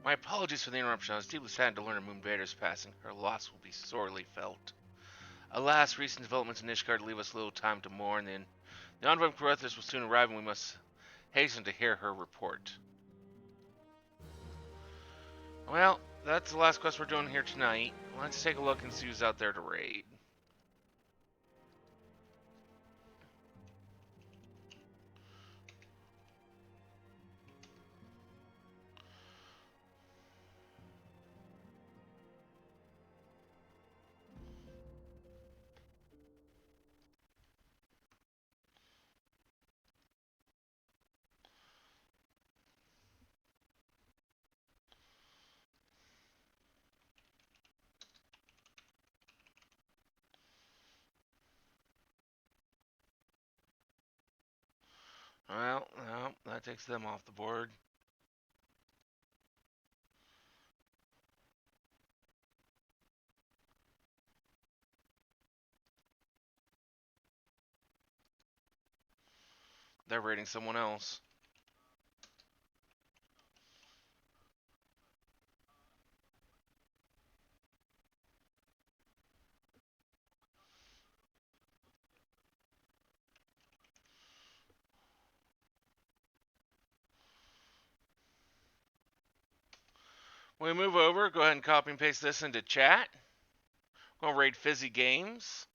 My apologies for the interruption. I was deeply saddened to learn of Moonvader's passing. Her loss will be sorely felt. Alas, recent developments in Ishgard leave us little time to mourn. The envoy from Carruthers will soon arrive, and we must hasten to hear her report. Well, that's the last quest we're doing here tonight. Let's take a look and see who's out there to raid. Well, no, that takes them off the board. They're raiding someone else. When we move over, go ahead and copy and paste this into chat. We'll raid Fizzy Games.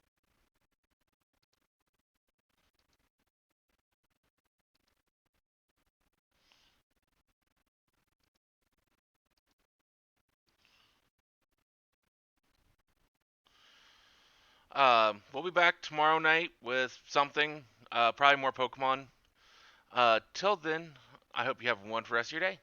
We'll be back tomorrow night with something, probably more Pokemon. Till then, I hope you have a wonderful rest of your day.